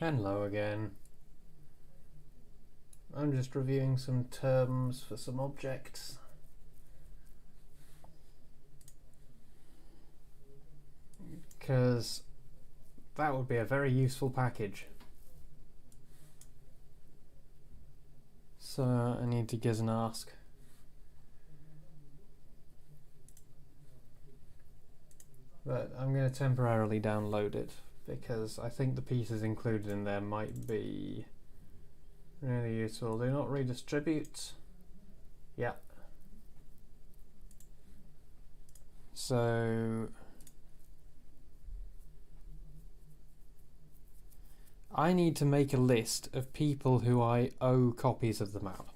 Hello again. I'm just reviewing some terms for some objects. Because that would be a very useful package. So I need to giz and ask. But I'm going to temporarily download it because I think the pieces included in there might be really useful. Do not redistribute. Yeah. So I need to make a list of people who I owe copies of the map.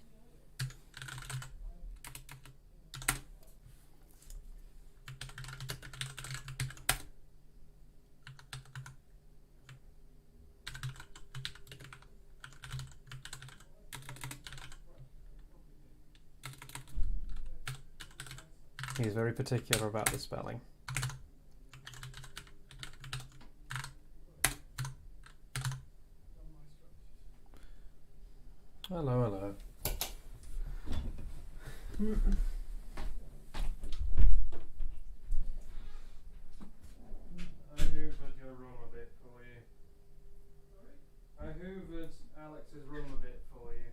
He's very particular about the spelling. Hello, hello. I hoovered your room a bit for you. I hoovered Alex's room a bit for you.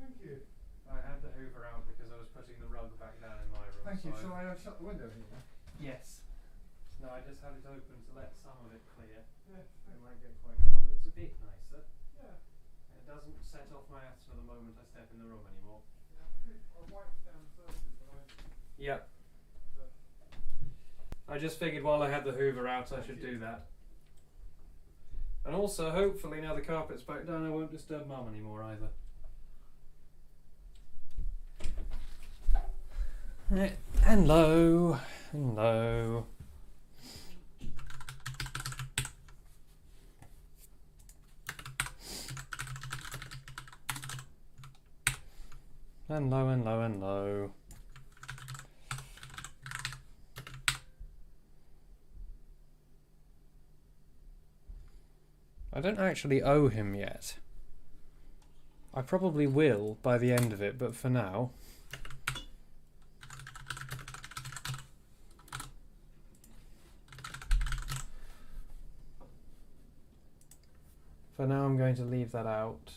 Thank you. I had the hoover out because I was putting the rug back down in my room. Thank you. Shall I shut the window here? Yes. No, I just had it open to let some of it clear. Yeah. It might get quite cold. It's a bit nicer. Yeah. It doesn't set off my asthma the moment I step in the room anymore. Yeah. I wiped down Thursday, but Yep. I just figured while I had the hoover out I should do that. And also, hopefully now the carpet's back down I won't disturb Mum anymore either. Hello. Hello. Hello, hello, hello. I don't actually owe him yet. I probably will by the end of it, but for now... For now I'm going to leave that out.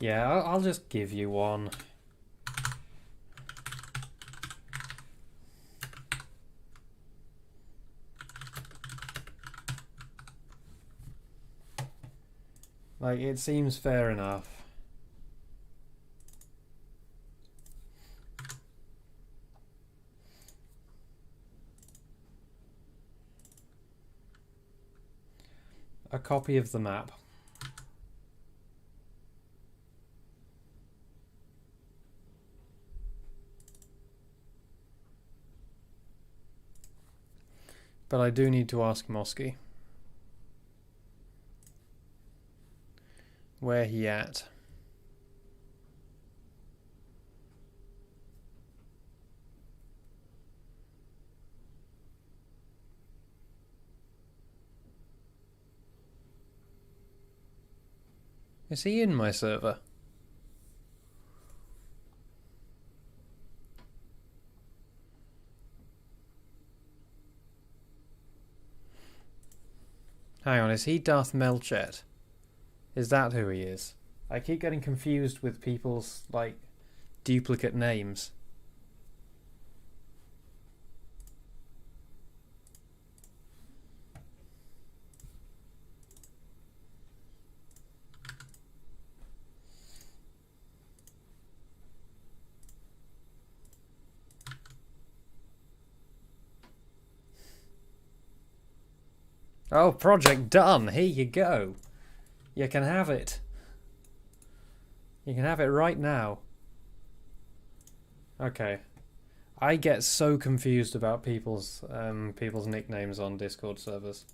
Yeah, I'll just give you one. Like, it seems fair enough. A copy of the map. But I do need to ask Mosky. Where he at? Is he in my server? Hang on, is he Darth Melchet? Is that who he is? I keep getting confused with people's, like, duplicate names. Oh, project done. Here you go. You can have it. You can have it right now. Okay. I get so confused about people's nicknames on Discord servers.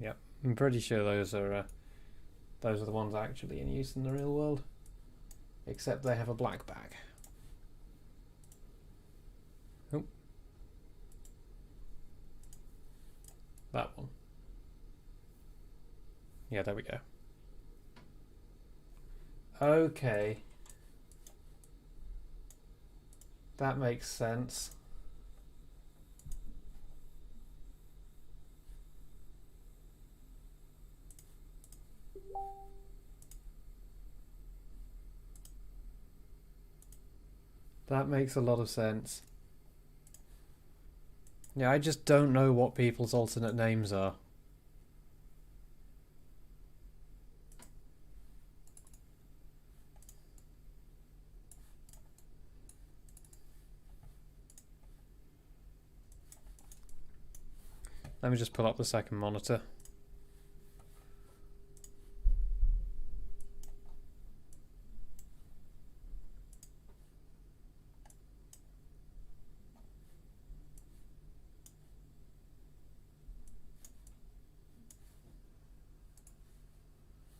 Yep, I'm pretty sure those are the ones actually in use in the real world. Except they have a black bag. Oh. That one. Yeah, there we go. Okay. That makes sense. That makes a lot of sense. Yeah, I just don't know what people's alternate names are. Let me just pull up the second monitor.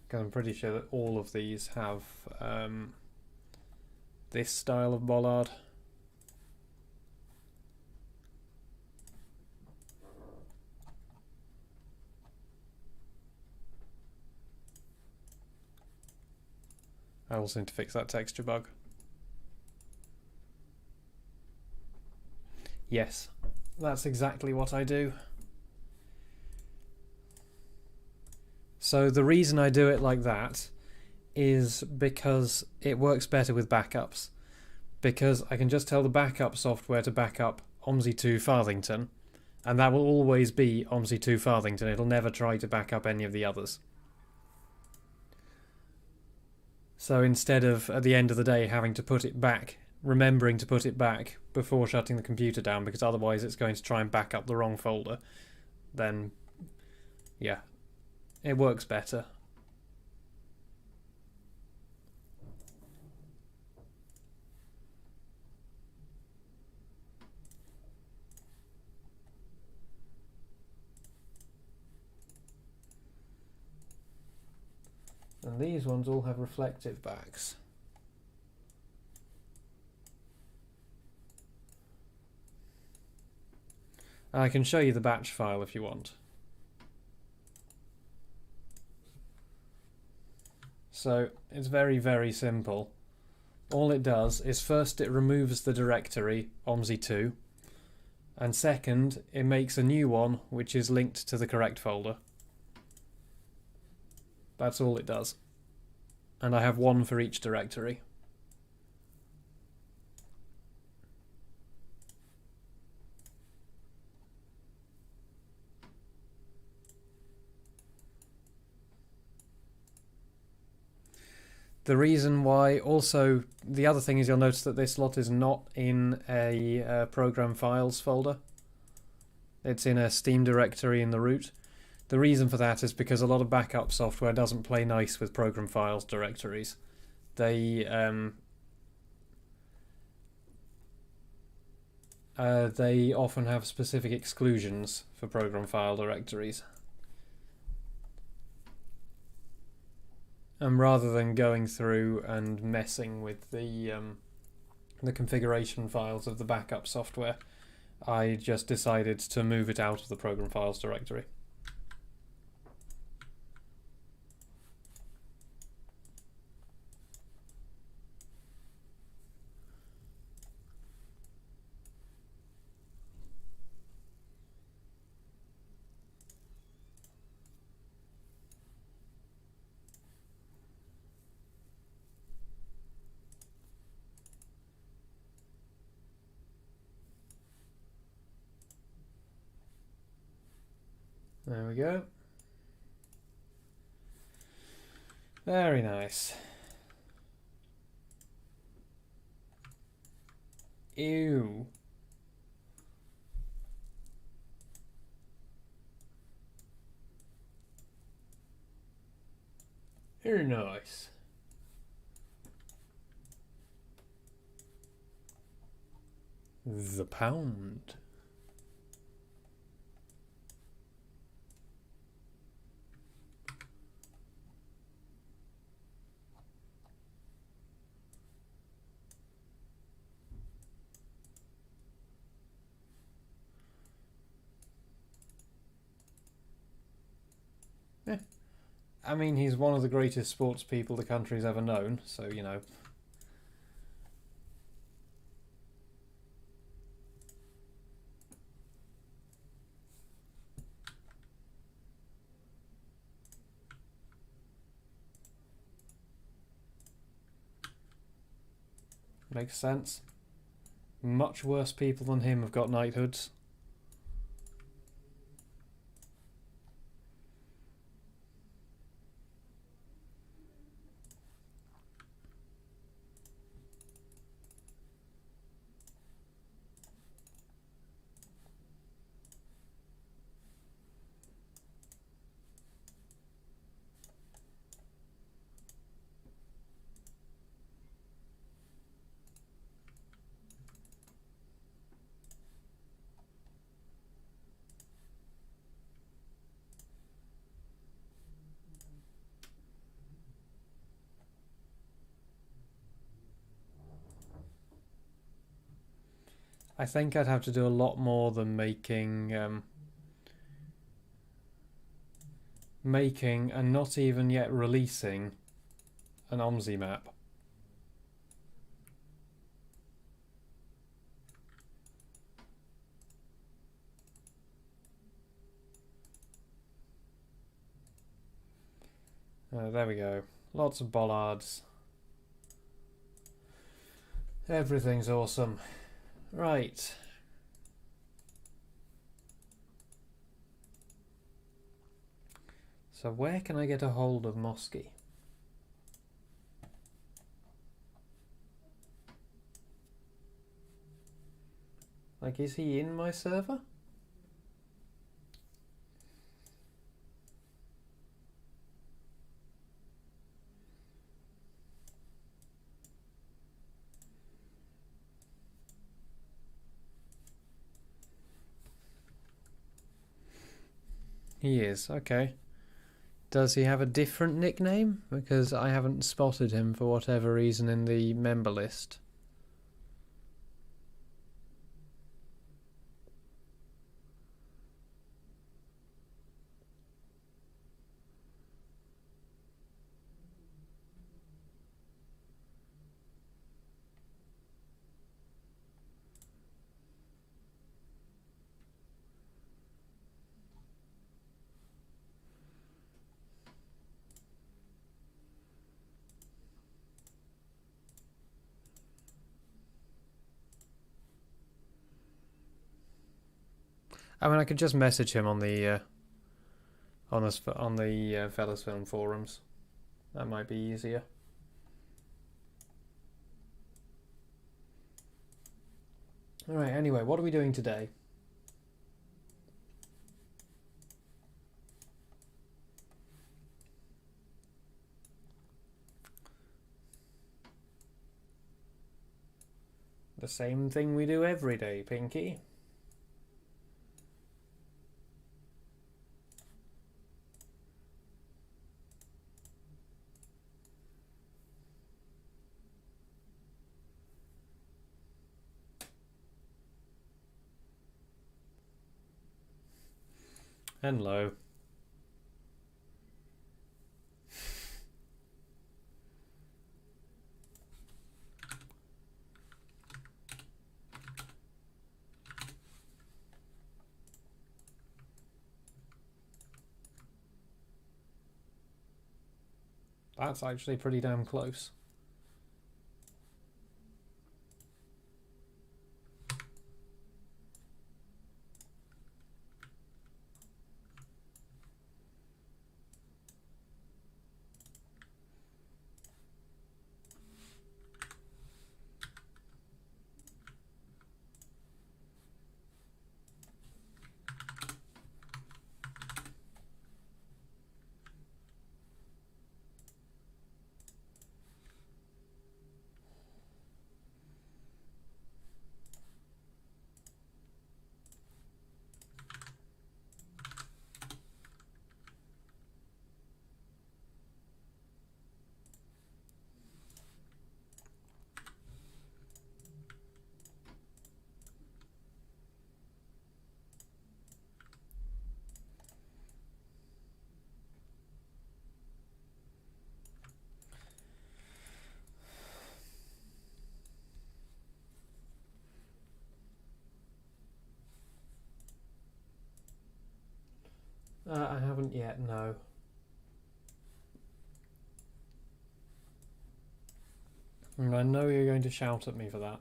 Because I'm pretty sure that all of these have this style of bollard. I also need to fix that texture bug. Yes, that's exactly what I do. So the reason I do it like that is because it works better with backups. Because I can just tell the backup software to back up OMSI2 Farthington, and that will always be OMSI2 Farthington. It'll never try to back up any of the others. So instead of, at the end of the day, having to put it back, remembering to put it back before shutting the computer down, because otherwise it's going to try and back up the wrong folder, then, yeah, it works better. And these ones all have reflective backs. I can show you the batch file if you want. So it's very, very simple. All it does is first it removes the directory OMSI2, and second it makes a new one which is linked to the correct folder. That's all it does. And I have one for each directory. The reason why, also, the other thing is you'll notice that this lot is not in a program files folder. It's in a Steam directory in the root. The reason for that is because a lot of backup software doesn't play nice with program files directories. They often have specific exclusions for program file directories. And rather than going through and messing with the configuration files of the backup software, I just decided to move it out of the program files directory. go. Very nice. Ew. Very nice. The pound. Yeah. I mean, he's one of the greatest sports people the country's ever known, so, you know. Makes sense. Much worse people than him have got knighthoods. I think I'd have to do a lot more than making and not even yet releasing an OMSI map. There we go. Lots of bollards. Everything's awesome. Right. So where can I get a hold of Mosky? Like, is he in my server? He is, okay. Does he have a different nickname? Because I haven't spotted him for whatever reason in the member list. I mean, I could just message him on the Fellas Film forums. That might be easier. Alright, anyway, what are we doing today? The same thing we do every day, Pinky. Hello. That's actually pretty damn close. Hasn't yet, no. And I know you're going to shout at me for that.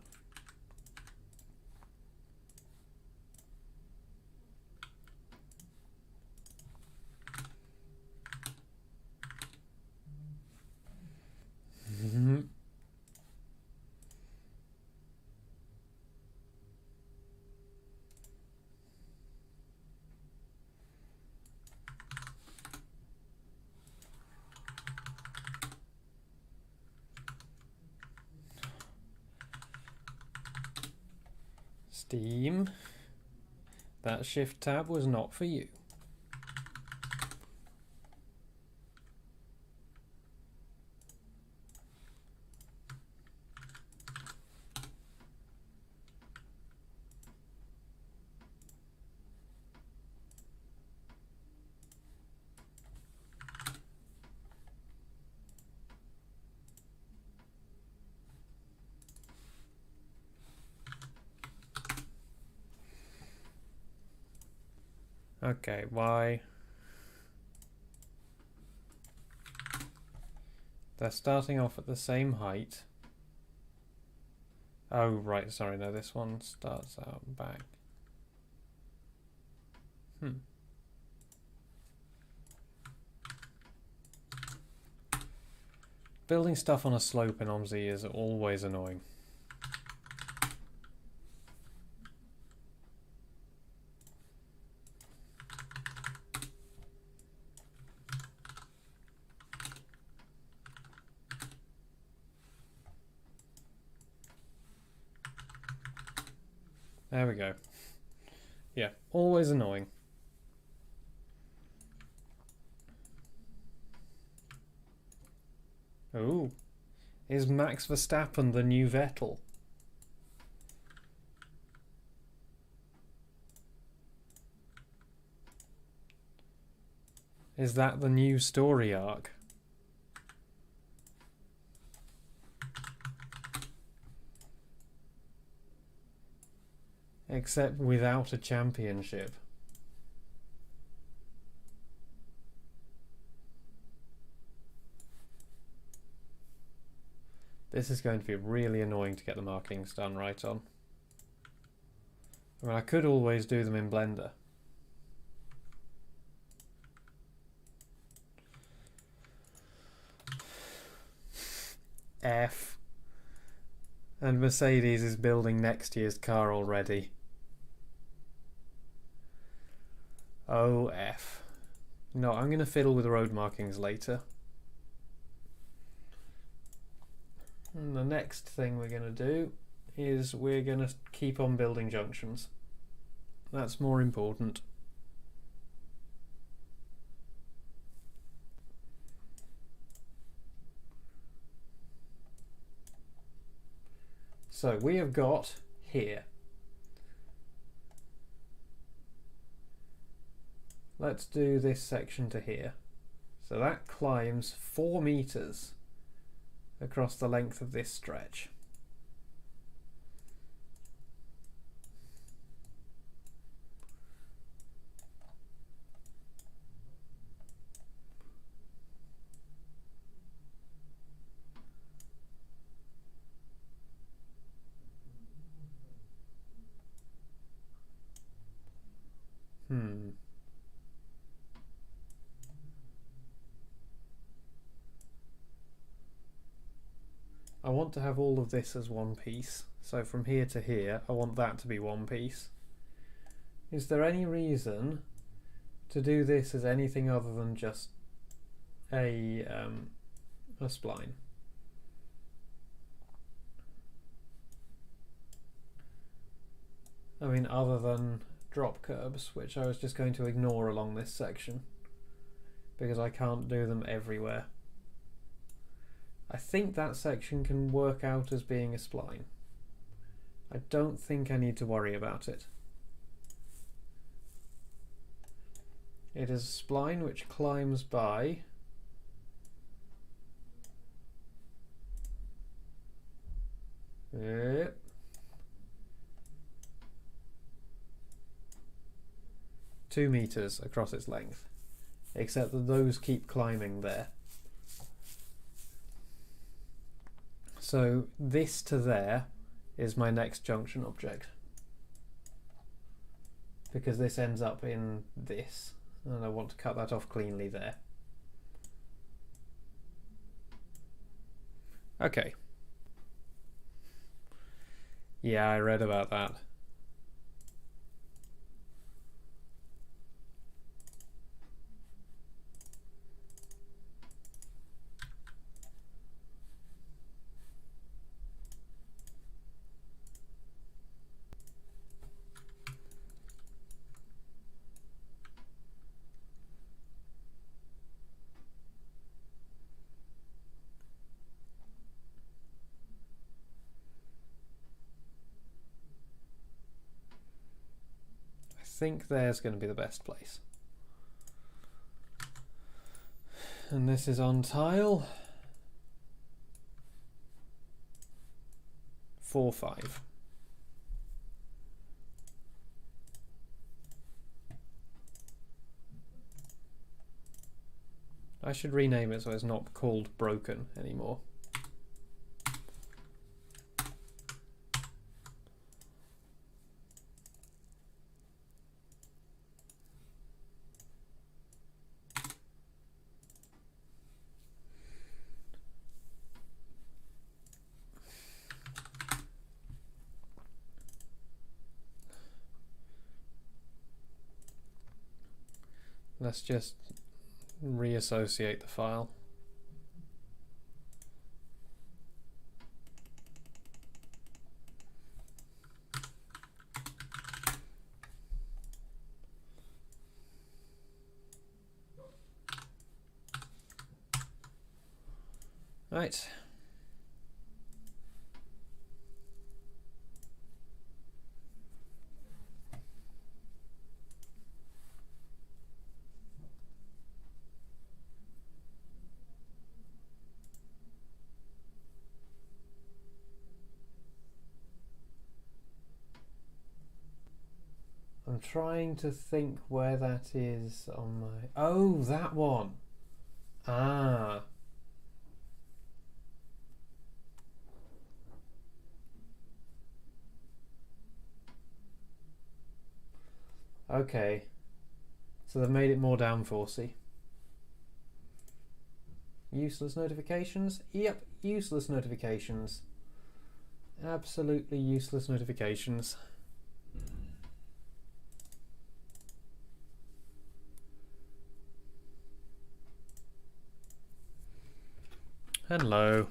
Steam, that shift tab was not for you. Okay, why? They're starting off at the same height. Oh, right, sorry, no, this one starts out back. Building stuff on a slope in OMSI is always annoying. There we go. Yeah, always annoying. Ooh. Is Max Verstappen the new Vettel? Is that the new story arc? Except without a championship. This is going to be really annoying to get the markings done right on. I mean, I could always do them in Blender. F. And Mercedes is building next year's car already. Oh, F. No, I'm going to fiddle with road markings later. And the next thing we're going to do is we're going to keep on building junctions. That's more important. So we have got here. Let's do this section to here. So that climbs 4 meters across the length of this stretch. I want to have all of this as one piece. So from here to here, I want that to be one piece. Is there any reason to do this as anything other than just a spline? I mean, other than drop curbs, which I was just going to ignore along this section because I can't do them everywhere. I think that section can work out as being a spline. I don't think I need to worry about it. It is a spline which climbs by Yep. 2 meters across its length. except that those keep climbing there. So this to there is my next junction object, because this ends up in this, and I want to cut that off cleanly there. Okay. Yeah, I read about that. I think there's going to be the best place. And this is on tile 4, 5. I should rename it so it's not called broken anymore. Let's just reassociate the file. Right. I'm trying to think where that is on my... Oh, that one! Ah. Okay. So they've made it more downforcey. Useless notifications? Yep, useless notifications. Absolutely useless notifications. Hello.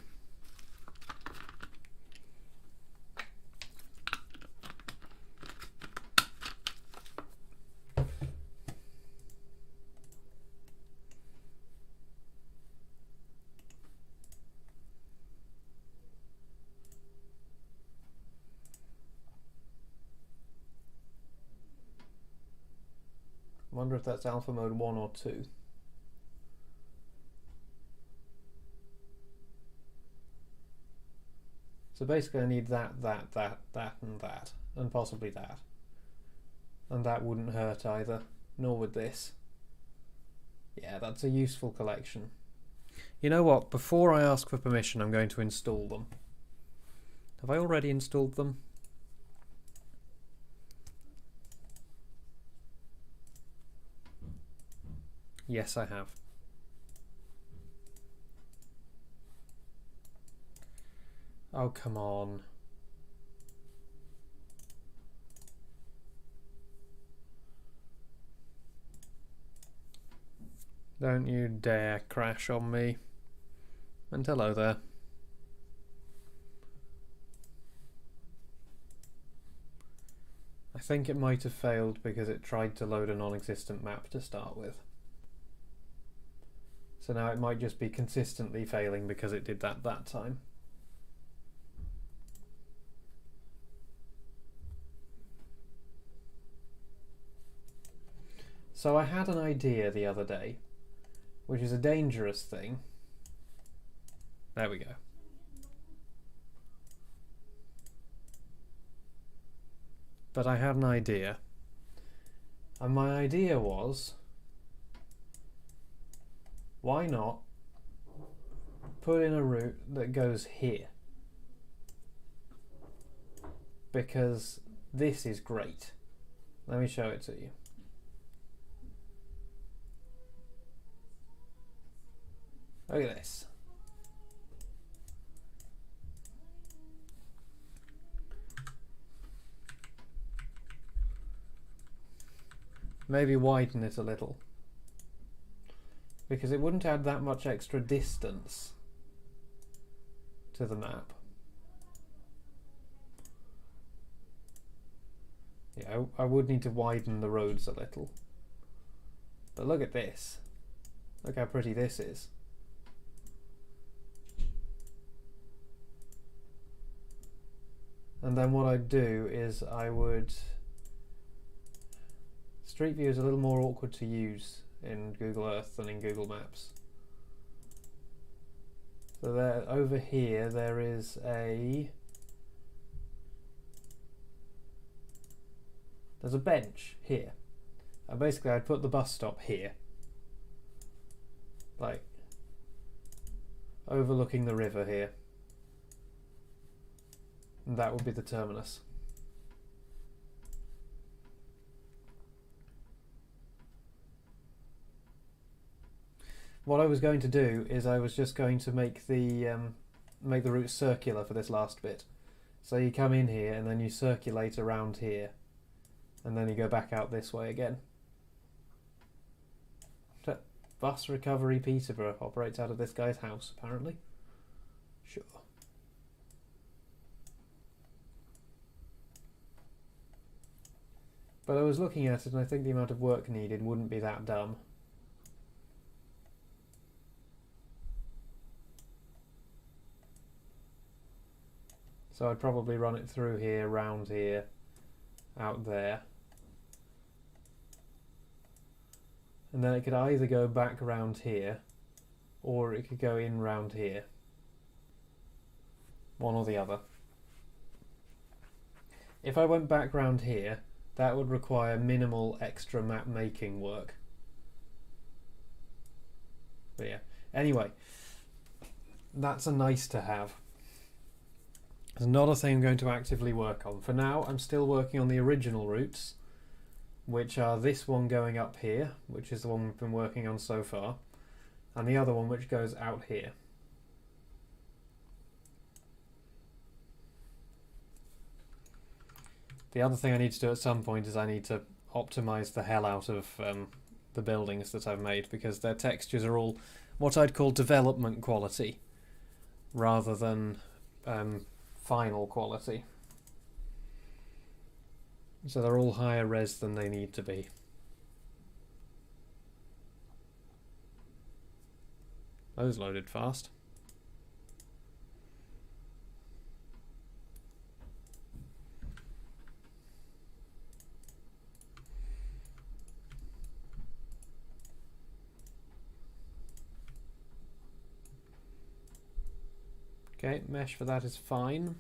Wonder if that's alpha mode 1 or 2. So basically I need that, and that, and possibly that. And that wouldn't hurt either, nor would this. Yeah, that's a useful collection. You know what, before I ask for permission, I'm going to install them. Have I already installed them? Yes, I have. Oh, come on. Don't you dare crash on me. And hello there. I think it might have failed because it tried to load a non-existent map to start with. So now it might just be consistently failing because it did that time. So I had an idea the other day, which is a dangerous thing. There we go. But I had an idea. And my idea was why not put in a route that goes here? Because this is great. Let me show it to you. Look at this. Maybe widen it a little, because it wouldn't add that much extra distance to the map. Yeah, I would need to widen the roads a little. But look at this. Look how pretty this is. And then what I'd do is I would... Street View is a little more awkward to use in Google Earth than in Google Maps. So there, over here, there is a... There's a bench here. And basically I'd put the bus stop here. Like, overlooking the river here. And that would be the terminus. What I was going to do is I was just going to make the route circular for this last bit. So you come in here and then you circulate around here. And then you go back out this way again. Bus Recovery Peterborough operates out of this guy's house, apparently. Sure. But I was looking at it and I think the amount of work needed wouldn't be that dumb. So I'd probably run it through here, round here, out there. And then it could either go back round here, or it could go in round here. One or the other. If I went back round here, that would require minimal extra map making work. But yeah, anyway, that's a nice to have. It's not a thing I'm going to actively work on. For now, I'm still working on the original routes, which are this one going up here, which is the one we've been working on so far, and the other one which goes out here. The other thing I need to do at some point is I need to optimize the hell out of the buildings that I've made, because their textures are all what I'd call development quality rather than final quality. So they're all higher res than they need to be. Those loaded fast. Okay, mesh for that is fine.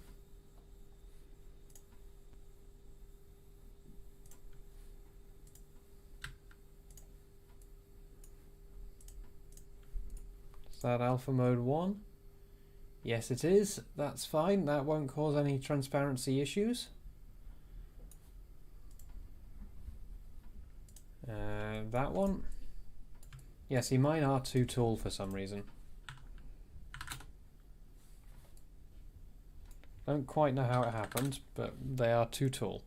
Is that alpha mode 1? Yes it is, that's fine, that won't cause any transparency issues. That one? Yeah, see, mine are too tall for some reason. Don't quite know how it happened, but they are too tall.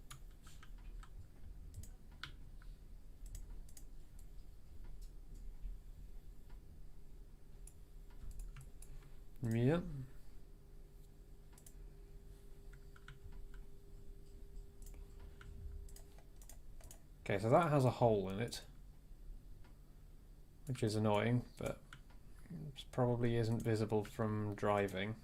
Yep. Okay, so that has a hole in it, which is annoying, but it probably isn't visible from driving.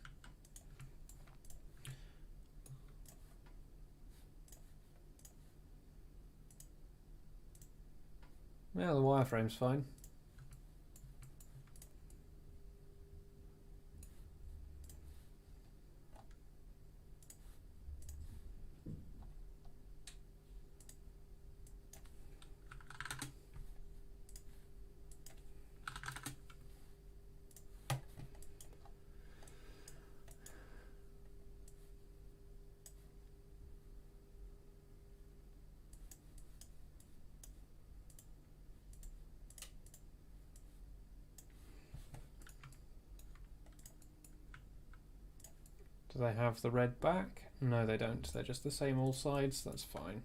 Yeah, the wireframe's fine. Do they have the red back? No, they don't. They're just the same all sides. That's fine.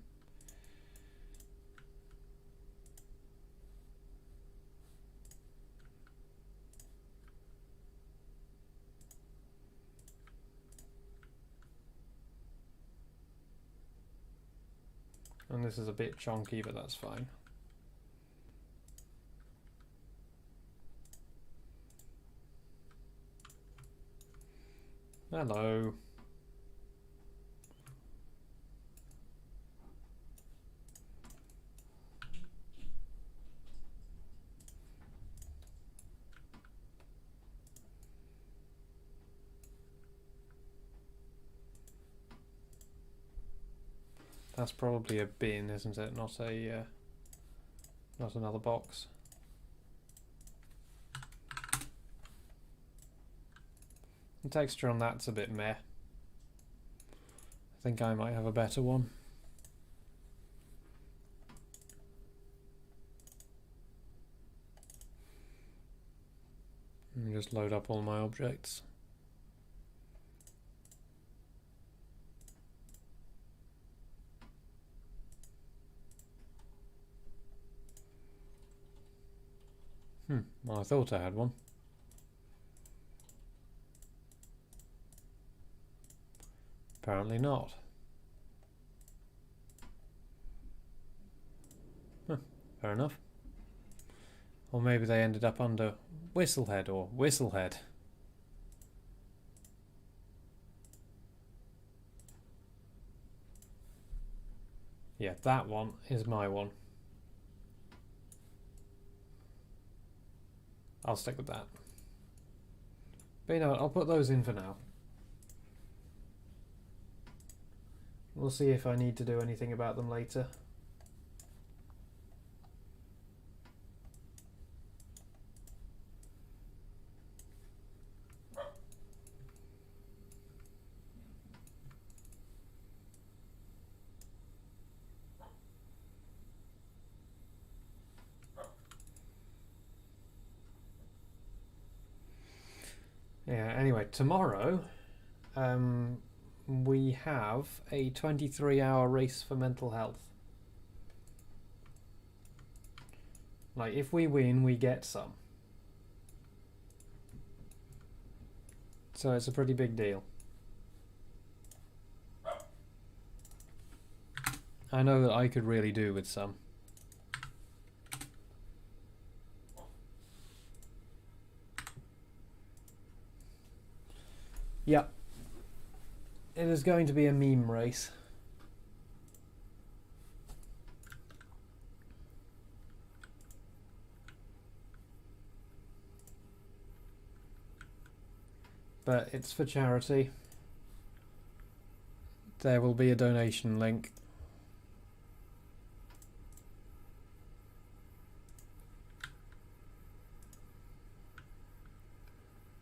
And this is a bit chonky, but that's fine. Hello. That's probably a bin, isn't it? Not a, not another box. The texture on that's a bit meh. I think I might have a better one. Let me just load up all my objects. Well, I thought I had one. Apparently not. Huh, fair enough. Or maybe they ended up under Whistlehead or Whistlehead. Yeah, that one is my one. I'll stick with that. But you know what, I'll put those in for now. We'll see if I need to do anything about them later. Yeah, anyway, tomorrow we have a 23-hour race for mental health. Like, if we win, we get some. So it's a pretty big deal. I know that I could really do with some. Yep. It is going to be a meme race. But it's for charity. There will be a donation link.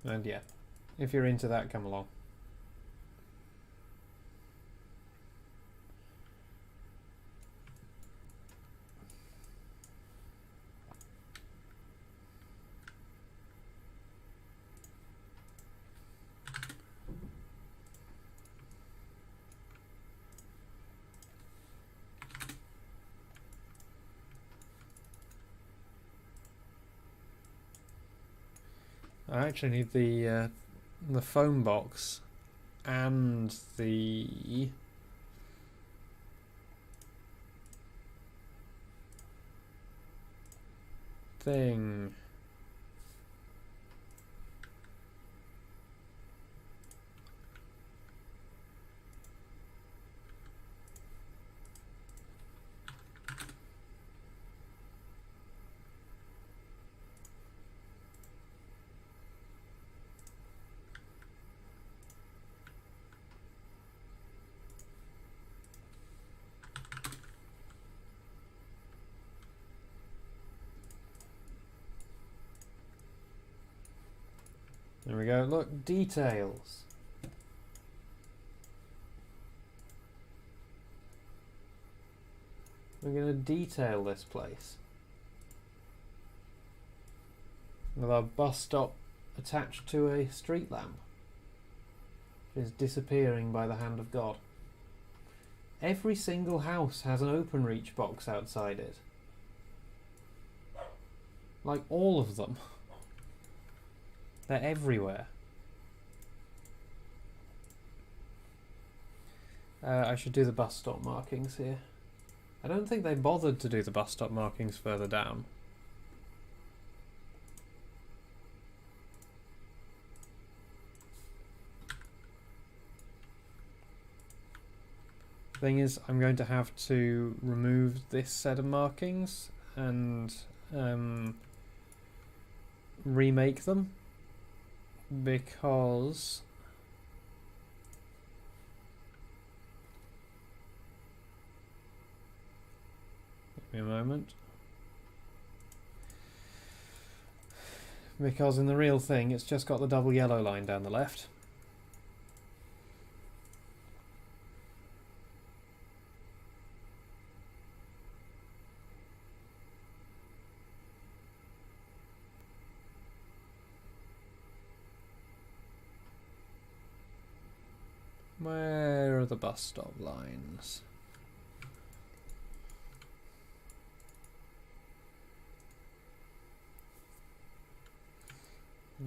And yeah, if you're into that, come along. I actually need the phone box and the thing. There we go. Look, details. We're going to detail this place. With our bus stop attached to a street lamp. is disappearing by the hand of God. Every single house has an open-reach box outside it. Like, all of them. They're everywhere. I should do the bus stop markings here. I don't think they bothered to do the bus stop markings further down. Thing is, I'm going to have to remove this set of markings and remake them, because give me a moment. Because in the real thing, it's just got the double yellow line down the left. Where are the bus stop lines?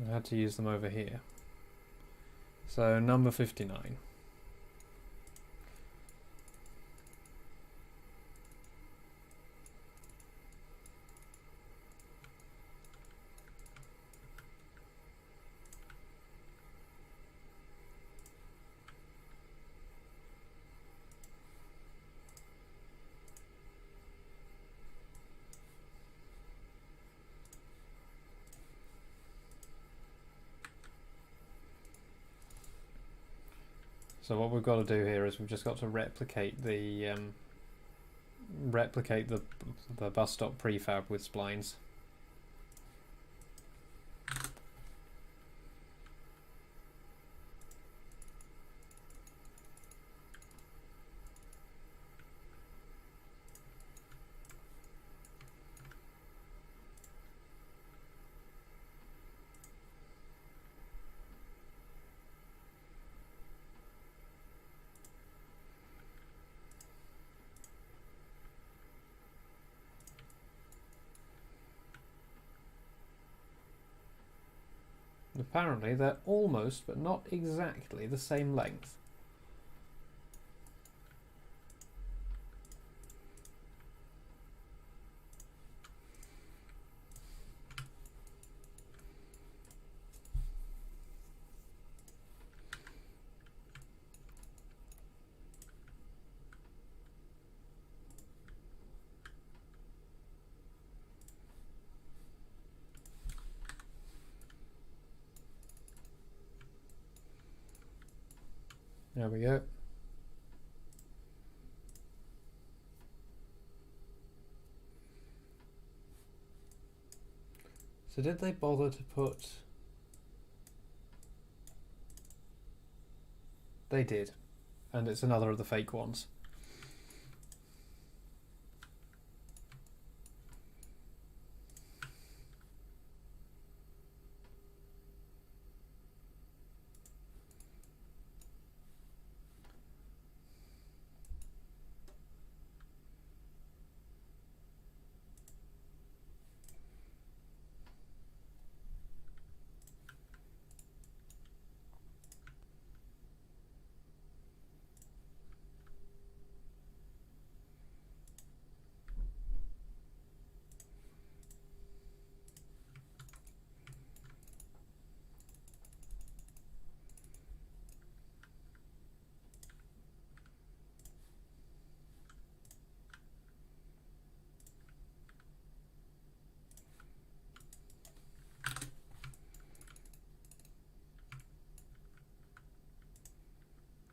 I had to use them over here. So number 59. So what we've got to do here is we've just got to replicate the bus stop prefab with splines. Apparently they're almost, but not exactly, the same length. There we go. So did they bother to put... They did. And it's another of the fake ones.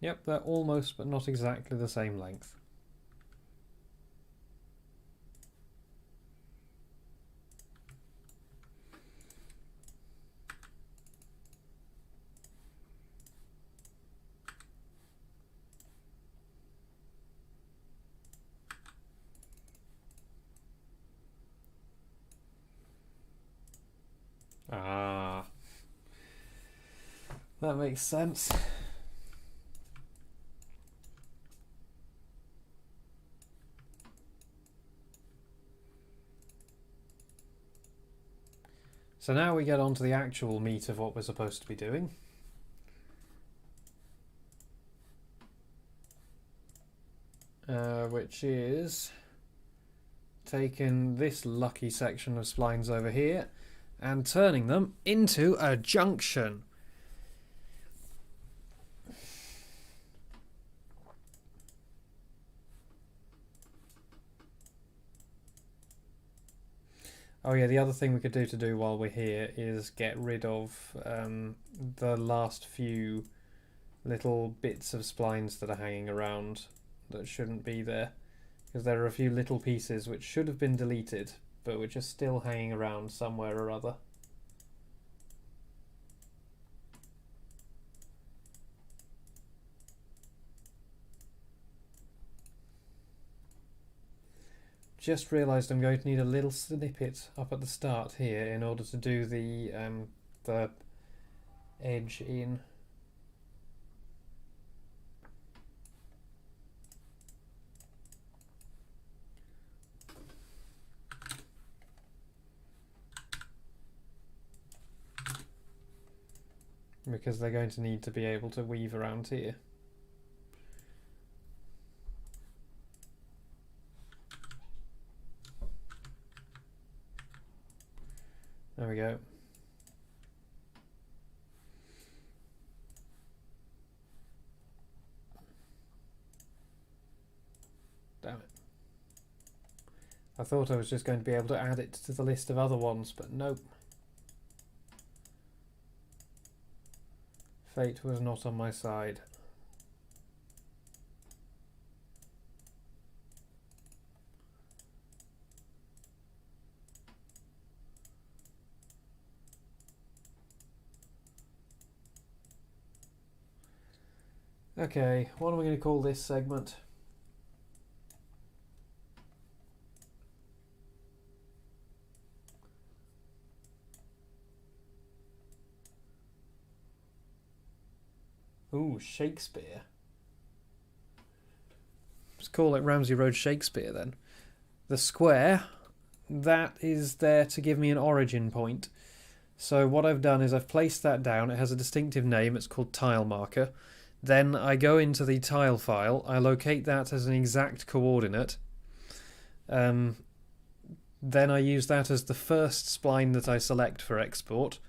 Yep, they're almost but not exactly the same length. Ah, that makes sense. So now we get on to the actual meat of what we're supposed to be doing. Which is taking this lucky section of splines over here and turning them into a junction. Oh yeah, the other thing we could do while we're here is get rid of the last few little bits of splines that are hanging around that shouldn't be there, because there are a few little pieces which should have been deleted but which are still hanging around somewhere or other. Just realised I'm going to need a little snippet up at the start here in order to do the edge in. Because they're going to need to be able to weave around here. There we go. Damn it. I thought I was just going to be able to add it to the list of other ones, but nope. Fate was not on my side. Okay, what am I going to call this segment? Ooh, Shakespeare. Let's call it Ramsey Road Shakespeare then. The square, that is there to give me an origin point. So what I've done is I've placed that down. It has a distinctive name. It's called tile marker. Then I go into the tile file. I locate that as an exact coordinate. Then I use that as the first spline that I select for export.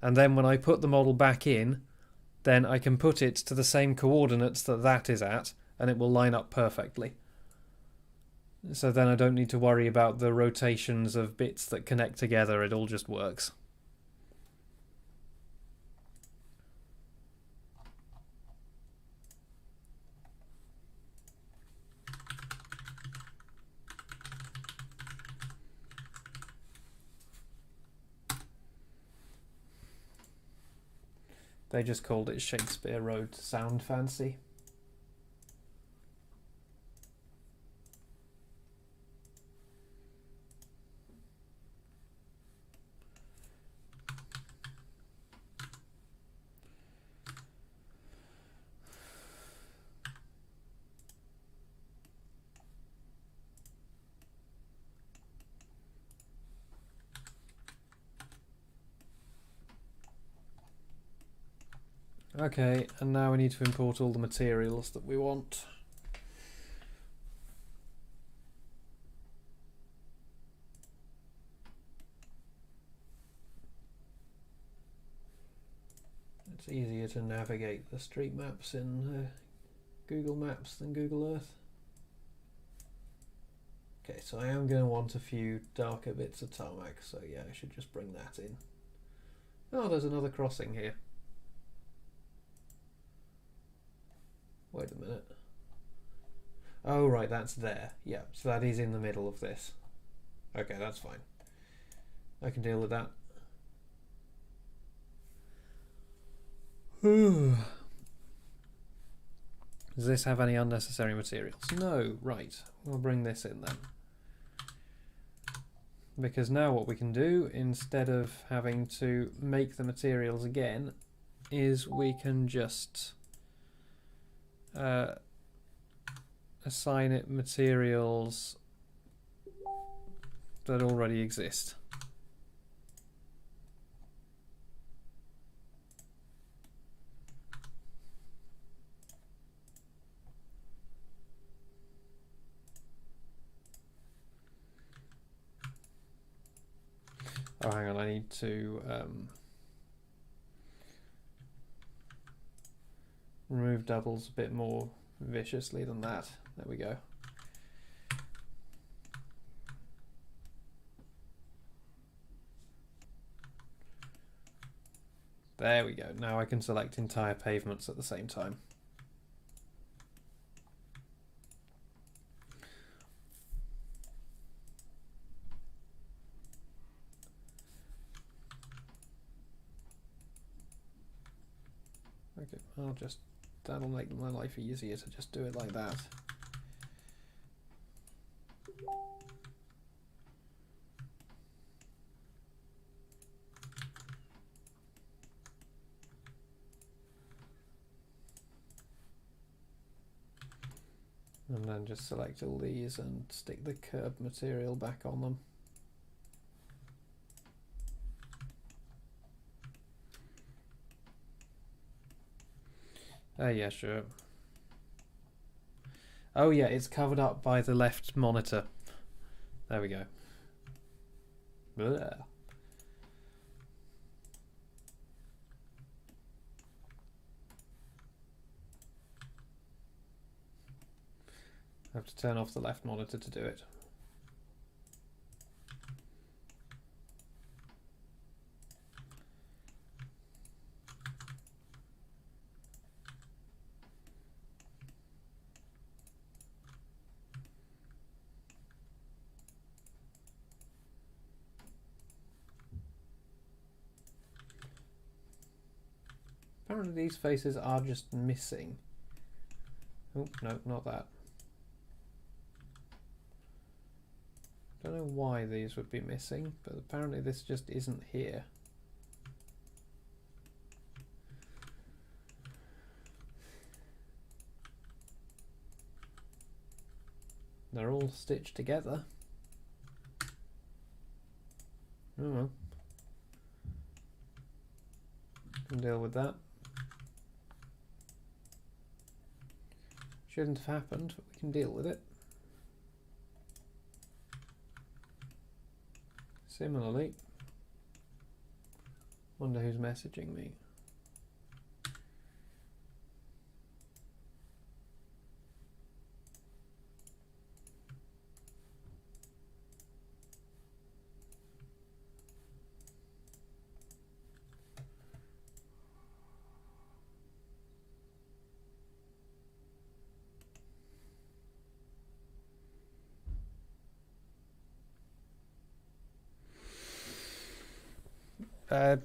And then when I put the model back in, then I can put it to the same coordinates that that is at, and it will line up perfectly. So then I don't need to worry about the rotations of bits that connect together. It all just works. They just called it Shakespeare Road to sound fancy. Okay, and now we need to import all the materials that we want. It's easier to navigate the street maps in Google Maps than Google Earth. Okay, so I am going to want a few darker bits of tarmac, so yeah, I should just bring that in. Oh, there's another crossing here. Wait a minute. Oh, right, that's there. Yeah, so that is in the middle of this. Okay, that's fine. I can deal with that. Does this have any unnecessary materials? No, right. We'll bring this in then. Because now what we can do, instead of having to make the materials again, is we can just assign it materials that already exist. Oh, hang on, I need to remove doubles a bit more viciously than that. There we go. There we go. Now I can select entire pavements at the same time. Okay, that'll make my life easier to just do it like that. And then just select all these and stick the curb material back on them. Yeah, sure. Oh yeah, it's covered up by the left monitor. There we go. Blah. I have to turn off the left monitor to do it. Apparently these faces are just missing. Oh, no, not that. Don't know why these would be missing, but apparently this just isn't here. They're all stitched together. Oh well. Can deal with that. Shouldn't have happened, but we can deal with it. Similarly, wonder who's messaging me.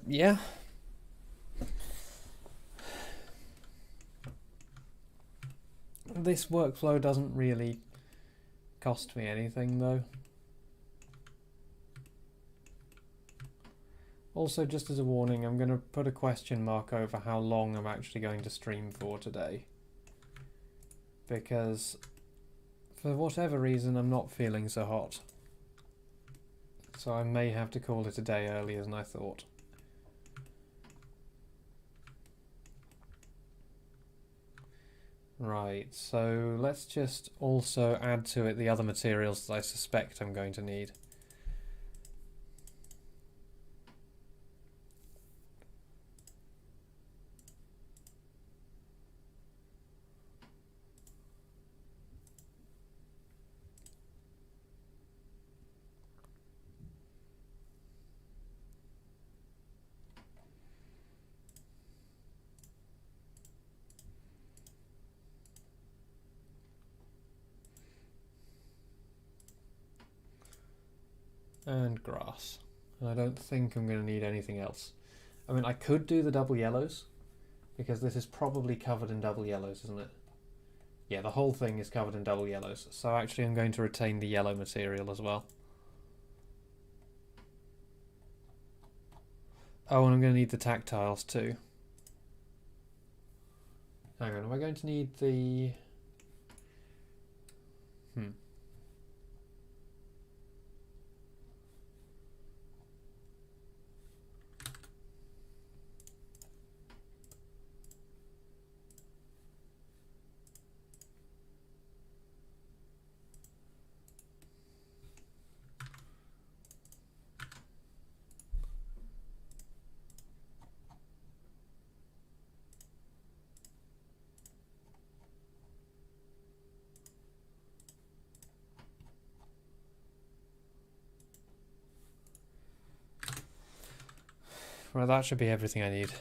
Yeah. This workflow doesn't really cost me anything though. Also, just as a warning, I'm going to put a question mark over how long I'm actually going to stream for today. Because for whatever reason I'm not feeling so hot. So I may have to call it a day earlier than I thought. Right, so let's just also add to it the other materials that I suspect I'm going to need. And grass. And I don't think I'm going to need anything else. I mean, I could do the double yellows, because this is probably covered in double yellows, isn't it? Yeah, the whole thing is covered in double yellows. So actually I'm going to retain the yellow material as well. Oh, and I'm going to need the tactiles too. Hang on, am I going to need the... Well, that should be everything I need.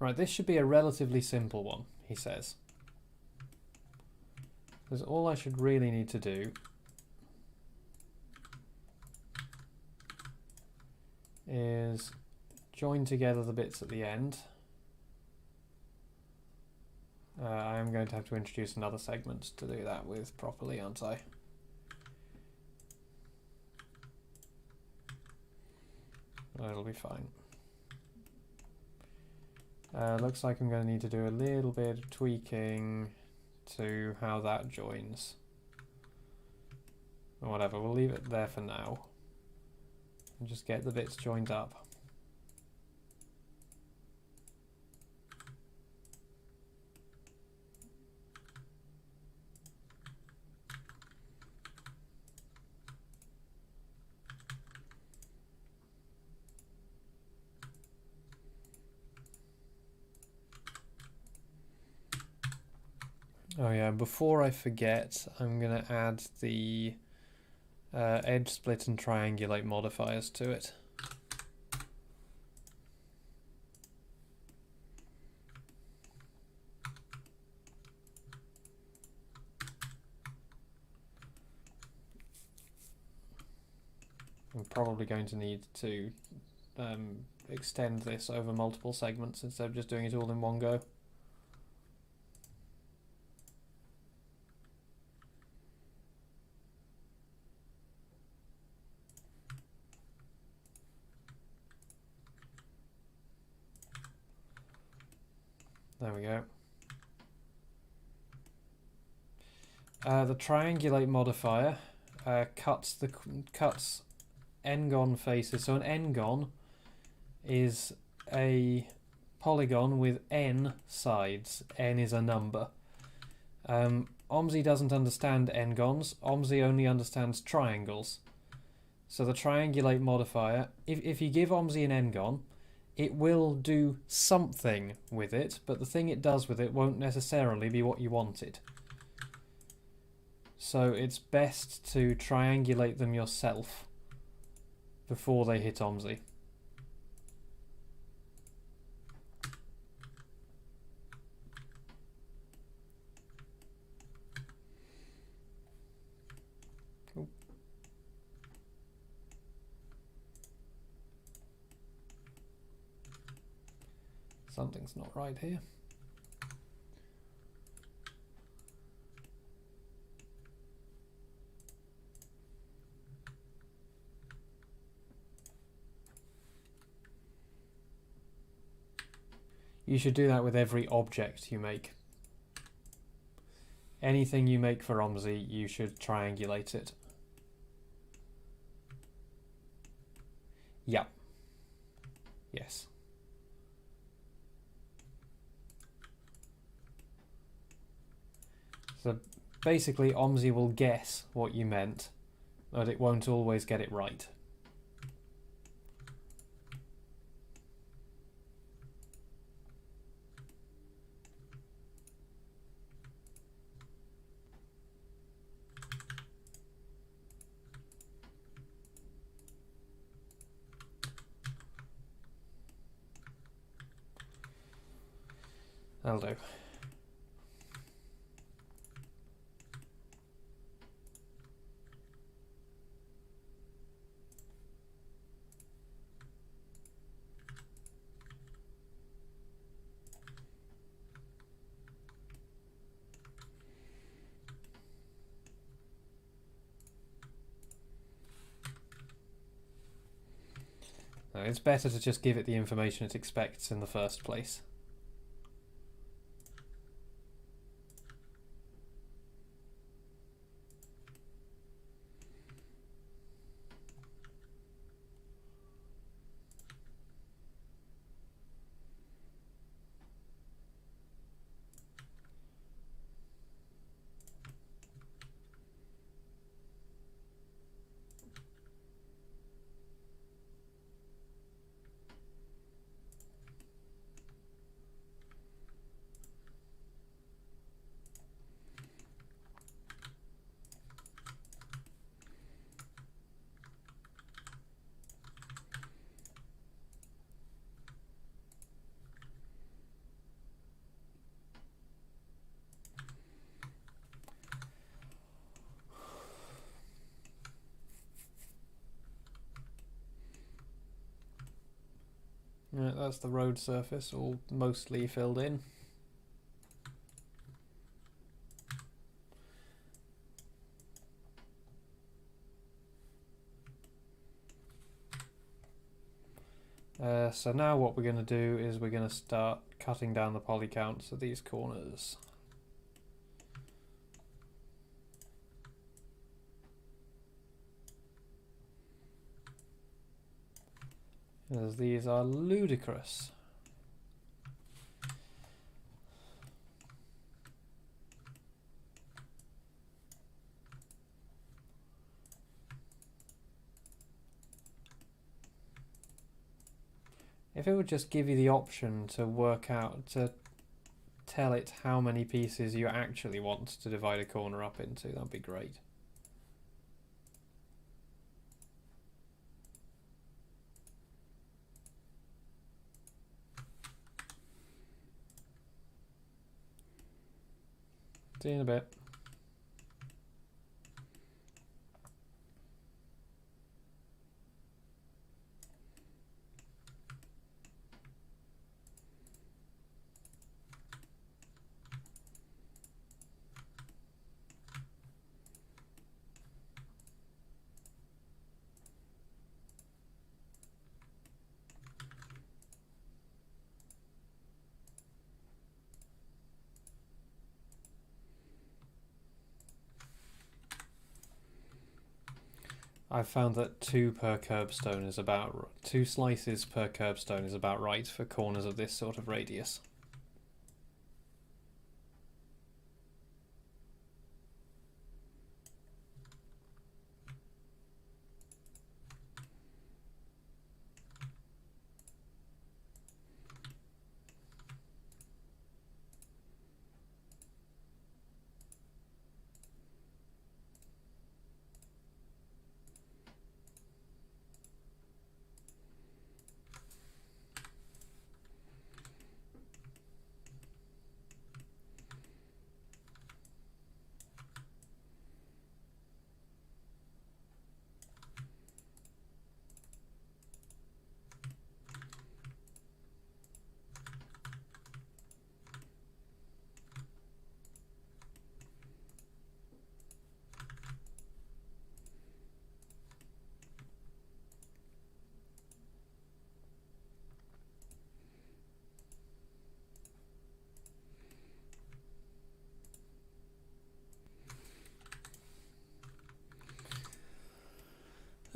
Right, this should be a relatively simple one, he says. Because all I should really need to do is join together the bits at the end. I am going to have to introduce another segment to do that with properly, aren't I? It'll be fine. Looks like I'm going to need to do a little bit of tweaking to how that joins. Or whatever, we'll leave it there for now. And just get the bits joined up. Oh yeah, before I forget, I'm going to add the edge split and triangulate modifiers to it. I'm probably going to need to extend this over multiple segments instead of just doing it all in one go. There we go. The triangulate modifier cuts n-gon faces. So an n-gon is a polygon with n sides. N is a number. OMSI doesn't understand n-gons. OMSI only understands triangles. So the triangulate modifier, if you give OMSI an n-gon, it will do something with it, but the thing it does with it won't necessarily be what you wanted. So it's best to triangulate them yourself before they hit OMSI. Cool. Something's not right here. You should do that with every object you make. Anything you make for OMSI, you should triangulate it. Yeah. Yes. So basically OMSI will guess what you meant, but it won't always get it right. That'll do. No, it's better to just give it the information it expects in the first place. Yeah, that's the road surface, all mostly filled in. So now what we're going to do is we're going to start cutting down the poly counts of these corners. As these are ludicrous. If it would just give you the option to work out, to tell it how many pieces you actually want to divide a corner up into, that'd be great. See you in a bit. I've found that 2 slices per curbstone is about right for corners of this sort of radius.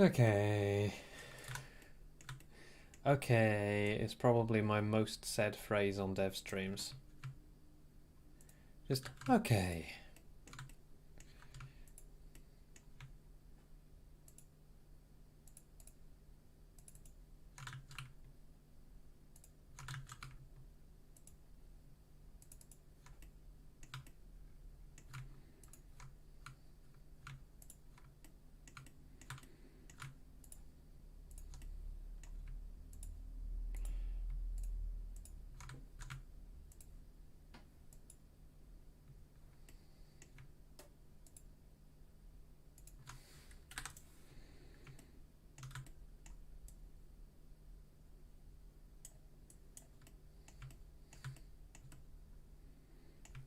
Okay. Okay, it's probably my most said phrase on dev streams. Just, okay.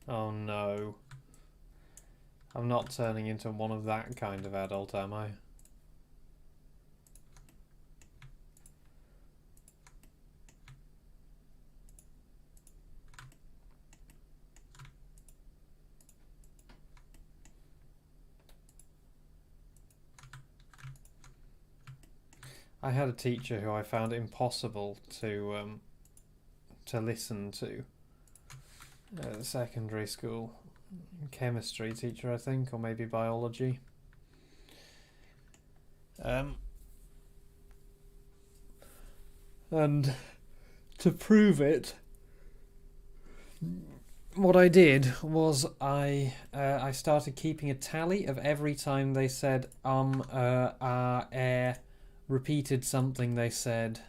Oh no. I'm not turning into one of that kind of adult, am I? I had a teacher who I found impossible to listen to at secondary school. Chemistry teacher, I think, or maybe biology. And to prove it, what I did was I started keeping a tally of every time they said repeated something they said.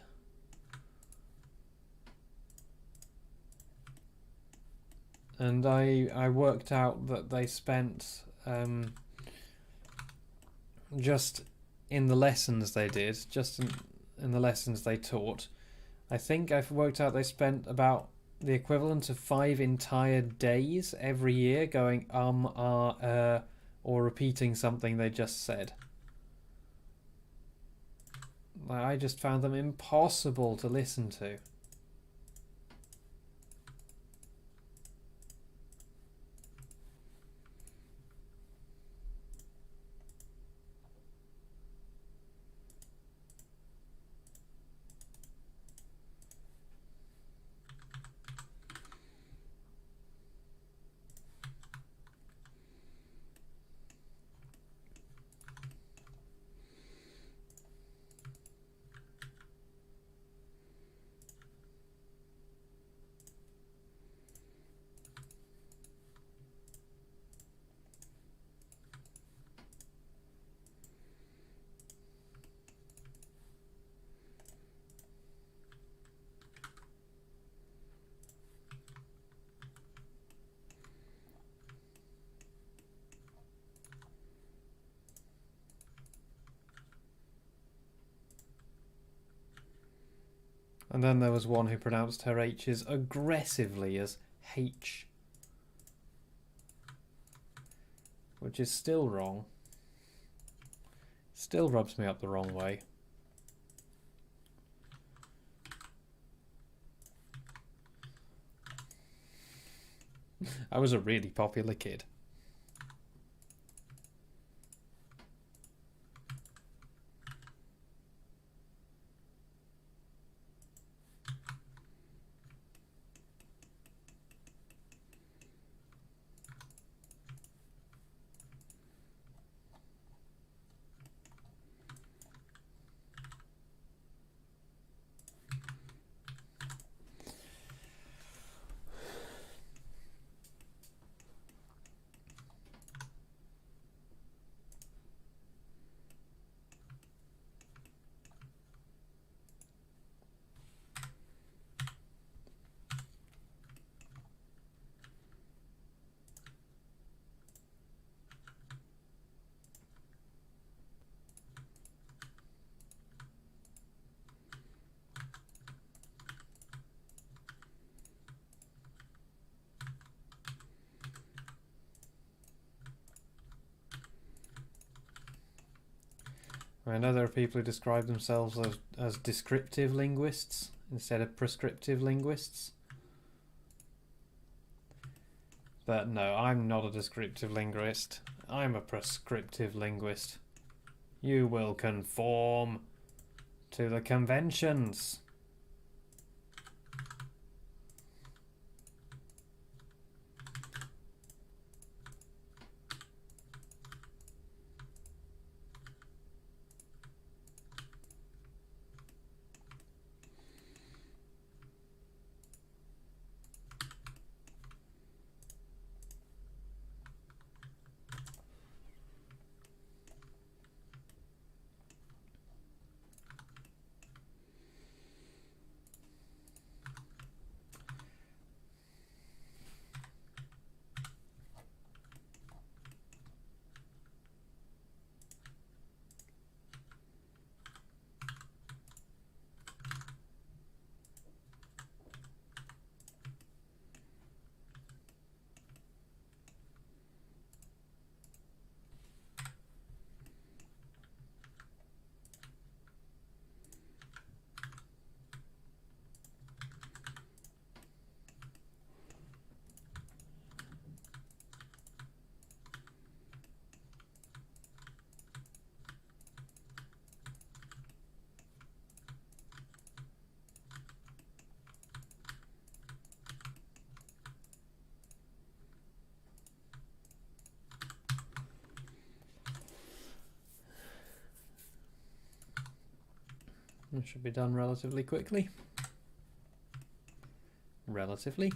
And I worked out that they spent just in the lessons they did, just in the lessons they taught, I think I've worked out they spent about the equivalent of 5 entire days every year going or repeating something they just said. I just found them impossible to listen to. And then there was one who pronounced her H's aggressively as H, which is still wrong. Still rubs me up the wrong way. I was a really popular kid. I know there are people who describe themselves as descriptive linguists instead of prescriptive linguists. But no, I'm not a descriptive linguist. I'm a prescriptive linguist. You will conform to the conventions. It should be done relatively quickly. Relatively.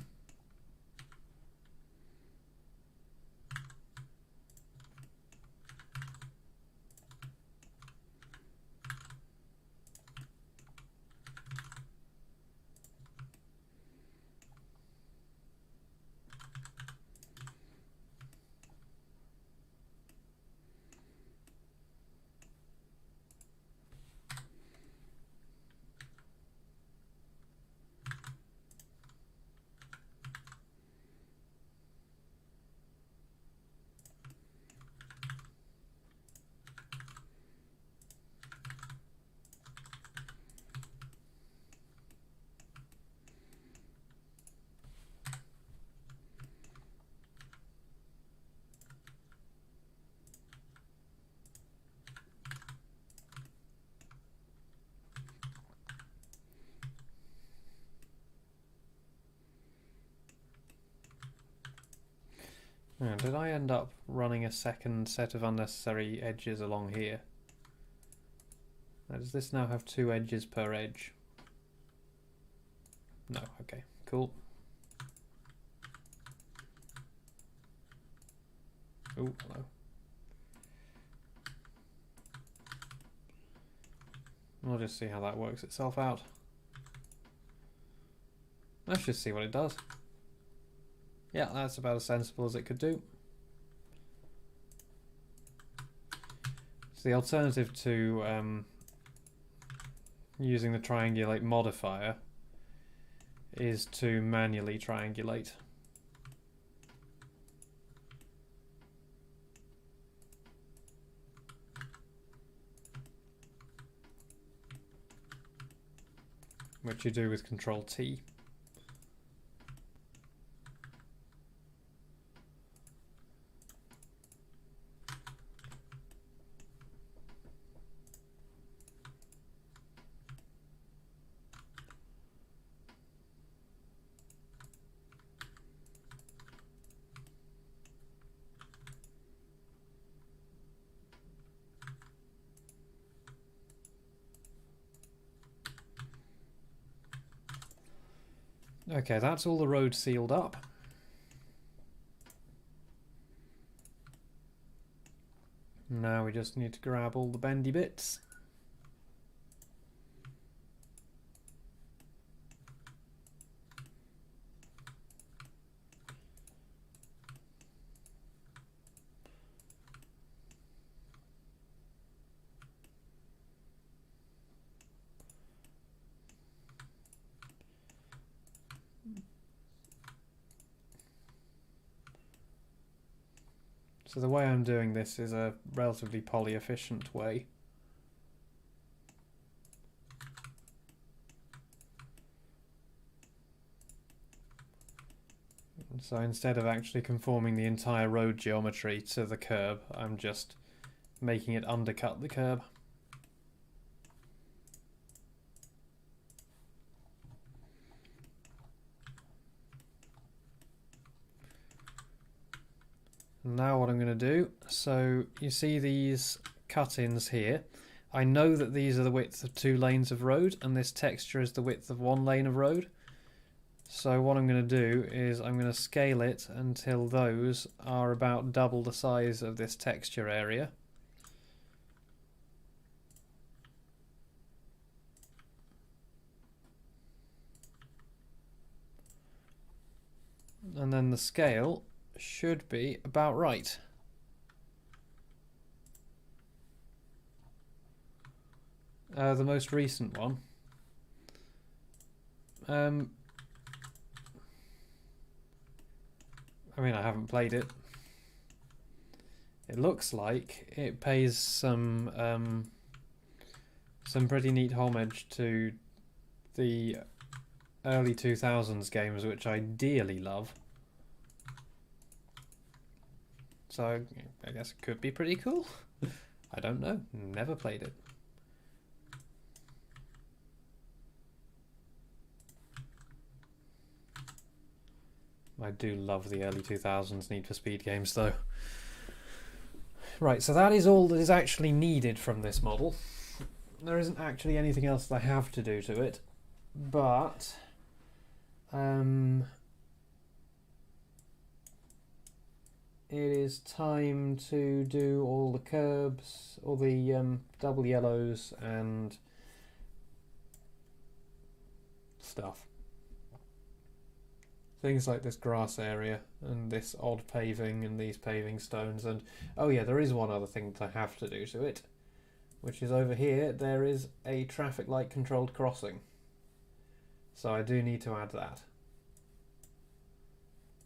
Oh, did I end up running a second set of unnecessary edges along here? Now, does this now have 2 edges per edge? No, okay, cool. Oh, hello. We'll just see how that works itself out. Let's just see what it does. Yeah, that's about as sensible as it could do. So the alternative to using the triangulate modifier is to manually triangulate. Which you do with Control T. Okay, that's all the road sealed up. Now we just need to grab all the bendy bits. So the way I'm doing this is a relatively poly-efficient way. So instead of actually conforming the entire road geometry to the curb, I'm just making it undercut the curb. Now what I'm going to do, so you see these cut-ins here. I know that these are the width of 2 lanes of road and this texture is the width of 1 lane of road. So what I'm going to do is I'm going to scale it until those are about double the size of this texture area. And then the scale should be about right. The most recent one. I mean, I haven't played it. It looks like it pays some pretty neat homage to the early 2000s games, which I dearly love. So I guess it could be pretty cool. I don't know. Never played it. I do love the early 2000s Need for Speed games though. Right, so that is all that is actually needed from this model. There isn't actually anything else that I have to do to it, but it is time to do all the curbs, all the double yellows and stuff. Things like this grass area and this odd paving and these paving stones, and oh yeah, there is one other thing that I have to do to it, which is over here there is a traffic light controlled crossing. So I do need to add that.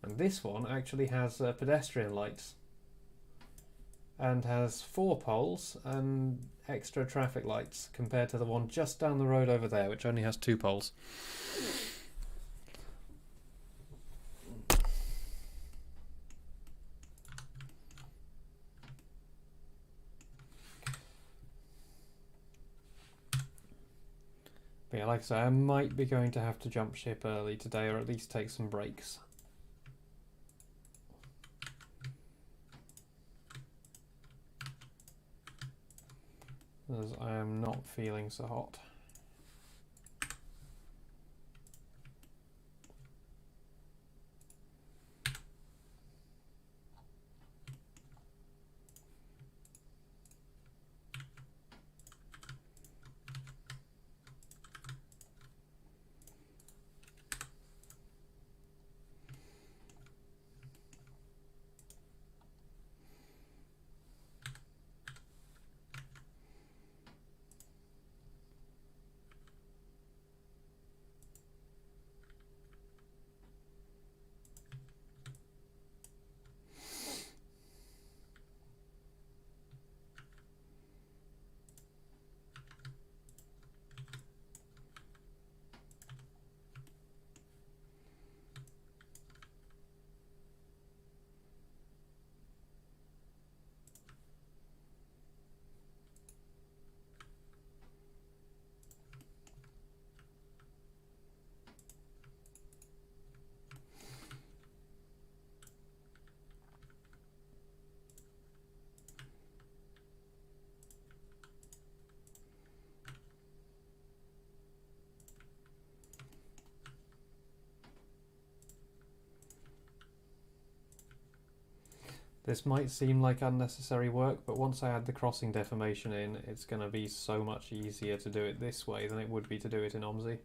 And this one actually has pedestrian lights and has 4 poles and extra traffic lights compared to the one just down the road over there, which only has 2 poles. But yeah, like I say, I might be going to have to jump ship early today, or at least take some breaks. as I am not feeling so hot. This might seem like unnecessary work, but once I add the crossing deformation in, it's going to be so much easier to do it this way than it would be to do it in OMSI.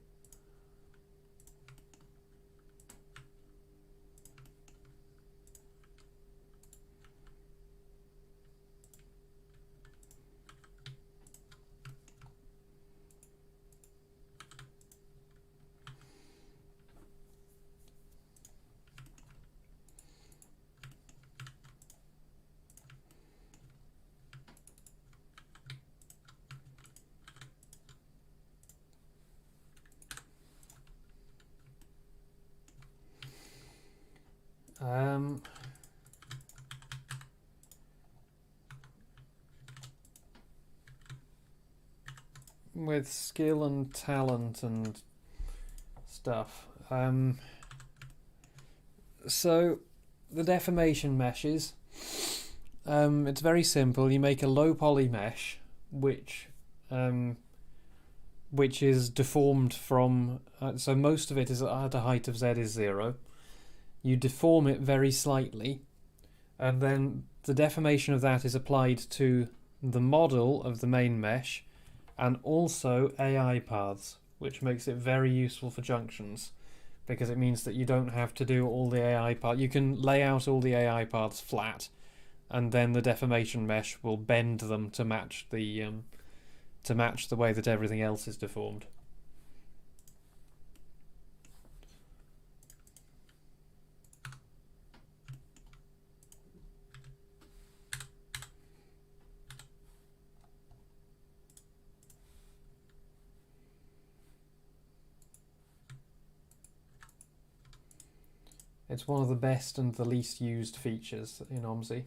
With skill and talent and stuff. So the deformation meshes, it's very simple. You make a low poly mesh, which is deformed from, so most of it is at a height of z is 0. You deform it very slightly, and then the deformation of that is applied to the model of the main mesh and also AI paths, which makes it very useful for junctions, because it means that you don't have to do all the AI paths. You can lay out all the AI paths flat, and then the deformation mesh will bend them to match the way that everything else is deformed. It's one of the best and the least used features in OMSI.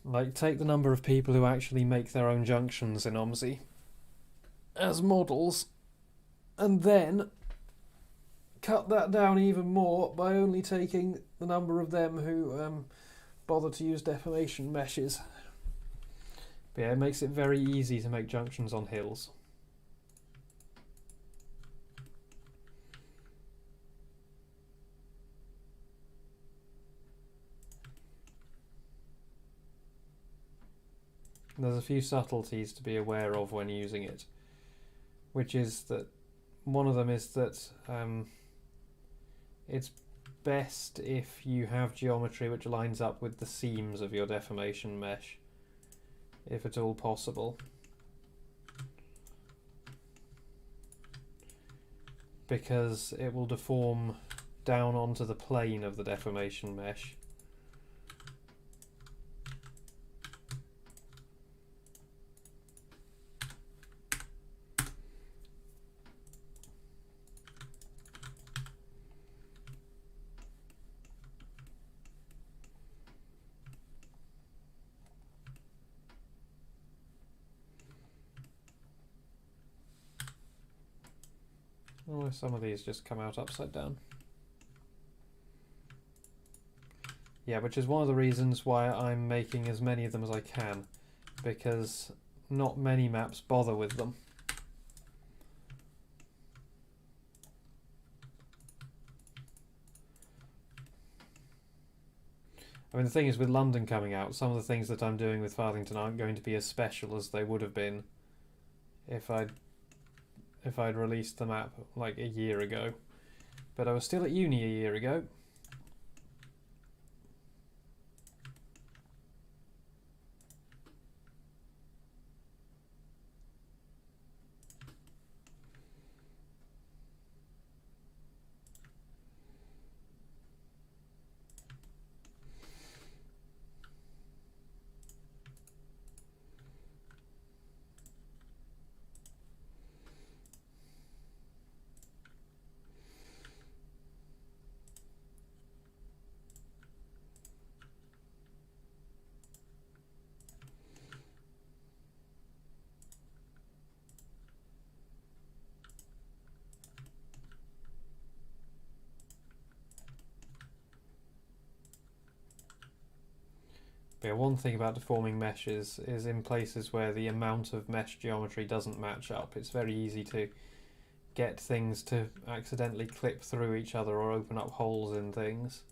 Like, take the number of people who actually make their own junctions in OMSI as models, and then cut that down even more by only taking the number of them who bother to use deformation meshes. But yeah, it makes it very easy to make junctions on hills. There's a few subtleties to be aware of when using it, which is that one of them is that it's best if you have geometry which lines up with the seams of your deformation mesh, if at all possible, because it will deform down onto the plane of the deformation mesh. Oh, some of these just come out upside down. Yeah, which is one of the reasons why I'm making as many of them as I can, because not many maps bother with them. I mean, the thing is, with London coming out, some of the things that I'm doing with Farthington aren't going to be as special as they would have been if I'd released the map like a year ago. But I was still at uni a year ago. But yeah, one thing about deforming meshes is in places where the amount of mesh geometry doesn't match up, it's very easy to get things to accidentally clip through each other or open up holes in things.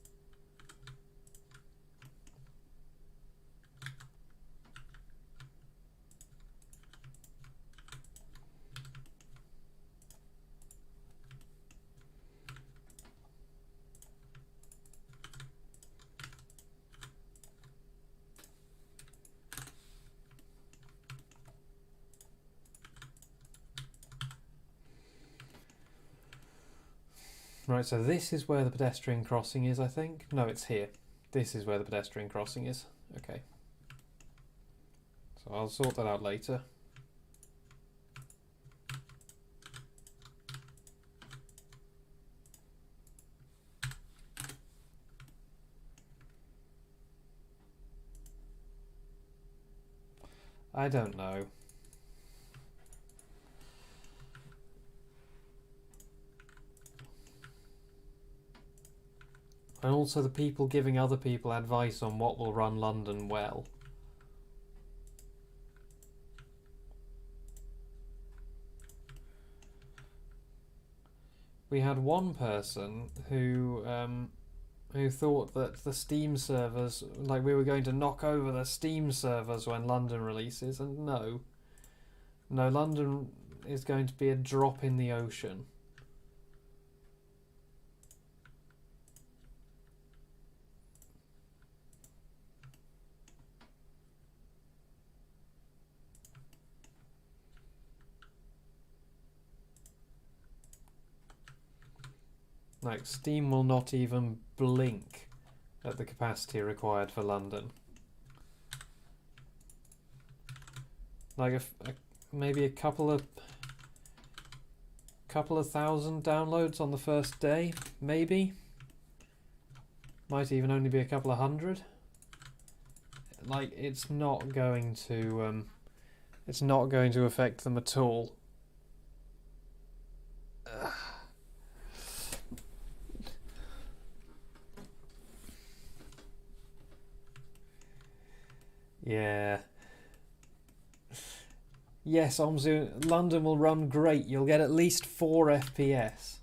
Right, so this is where the pedestrian crossing is, I think. No, it's here. This is where the pedestrian crossing is. Okay. So I'll sort that out later. I don't know. And also the people giving other people advice on what will run London well. We had one person who thought that the Steam servers, like we were going to knock over the Steam servers when London releases, and no. No, London is going to be a drop in the ocean. Like, Steam will not even blink at the capacity required for London. Like, maybe a couple of thousand downloads on the first day, maybe. Might even only be a couple of hundred. Like, it's not going to affect them at all. Yeah. Yes, Omzu, London will run great. You'll get at least 4 FPS.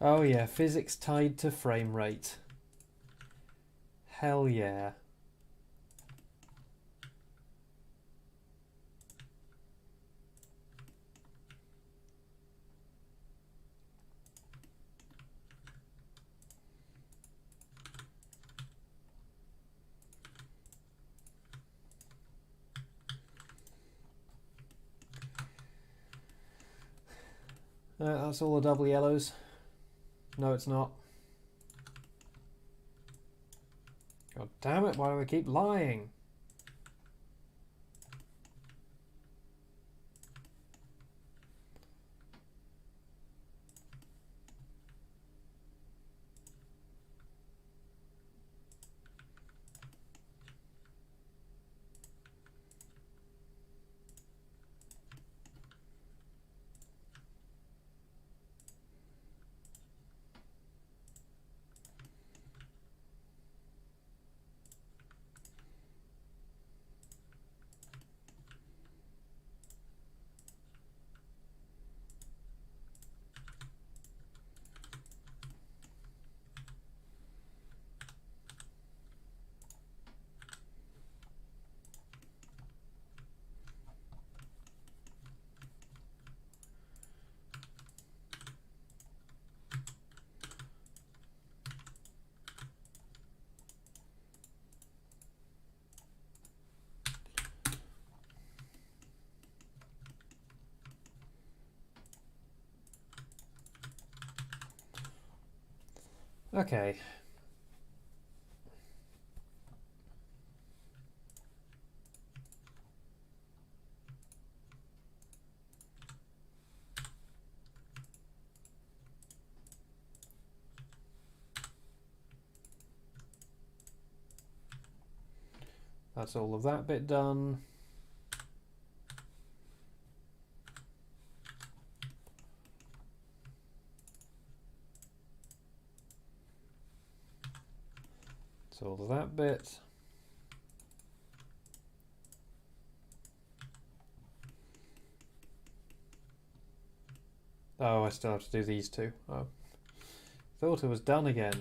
Oh yeah, physics tied to frame rate. Hell yeah. That's all the double yellows. No, it's not. God damn it, why do I keep lying? Okay. That's all of that bit done. That's all of that bit. Oh, I still have to do these two. Oh. Thought it was done again.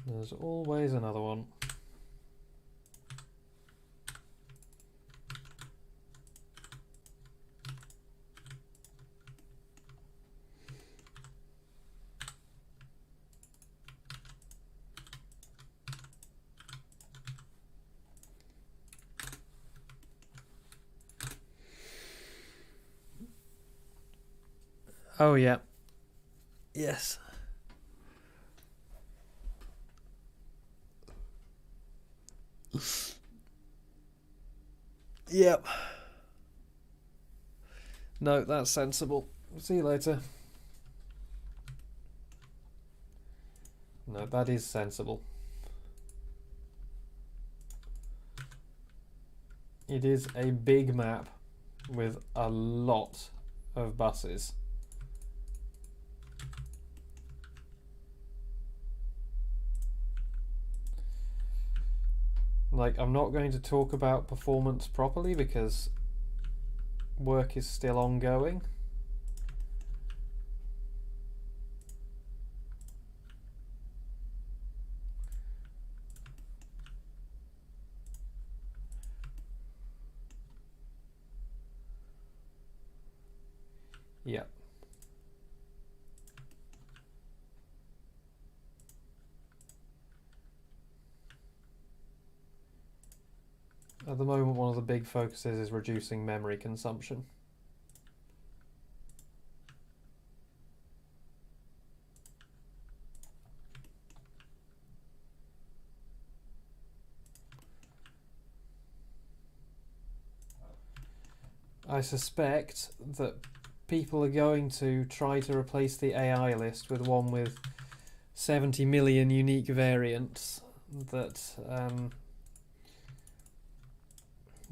There's always another one. Oh yeah. Yes. Yep. No, that's sensible. See you later. No, that is sensible. It is a big map with a lot of buses. Like, I'm not going to talk about performance properly because work is still ongoing. Yeah. At the moment, one of the big focuses is reducing memory consumption. I suspect that people are going to try to replace the AI list with one with 70 million unique variants that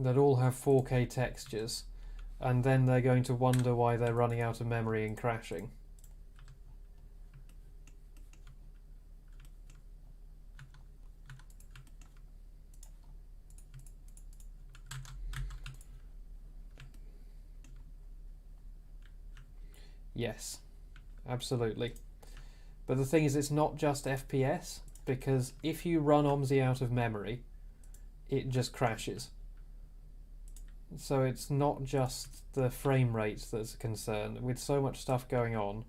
that all have 4K textures, and then they're going to wonder why they're running out of memory and crashing. Yes, absolutely. But the thing is, it's not just FPS, because if you run OMSI out of memory, it just crashes. So it's not just the frame rate that's a concern. With so much stuff going on,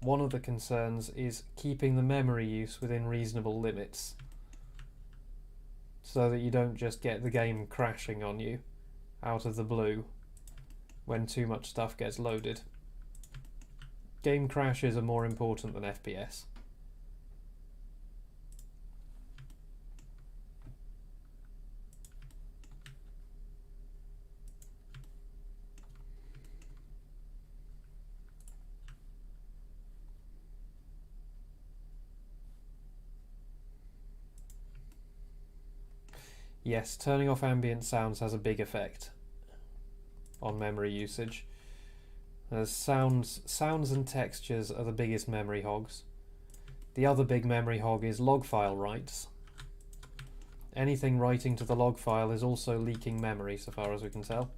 one of the concerns is keeping the memory use within reasonable limits, so that you don't just get the game crashing on you out of the blue when too much stuff gets loaded. Game crashes are more important than FPS. Yes, turning off ambient sounds has a big effect on memory usage. As sounds and textures are the biggest memory hogs. The other big memory hog is log file writes. Anything writing to the log file is also leaking memory, so far as we can tell.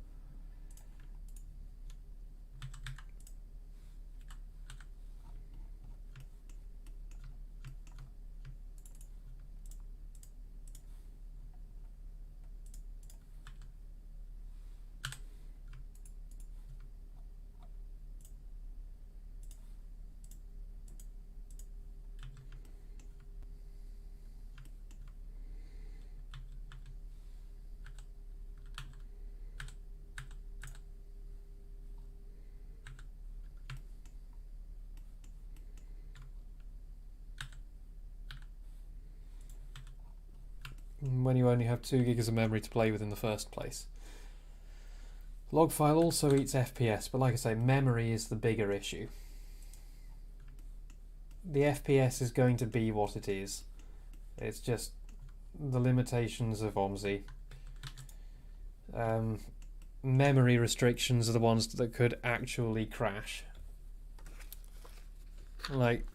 when you only have 2 gigs of memory to play with in the first place. Log file also eats FPS, but like I say, memory is the bigger issue. The FPS is going to be what it is. It's just the limitations of OMSI. Memory restrictions are the ones that could actually crash. Like,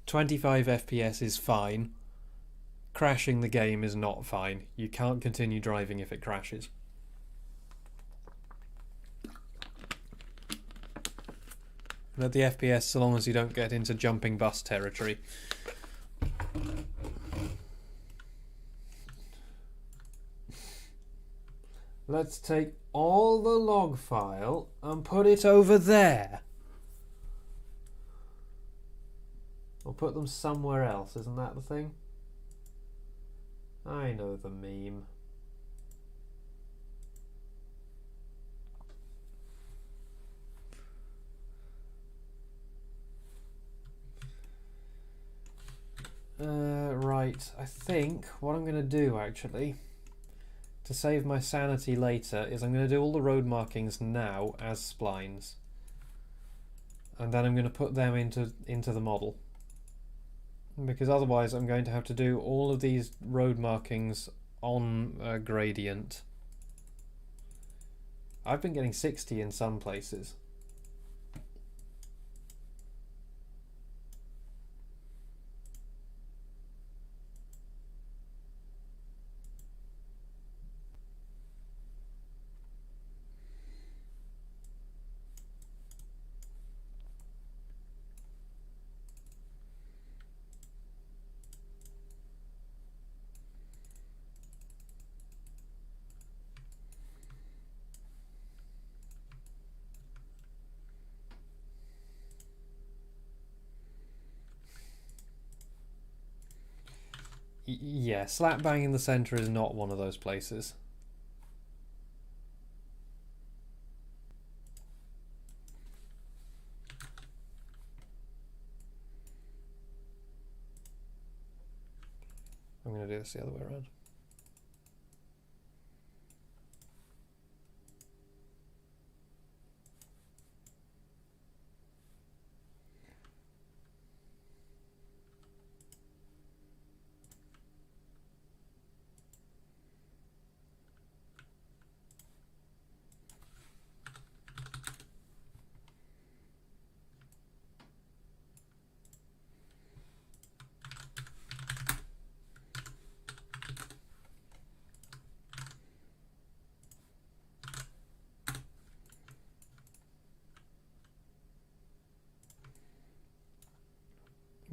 25 FPS is fine. Crashing the game is not fine. You can't continue driving if it crashes. But the FPS, so long as you don't get into jumping bus territory. Let's take all the log file and put it over there. Or put them somewhere else, isn't that the thing? I know the meme. Right, I think what I'm going to do actually, to save my sanity later, is I'm going to do all the road markings now as splines. And then I'm going to put them into the model. Because otherwise I'm going to have to do all of these road markings on a gradient. I've been getting 60 in some places. Yeah, slap bang in the centre is not one of those places. I'm going to do this the other way around.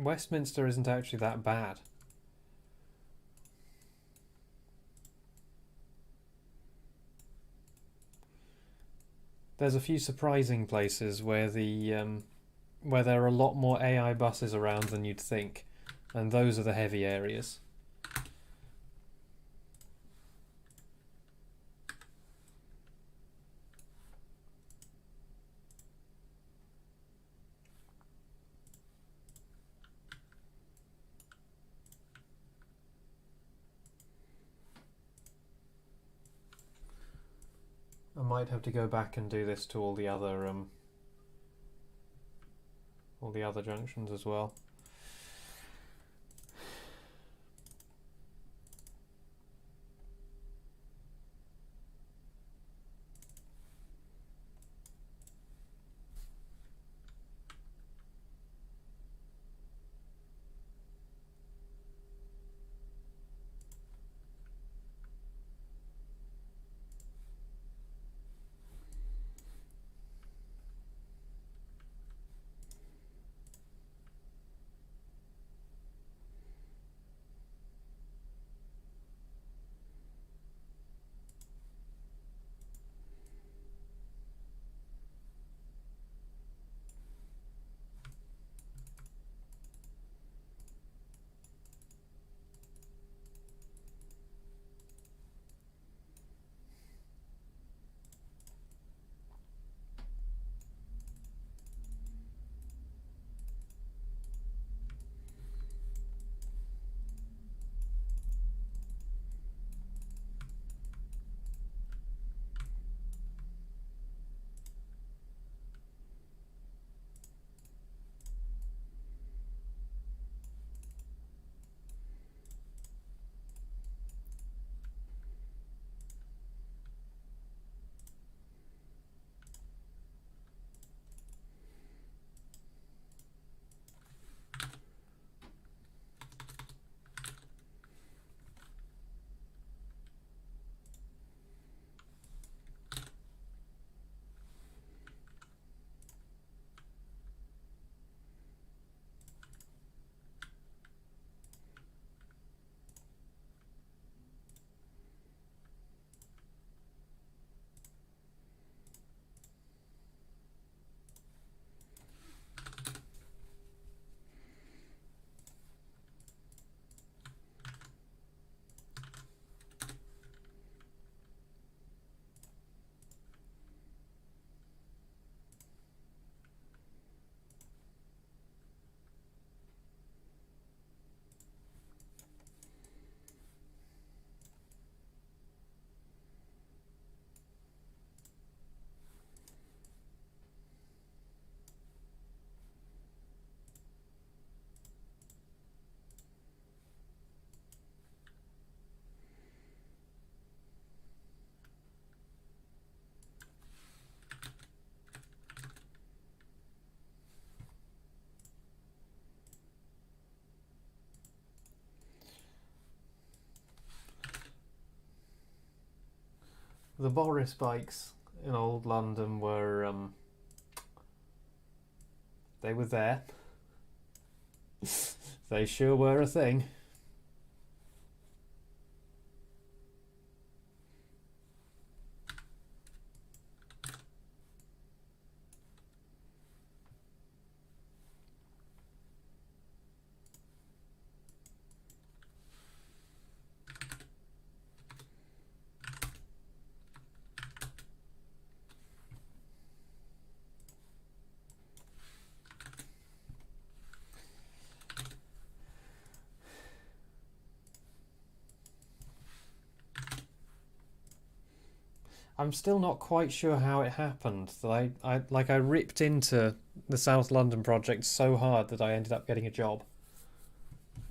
Westminster isn't actually that bad. There's a few surprising places where where there are a lot more AI buses around than you'd think, and those are the heavy areas. I might have to go back and do this to all the other junctions as well. The Boris bikes in old London were they were there. They sure were a thing. I'm still not quite sure how it happened. That I ripped into the South London project so hard that I ended up getting a job.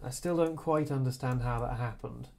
I still don't quite understand how that happened.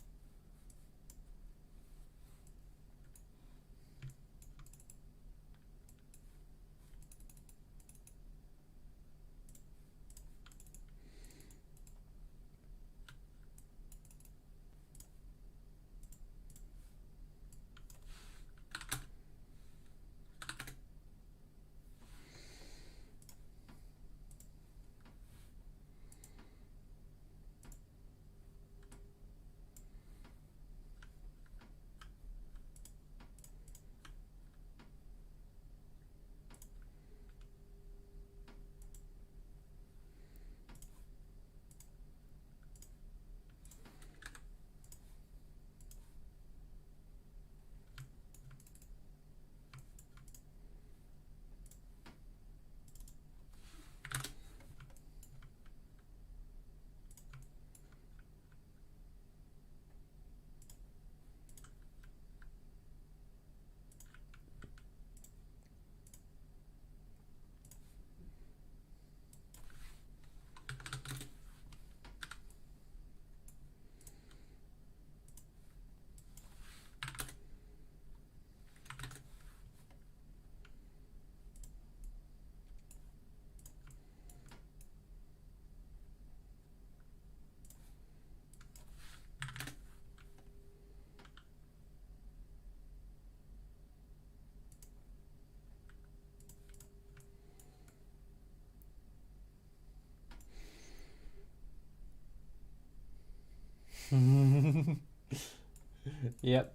Yep.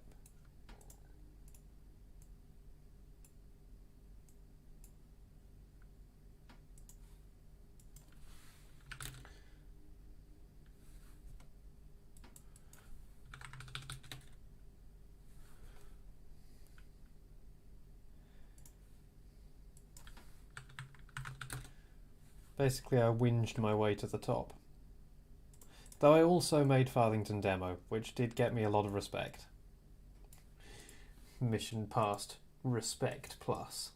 Basically, I whinged my way to the top. Though I also made Farthington demo, which did get me a lot of respect. Mission passed. Respect plus.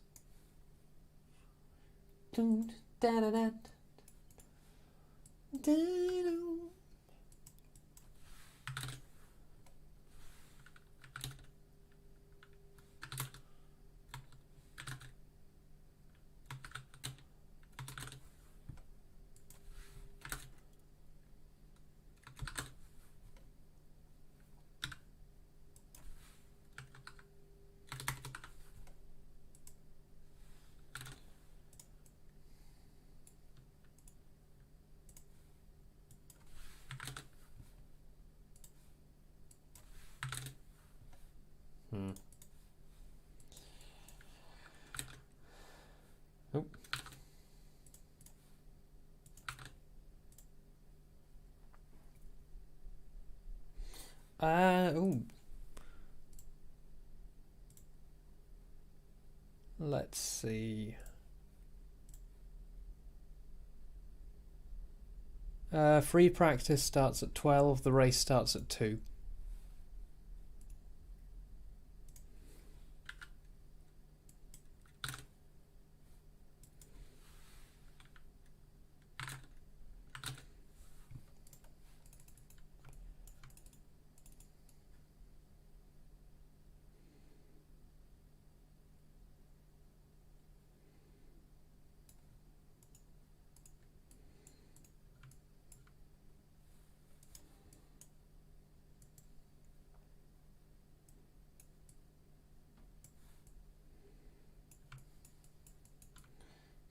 Oh. Ooh. Let's see. Free practice starts at 12, the race starts at 2.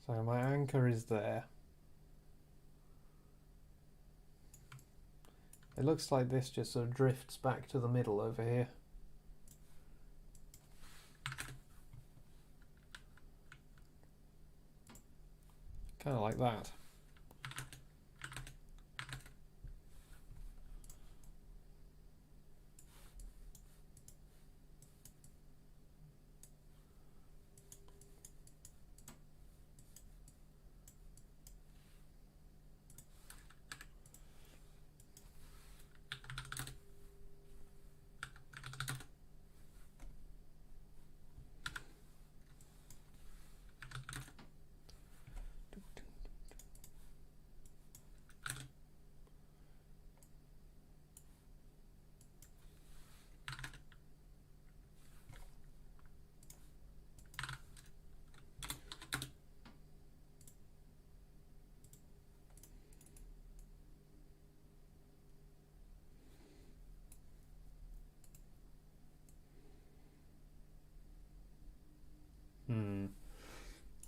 So my anchor is there. It looks like this just sort of drifts back to the middle over here. Kind of like that.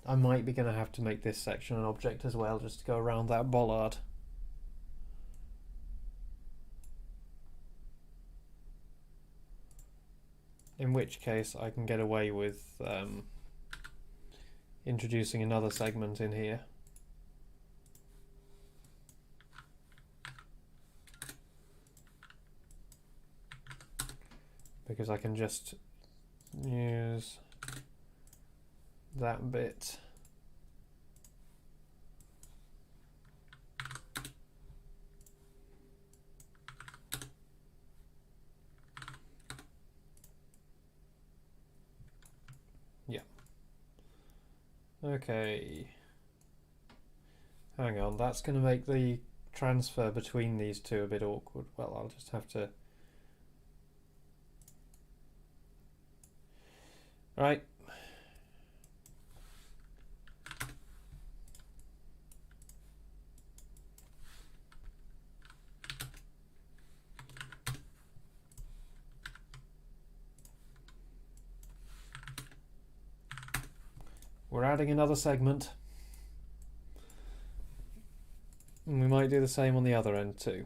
I might be going to have to make this section an object as well, just to go around that bollard. In which case I can get away with introducing another segment in here. Because I can just use that bit. Yeah. Okay. Hang on, that's going to make the transfer between these two a bit awkward. Well, I'll just have to... Right. We're adding another segment. And we might do the same on the other end too.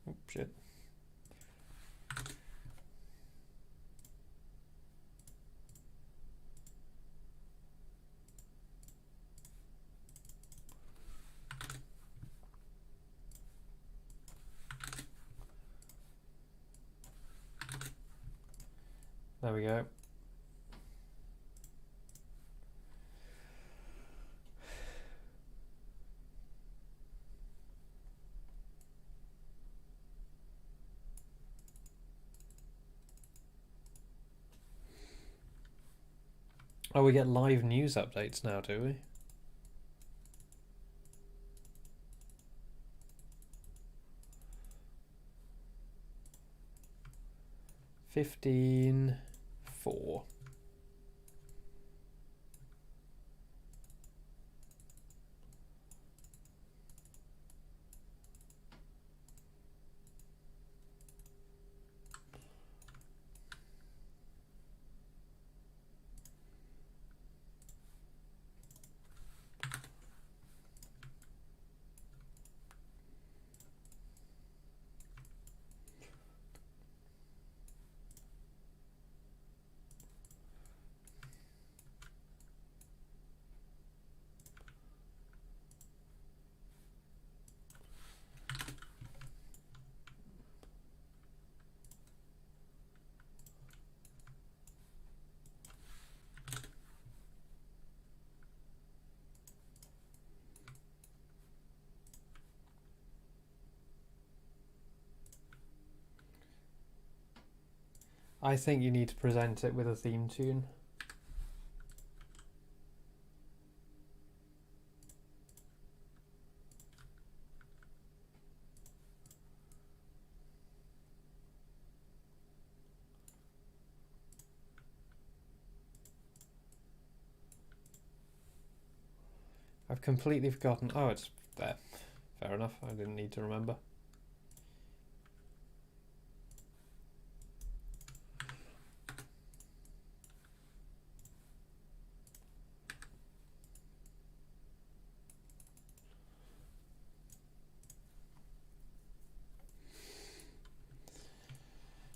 Oh, shit. There we go. Oh, we get live news updates now, do we? $15.4. I think you need to present it with a theme tune. I've completely forgotten. Oh, it's there. Fair enough. I didn't need to remember.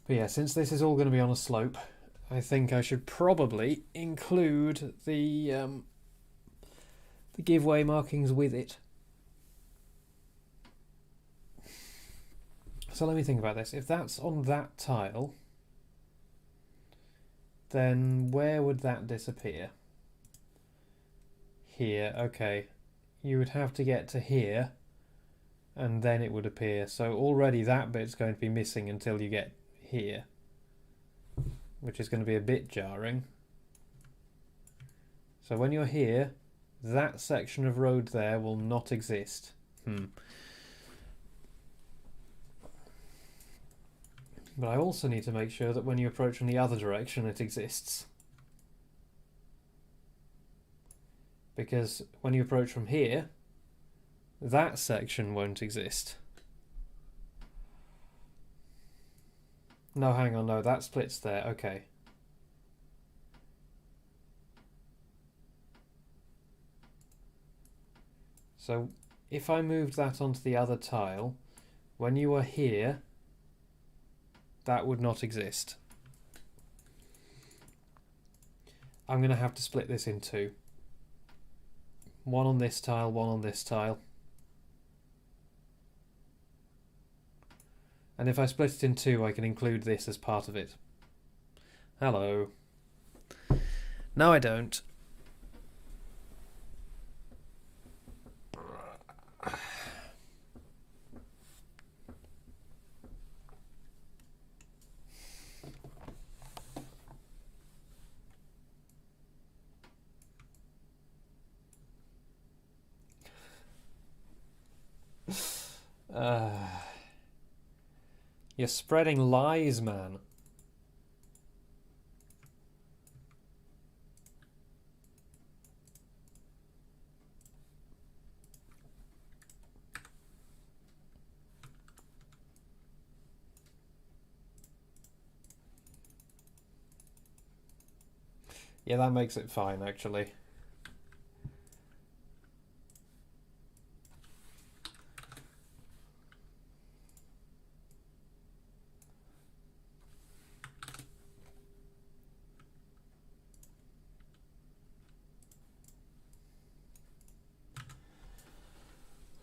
But yeah, since this is all going to be on a slope, I think I should probably include the giveaway markings with it. So let me think about this. If that's on that tile, then where would that disappear? Here, okay. You would have to get to here, and then it would appear. So already that bit's going to be missing until you get here, which is going to be a bit jarring. So when you're here, that section of road there will not exist. But I also need to make sure that when you approach from the other direction it exists. Because when you approach from here, that section won't exist. No, hang on, no, that splits there, okay. So if I moved that onto the other tile, when you are here, that would not exist. I'm going to have to split this in two. One on this tile, one on this tile. And if I split it in two, I can include this as part of it. Hello. No, I don't. You're spreading lies, man. Yeah, that makes it fine, actually.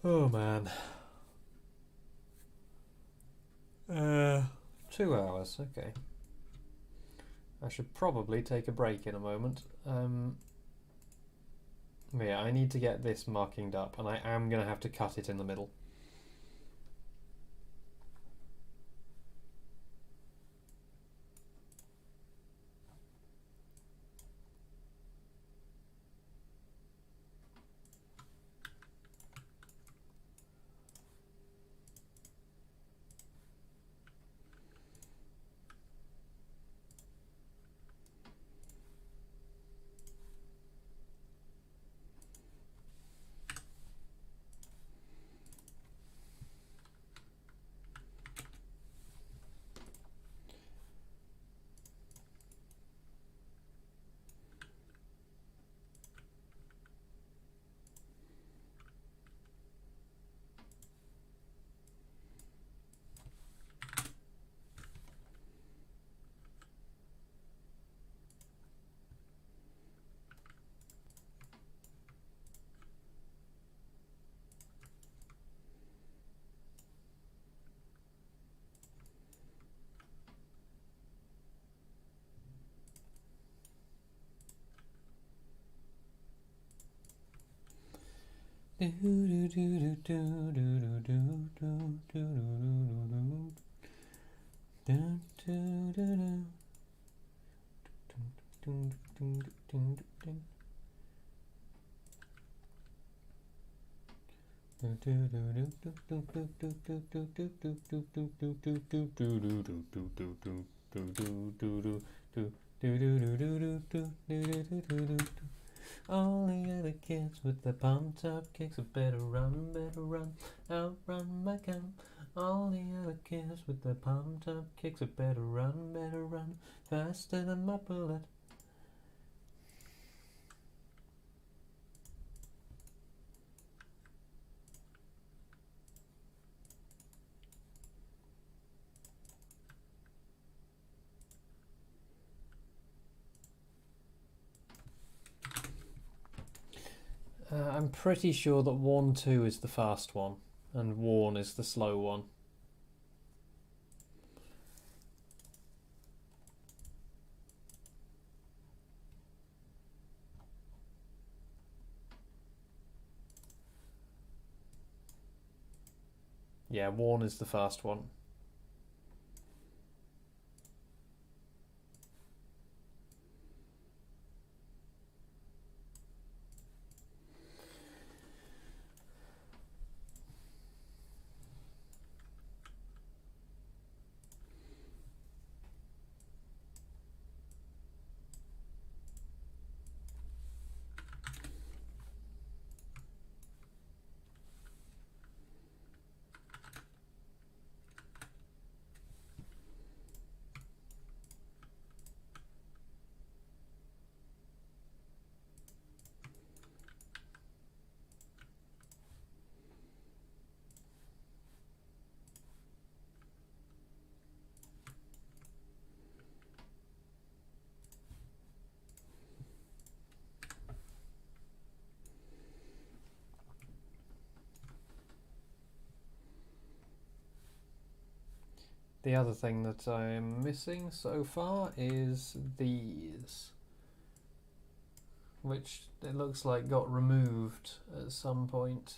Oh, man. 2 hours, okay. I should probably take a break in a moment. Yeah, I need to get this markinged up, and I am going to have to cut it in the middle. All the other kids with the pumped up kicks better run, outrun my gun. All the other kids with the pumped up kicks better run, faster than my bullet. I'm pretty sure that Worn 2 is the fast one and Worn is the slow one. Yeah, Worn is the fast one. The other thing that I'm missing so far is these, which it looks like got removed at some point.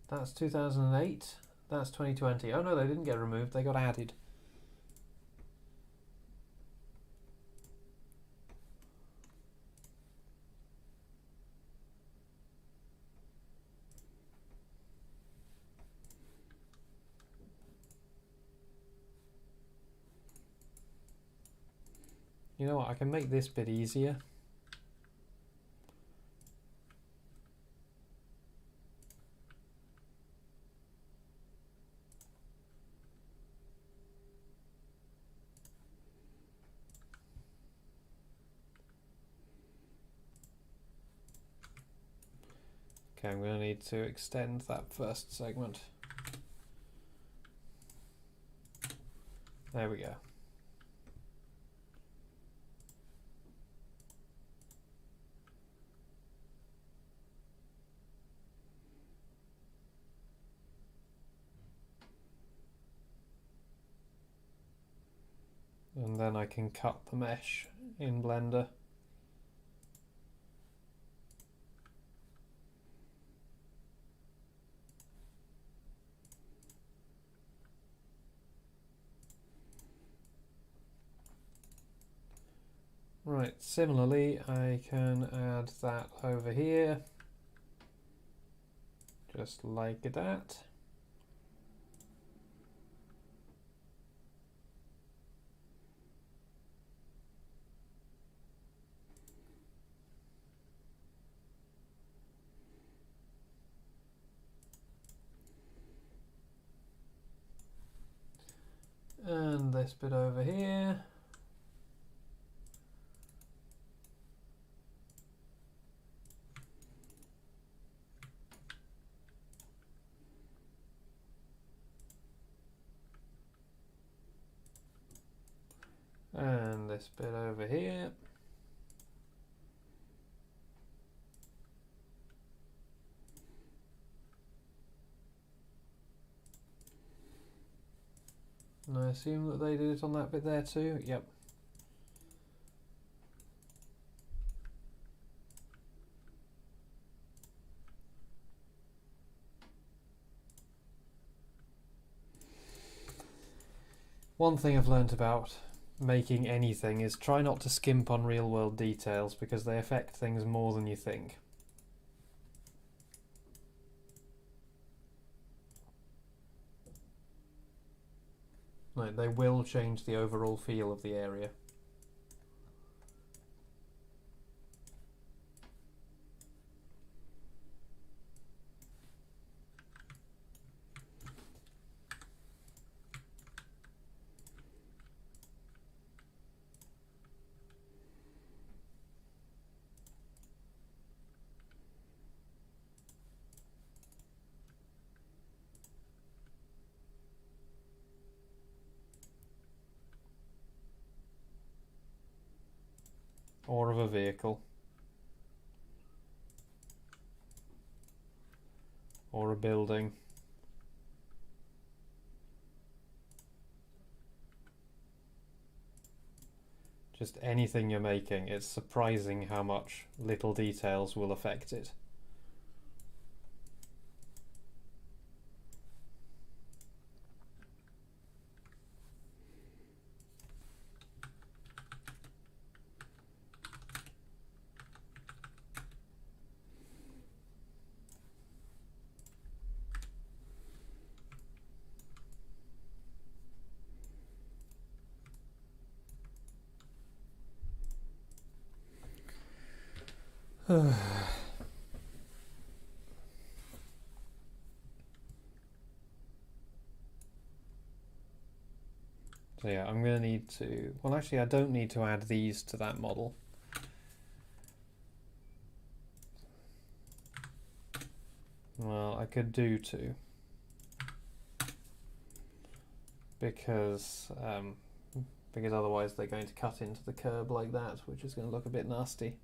That's 2008, that's 2020. Oh no, they didn't get removed, they got added. You know what, I can make this bit easier. Okay, I'm going to need to extend that first segment. There we go. And then I can cut the mesh in Blender. Right, similarly I can add that over here, just like that. And this bit over here. And this bit over here. And I assume that they did it on that bit there too. Yep. One thing I've learnt about making anything is try not to skimp on real world details because they affect things more than you think. Like, they will change the overall feel of the area. Or of a vehicle. building. Just anything you're making, it's surprising how much little details will affect it. So yeah, I'm going to need to... Well, actually, I don't need to add these to that model. Well, I could do two. Because otherwise they're going to cut into the curb like that, which is going to look a bit nasty.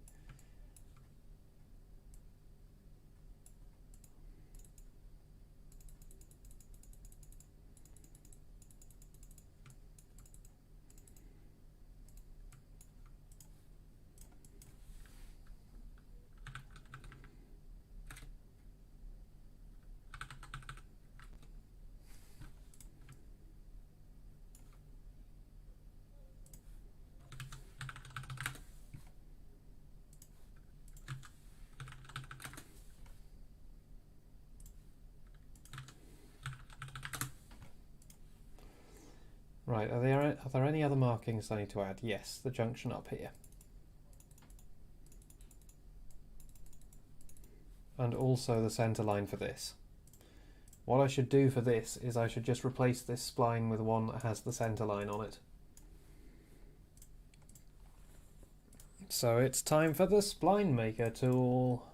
Right, are there any other markings I need to add? Yes, the junction up here. And also the centre line for this. What I should do for this is I should just replace this spline with one that has the centre line on it. So it's time for the spline maker tool.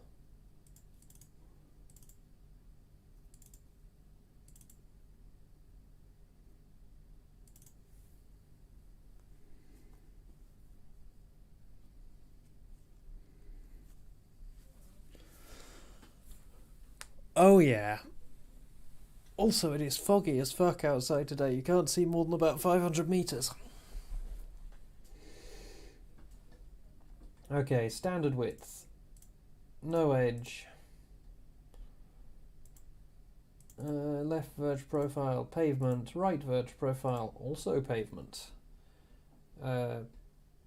Oh yeah. Also, it is foggy as fuck outside today. You can't see more than about 500 meters. Okay, standard width. No edge. Left verge profile, pavement. Right verge profile, also pavement.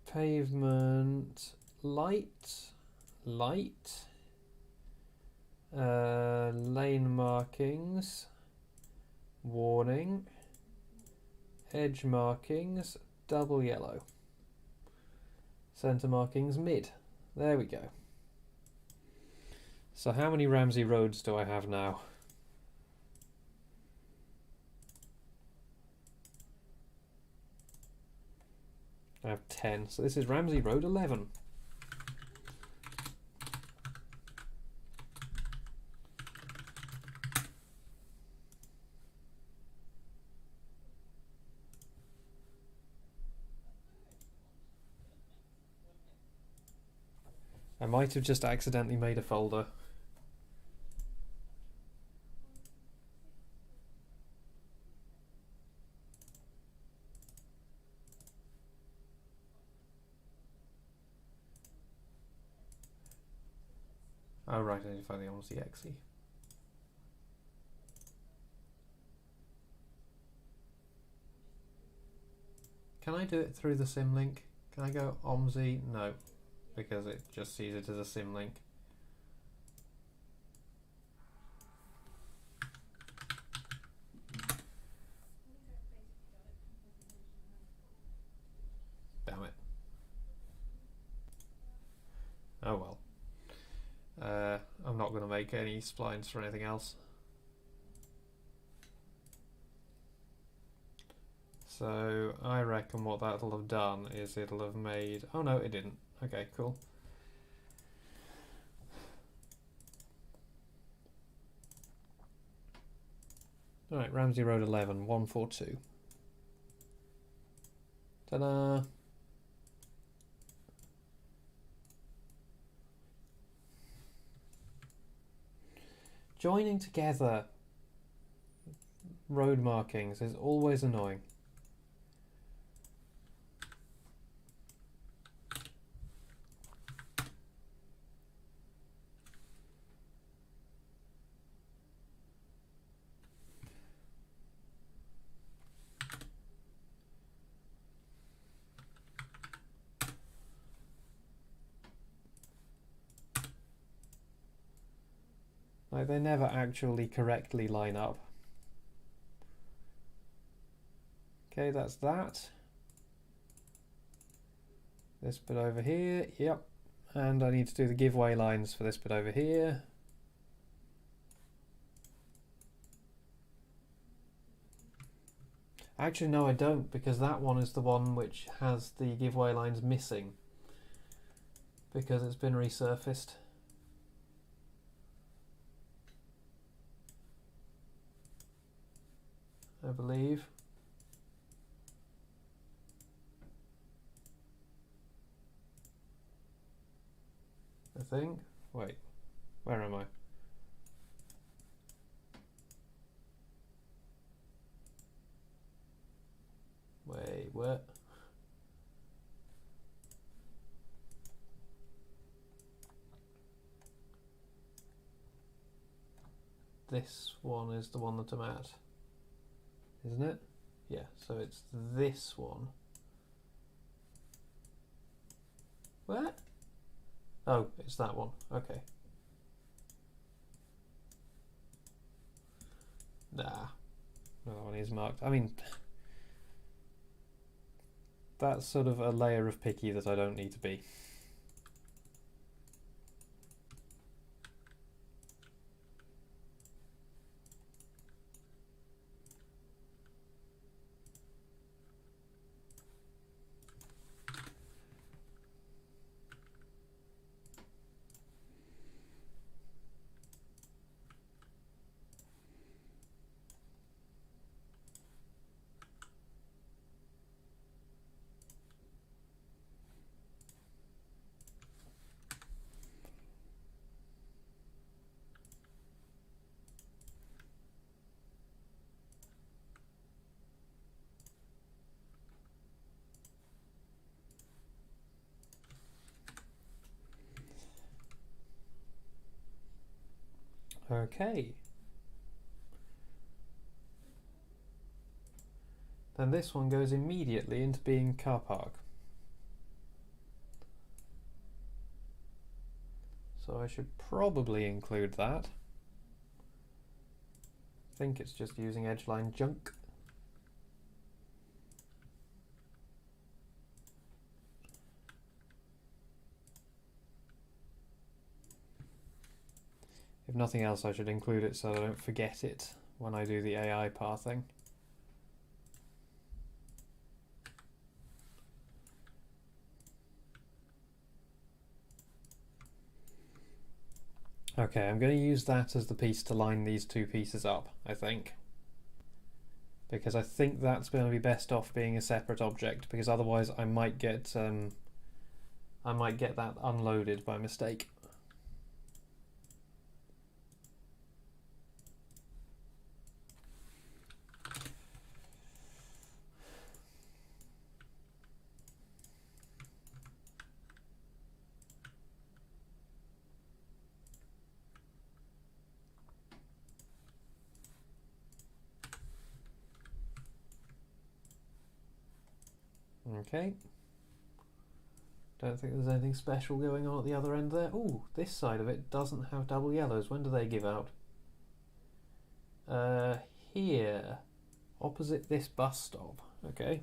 Pavement, light. Lane markings. Warning. Edge markings, double yellow. Centre markings, mid. There we go. So how many Ramsey roads do I have now? I have 10. So this is Ramsey Road 11. I might have just accidentally made a folder. Oh right, identify the OMSI. Can I do it through the sim link? Can I go OMSI? No, because it just sees it as a sim link. Damn it. Oh well. I'm not going to make any splines for anything else. So I reckon what that'll have done is it'll have made... Oh no, it didn't. Okay, cool. Alright, Ramsey Road 11, 142. Ta-da! Joining together road markings is always annoying. Like, they never actually correctly line up. Okay, that's that. This bit over here, yep. And I need to do the giveaway lines for this bit over here. Actually, no, I don't, because that one is the one which has the giveaway lines missing, because it's been resurfaced. I believe. I think. Wait, where am I? Wait, where? This one is the one that I'm at, isn't it? Yeah, so it's this one. Where? Oh, it's that one. Okay. Nah. No, that one is marked. I mean, that's sort of a layer of picky that I don't need to be. Okay. Then this one goes immediately into being car park. So I should probably include that. I think it's just using edgeline junk. If nothing else, I should include it so I don't forget it when I do the AI pathing. Okay, I'm going to use that as the piece to line these two pieces up, I think. Because I think that's going to be best off being a separate object, because otherwise I might get that unloaded by mistake. Okay. Don't think there's anything special going on at the other end there. Ooh, this side of it doesn't have double yellows. When do they give out? Here. Opposite this bus stop. Okay.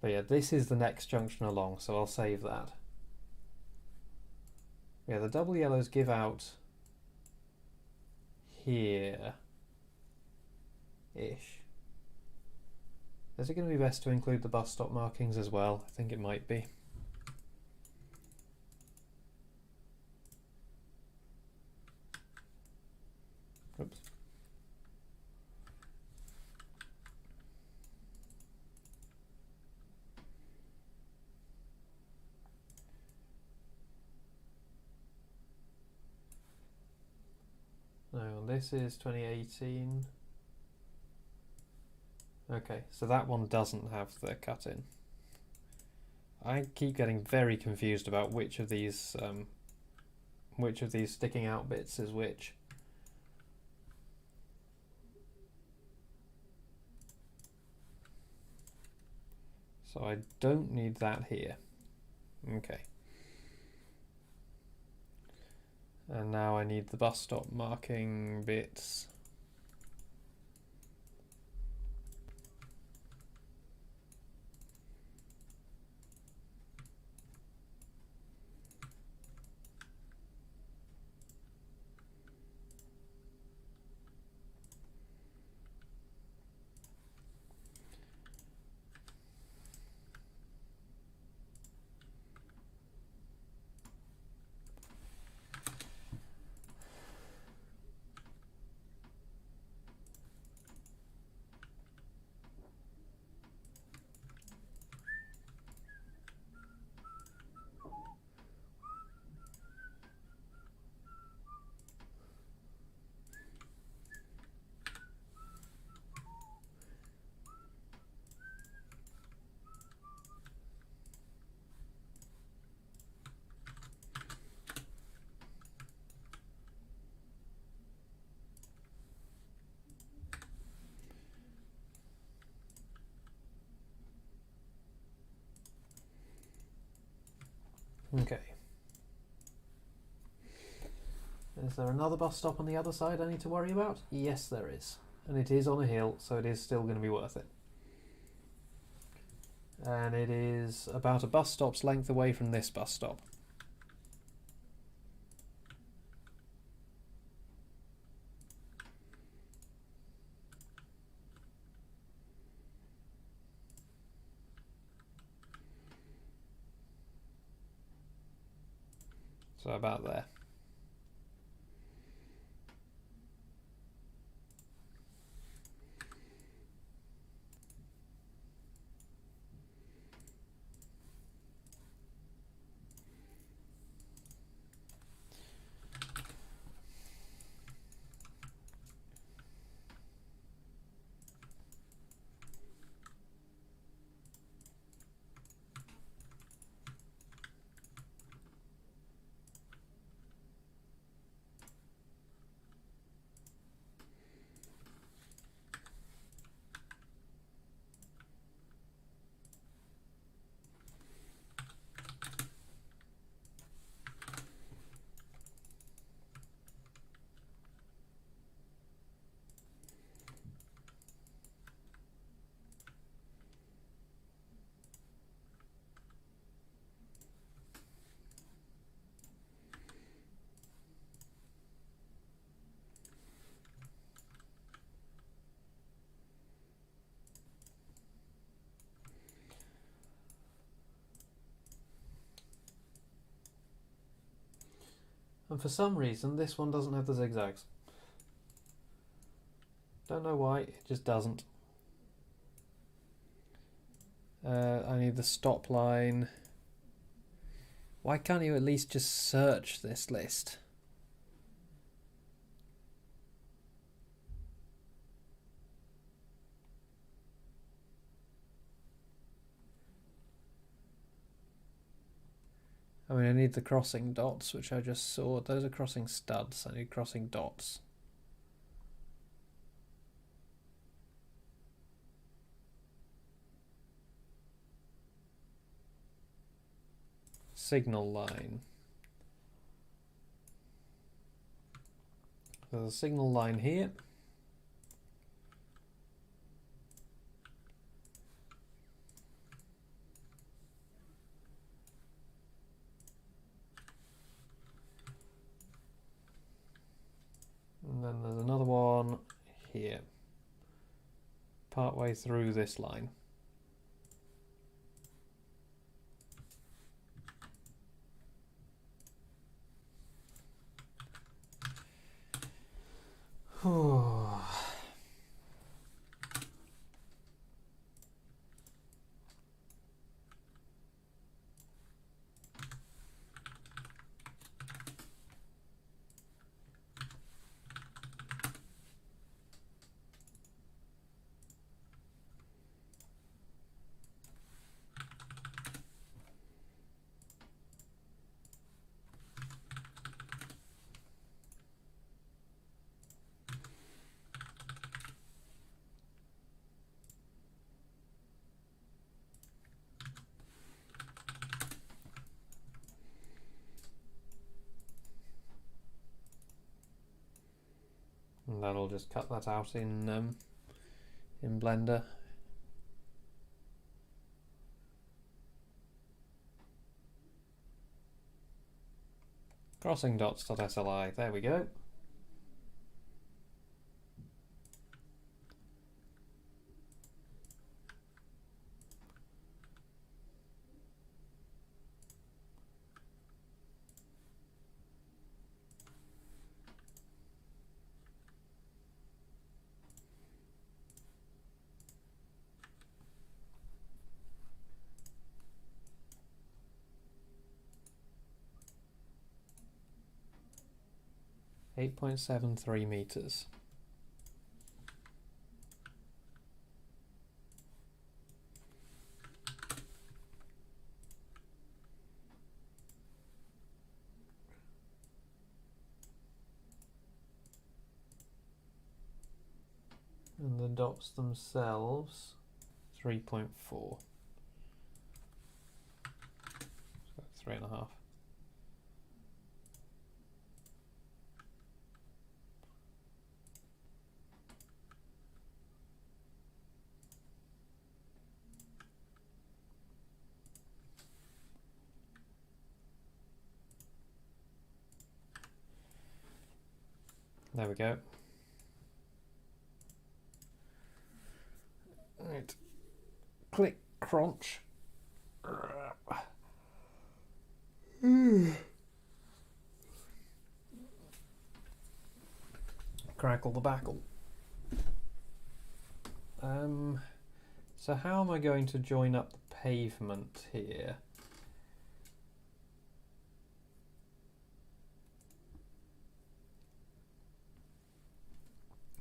But yeah, this is the next junction along, so I'll save that. Yeah, the double yellows give out here-ish. Is it going to be best to include the bus stop markings as well? I think it might be. Oops. this is 2018. Okay, so that one doesn't have the cut in. I keep getting very confused about which of these sticking out bits is which. So I don't need that here. Okay. And now I need the bus stop marking bits. Okay. Is there another bus stop on the other side I need to worry about? Yes, there is. And it is on a hill, so it is still going to be worth it. And it is about a bus stop's length away from this bus stop. So about there. And for some reason, this one doesn't have the zigzags. Don't know why, it just doesn't. I need the stop line. Why can't you at least just search this list? I mean, I need the crossing dots, which I just saw. Those are crossing studs. I need crossing dots. Signal line. There's a signal line here. And then there's another one here, partway through this line. that'll just cut that out in Blender. Crossing dots.sli, there we go. .73 meters. And the dots themselves, 3.4. So 3.5. There we go. Right. Click crunch. Crackle the backle. So how am I going to join up the pavement here?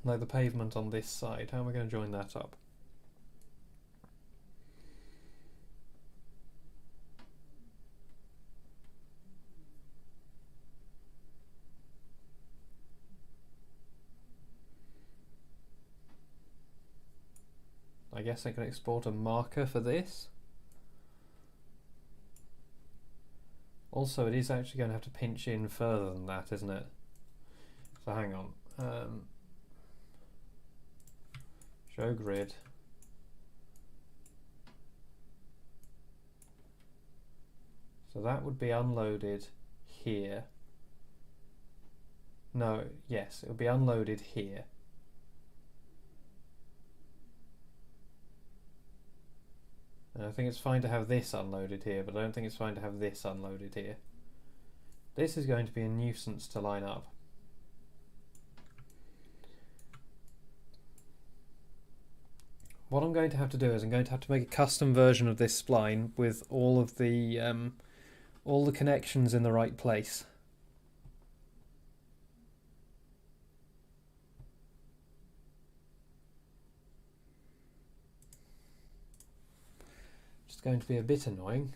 Like the pavement on this side, how am I going to join that up? I guess I can export a marker for this. Also, it is actually going to have to pinch in further than that, isn't it? So hang on. Show grid. So that would be unloaded here. No, yes, it would be unloaded here. And I think it's fine to have this unloaded here, but I don't think it's fine to have this unloaded here. This is going to be a nuisance to line up. What I'm going to have to do is I'm going to have to make a custom version of this spline with all the connections in the right place. It's going to be a bit annoying.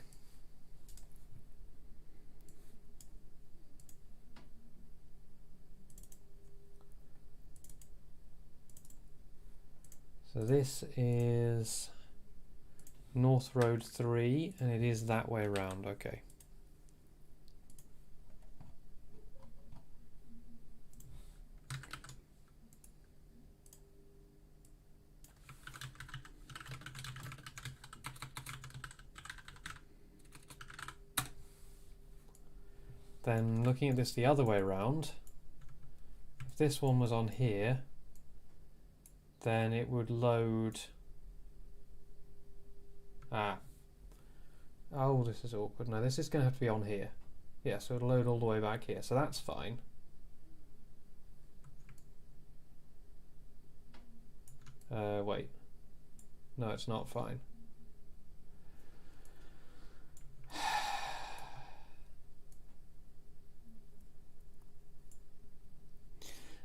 So this is North Road 3 and it is that way round, okay. Then looking at this the other way around, if this one was on here, then it would load. Oh, this is awkward. No, this is going to have to be on here. Yeah, so it'll load all the way back here, so that's fine. Wait. No, it's not fine.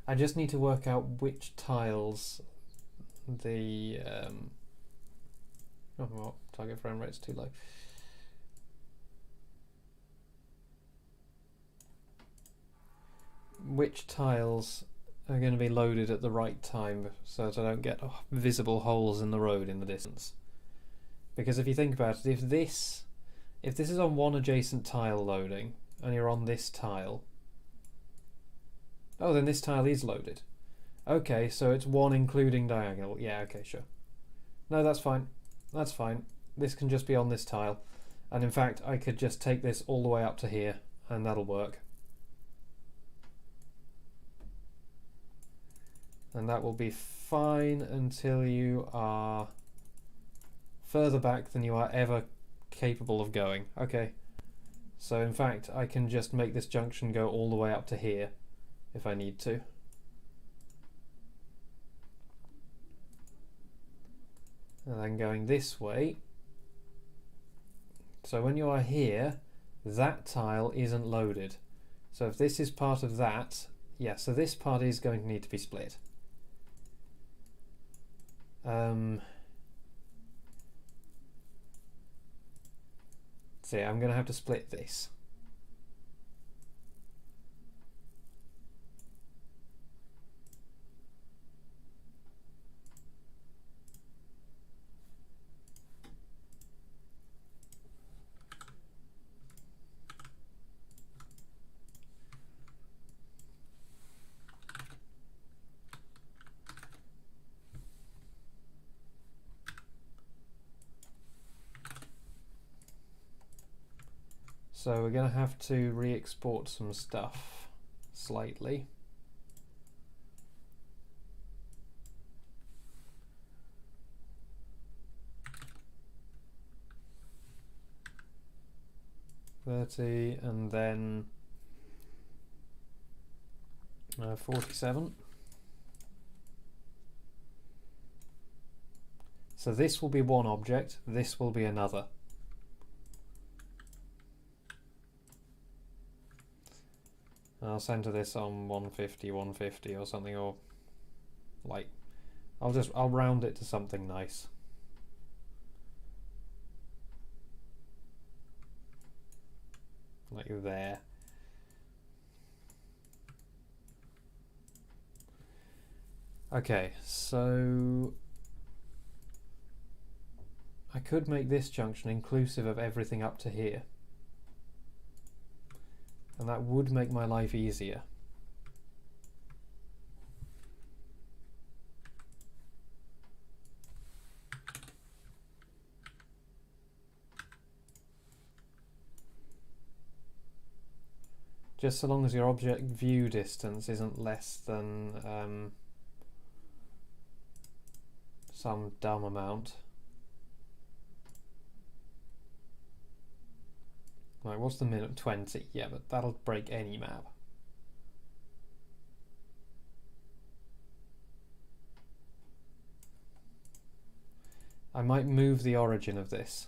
I just need to work out which tiles the oh, well, target frame rate's too low. Which tiles are going to be loaded at the right time so that I don't get visible holes in the road in the distance. Because if you think about it, if this is on one adjacent tile loading and you're on this tile, oh, then this tile is loaded. Okay, so it's 1 including diagonal. Yeah, okay, sure. No, that's fine. That's fine. This can just be on this tile. And in fact, I could just take this all the way up to here, and that'll work. And that will be fine until you are further back than you are ever capable of going. Okay. So in fact, I can just make this junction go all the way up to here if I need to. And then going this way. So when you are here, that tile isn't loaded. So if this is part of that, yeah, so this part is going to need to be split. See, I'm going to have to split this. So we're going to have to re-export some stuff slightly. $30 and then 47. So this will be one object, this will be another. I'll center this on 150, 150 or something, or like, I'll round it to something nice. Like there. Okay, so I could make this junction inclusive of everything up to here. And that would make my life easier. Just so long as your object view distance isn't less than some dumb amount. Right, what's the minimum? 20. Yeah, but that'll break any map. I might move the origin of this.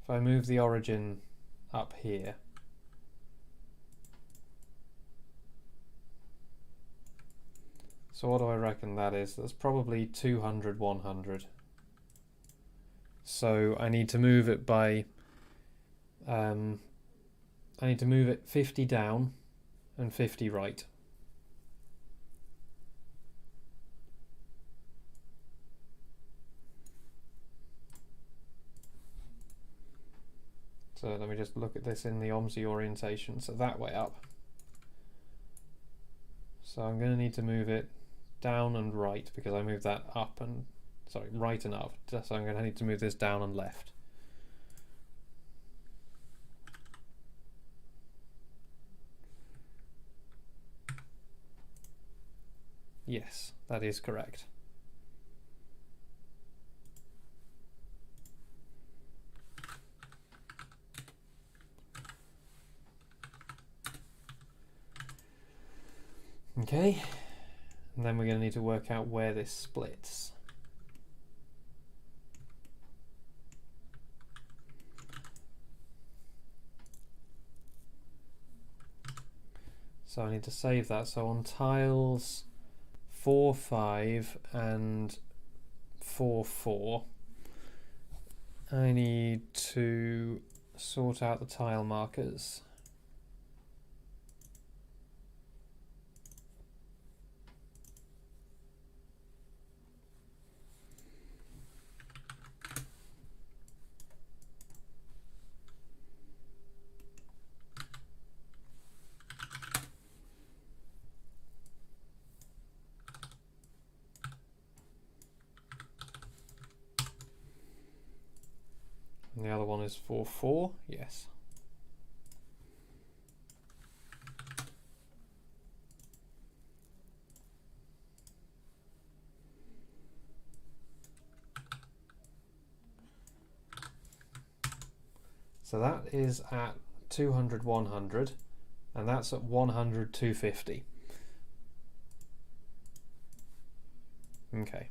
If I move the origin up here. So what do I reckon that is? That's probably 200, 100. So I need to move it by... I need to move it 50 down and 50 right. So let me just look at this in the OMSI orientation. So that way up. So I'm going to need to move it down and right because I moved that up and... Sorry, right and up. So I'm going to need to move this down and left. Yes, that is correct. Okay, and then we're going to need to work out where this splits. So I need to save that. So on tiles 4, 5 and 4, 4, I need to sort out the tile markers. And the other one is 4, yes. So that is at 200, 100, and that's at 100, 250. Okay.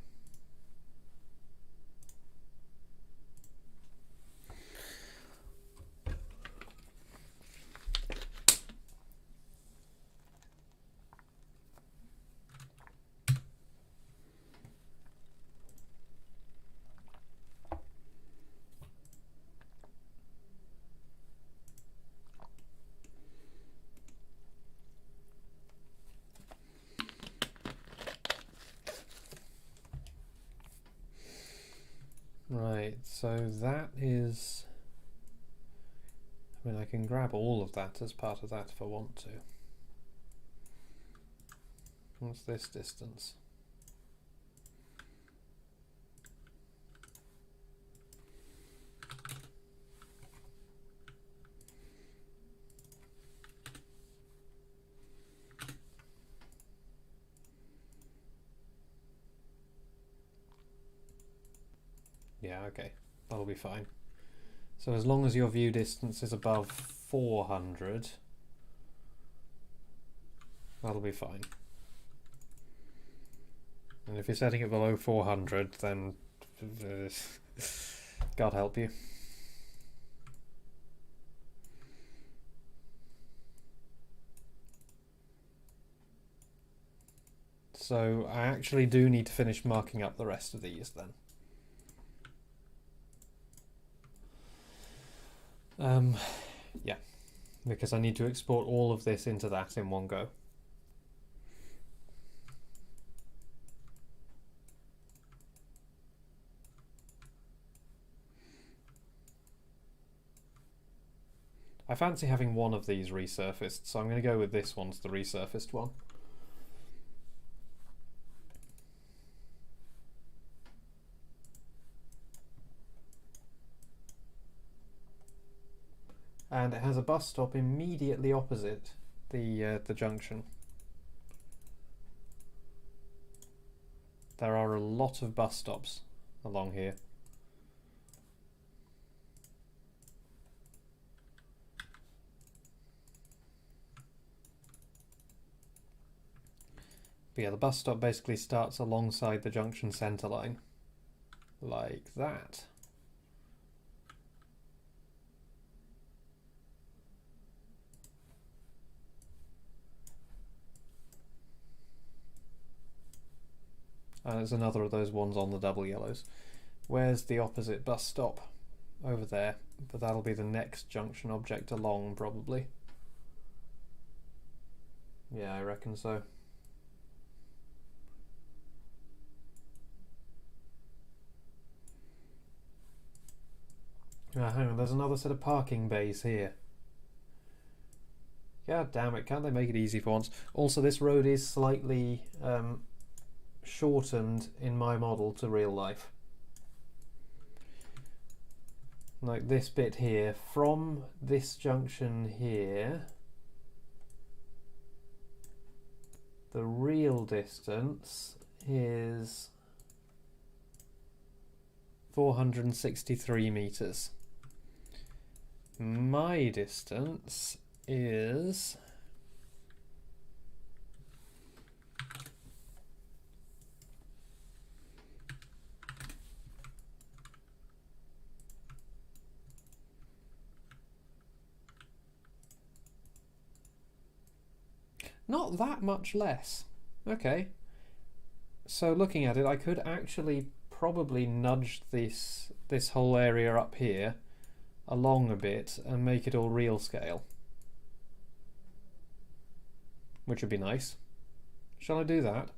Right, so that is... I mean, I can grab all of that as part of that if I want to. What's this distance? Yeah, okay, that'll be fine. So as long as your view distance is above 400, that'll be fine. And if you're setting it below 400, then God help you. So I actually do need to finish marking up the rest of these then. Yeah, because I need to export all of this into that in one go. I fancy having one of these resurfaced, so I'm going to go with this one's the resurfaced one. And it has a bus stop immediately opposite the junction. There are a lot of bus stops along here. But yeah, the bus stop basically starts alongside the junction centre line, like that. And it's another of those ones on the double yellows. Where's the opposite bus stop? Over there, but that'll be the next junction object along, probably. Yeah, I reckon so. Hang on, there's another set of parking bays here. God damn it, can't they make it easy for once? Also, this road is slightly shortened in my model to real life. Like this bit here, from this junction here, the real distance is 463 meters. My distance is not that much less. Okay. So looking at it, I could actually probably nudge this whole area up here along a bit and make it all real scale. Which would be nice. Shall I do that?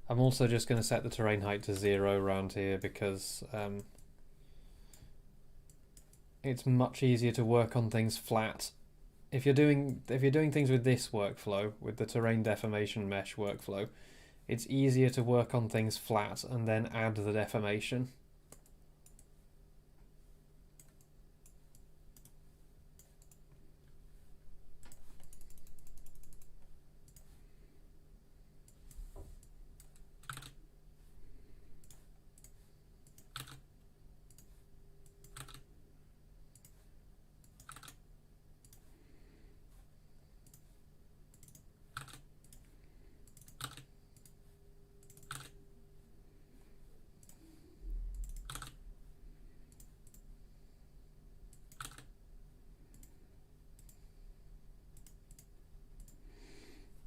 I'm also just going to set the terrain height to 0 around here because it's much easier to work on things flat. If you're doing things with this workflow, with the terrain deformation mesh workflow, it's easier to work on things flat and then add the deformation.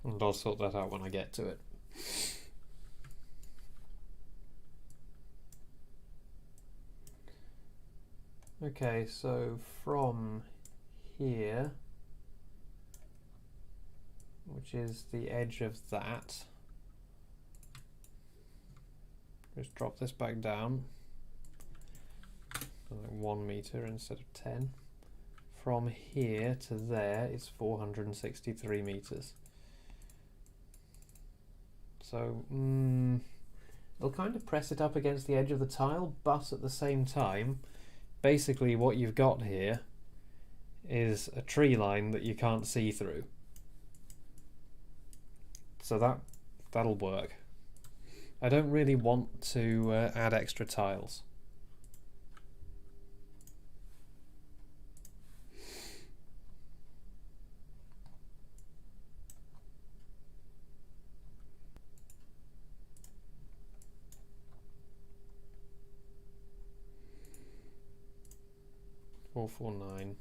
And I'll sort that out when I get to it. Okay, so from here, which is the edge of that, just drop this back down, like 1 meter instead of 10. From here to there is 463 meters. So, it'll kind of press it up against the edge of the tile, but at the same time, basically what you've got here is a tree line that you can't see through. So that'll work. I don't really want to add extra tiles. Four, 4, 9.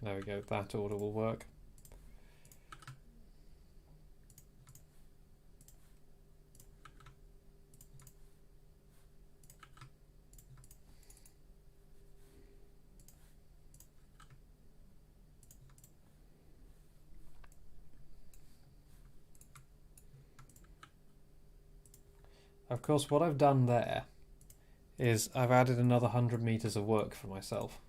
There we go, that order will work. Of course, what I've done there is I've added another 100 meters of work for myself.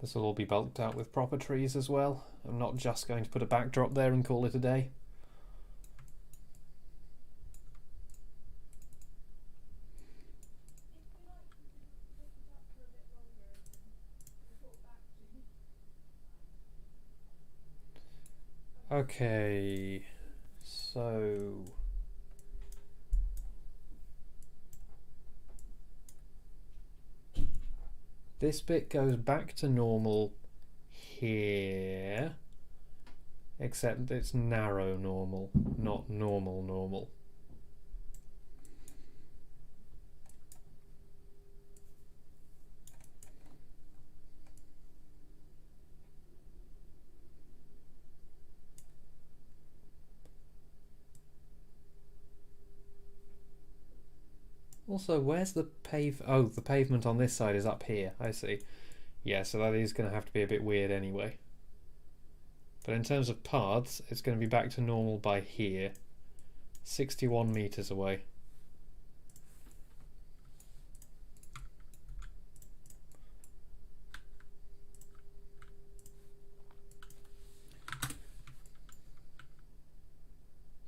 This will all be bulked out with proper trees as well. I'm not just going to put a backdrop there and call it a day. Okay, so this bit goes back to normal here, except it's narrow normal, not normal normal. Also, where's the oh, the pavement on this side is up here, I see. Yeah, so that is going to have to be a bit weird anyway. But in terms of paths, it's going to be back to normal by here. 61 meters away.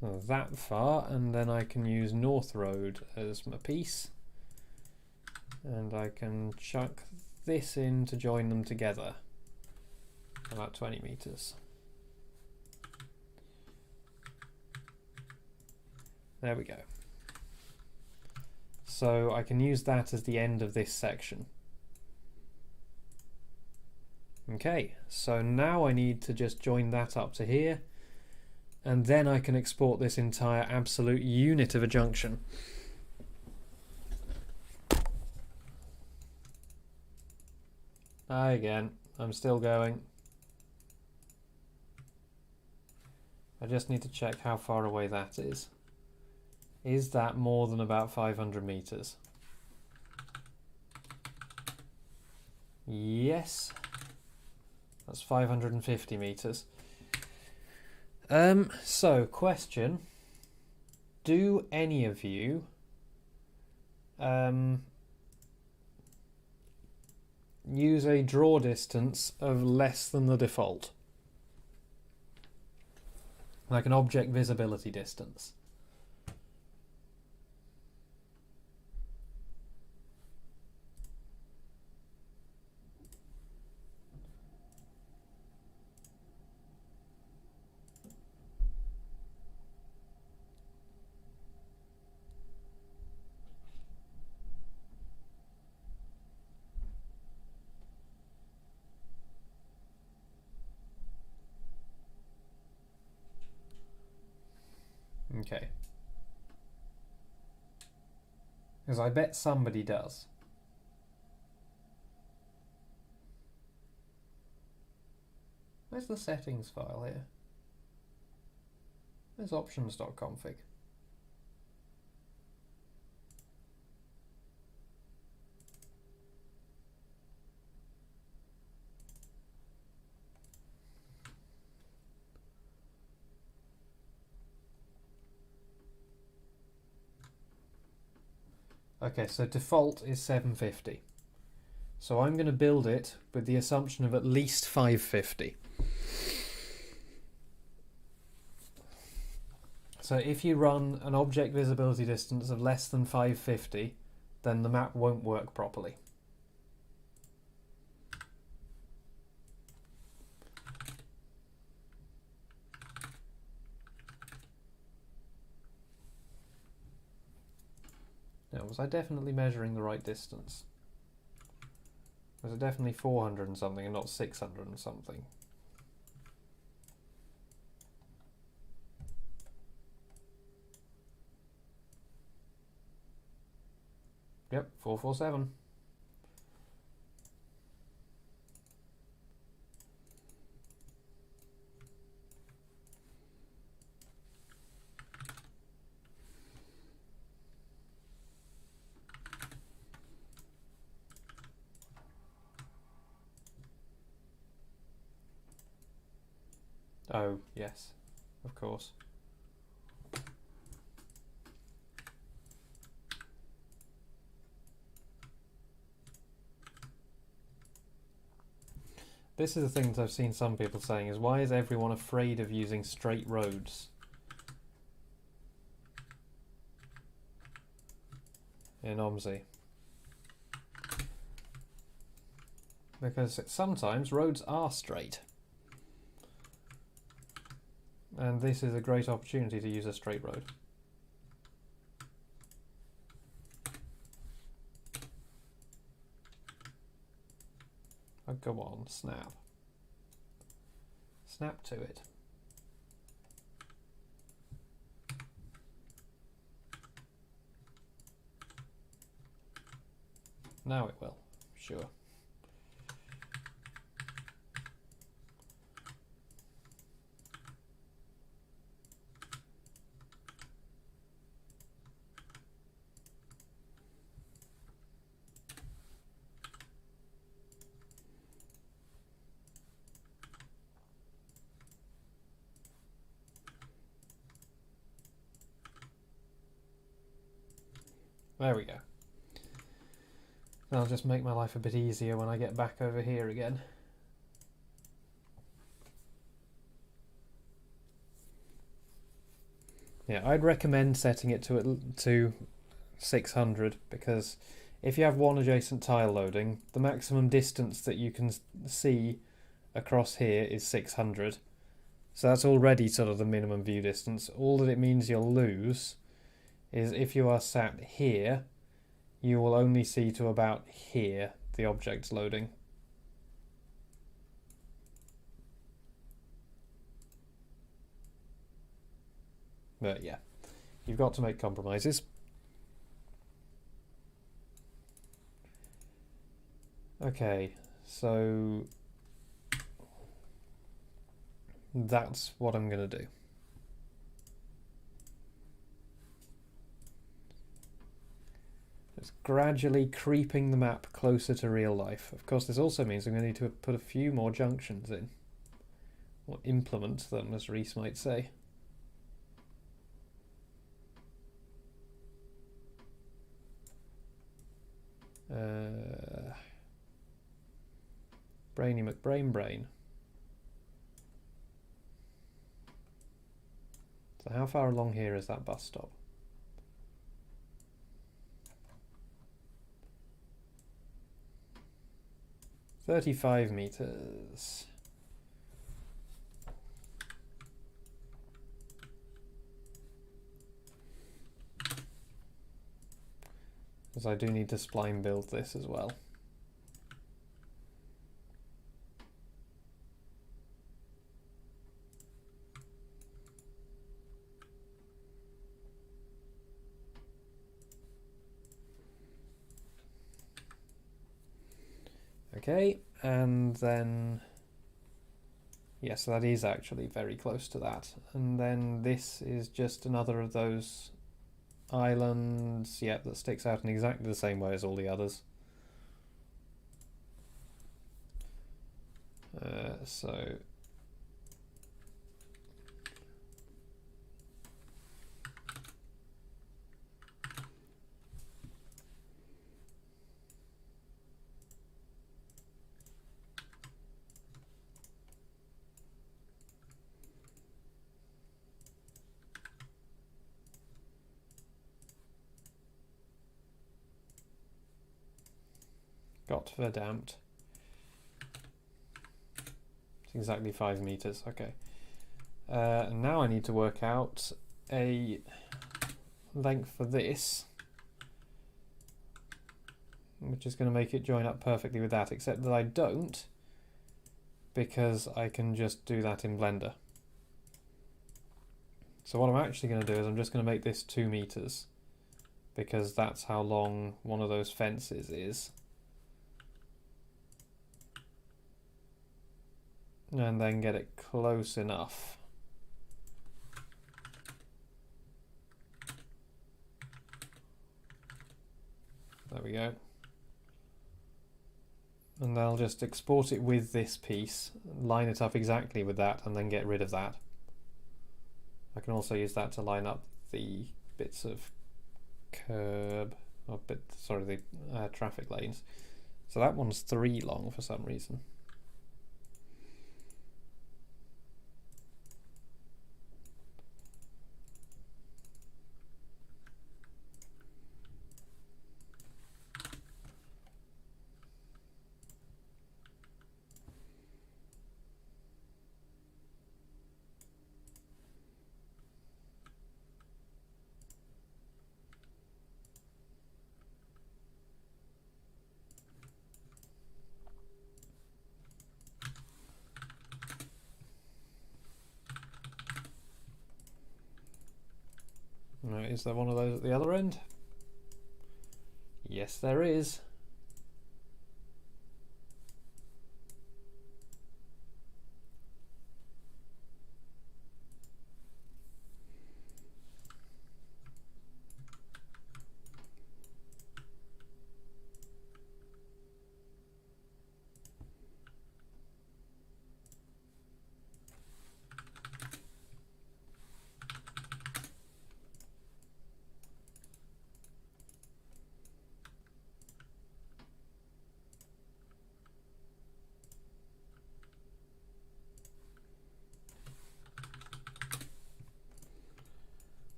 So that far, and then I can use North Road as my piece. And I can chuck this in to join them together. About 20 meters. There we go. So I can use that as the end of this section. Okay, so now I need to just join that up to here, and then I can export this entire absolute unit of a junction. Hi again, I'm still going. I just need to check how far away that is. Is that more than about 500 meters? Yes. That's 550 meters. So, question. Do any of you use a draw distance of less than the default? Like an object visibility distance. Okay. Because I bet somebody does. Where's the settings file here? Where's options.config? Okay, so default is 750. So I'm going to build it with the assumption of at least 550. So if you run an object visibility distance of less than 550, then the map won't work properly. Now, was I definitely measuring the right distance? Was it definitely 400 and something and not 600 and something? Yep, 447. Oh, yes, of course. This is the thing that I've seen some people saying is, why is everyone afraid of using straight roads in OMSI? Because sometimes roads are straight. And this is a great opportunity to use a straight road. Oh, go on, snap. Snap to it. Now it will, sure. There we go. That'll just make my life a bit easier when I get back over here again. Yeah, I'd recommend setting it to 600, because if you have one adjacent tile loading, the maximum distance that you can see across here is 600. So that's already sort of the minimum view distance. All that it means you'll lose is if you are sat here, you will only see to about here the objects loading. But yeah, you've got to make compromises. Okay, so that's what I'm going to do. Just gradually creeping the map closer to real life. Of course, this also means I'm going to need to put a few more junctions in. Or implement them, as Reese might say. Brainy McBrain. So how far along here is that bus stop? "35 meters. Because I do need to spline build this as well. Okay, and then yes, that is actually very close to that. And then this is just another of those islands, yeah, that sticks out in exactly the same way as all the others. So got verdamped. It's exactly 5 meters. Okay. Now I need to work out a length for this, which is going to make it join up perfectly with that, except that I don't, because I can just do that in Blender. So what I'm actually going to do is I'm just going to make this 2 meters, because that's how long one of those fences is. And then get it close enough. There we go. And I'll just export it with this piece, line it up exactly with that, and then get rid of that. I can also use that to line up the bits of curb, or the traffic lanes. So that one's 3 long for some reason. Right, is there one of those at the other end? Yes, there is.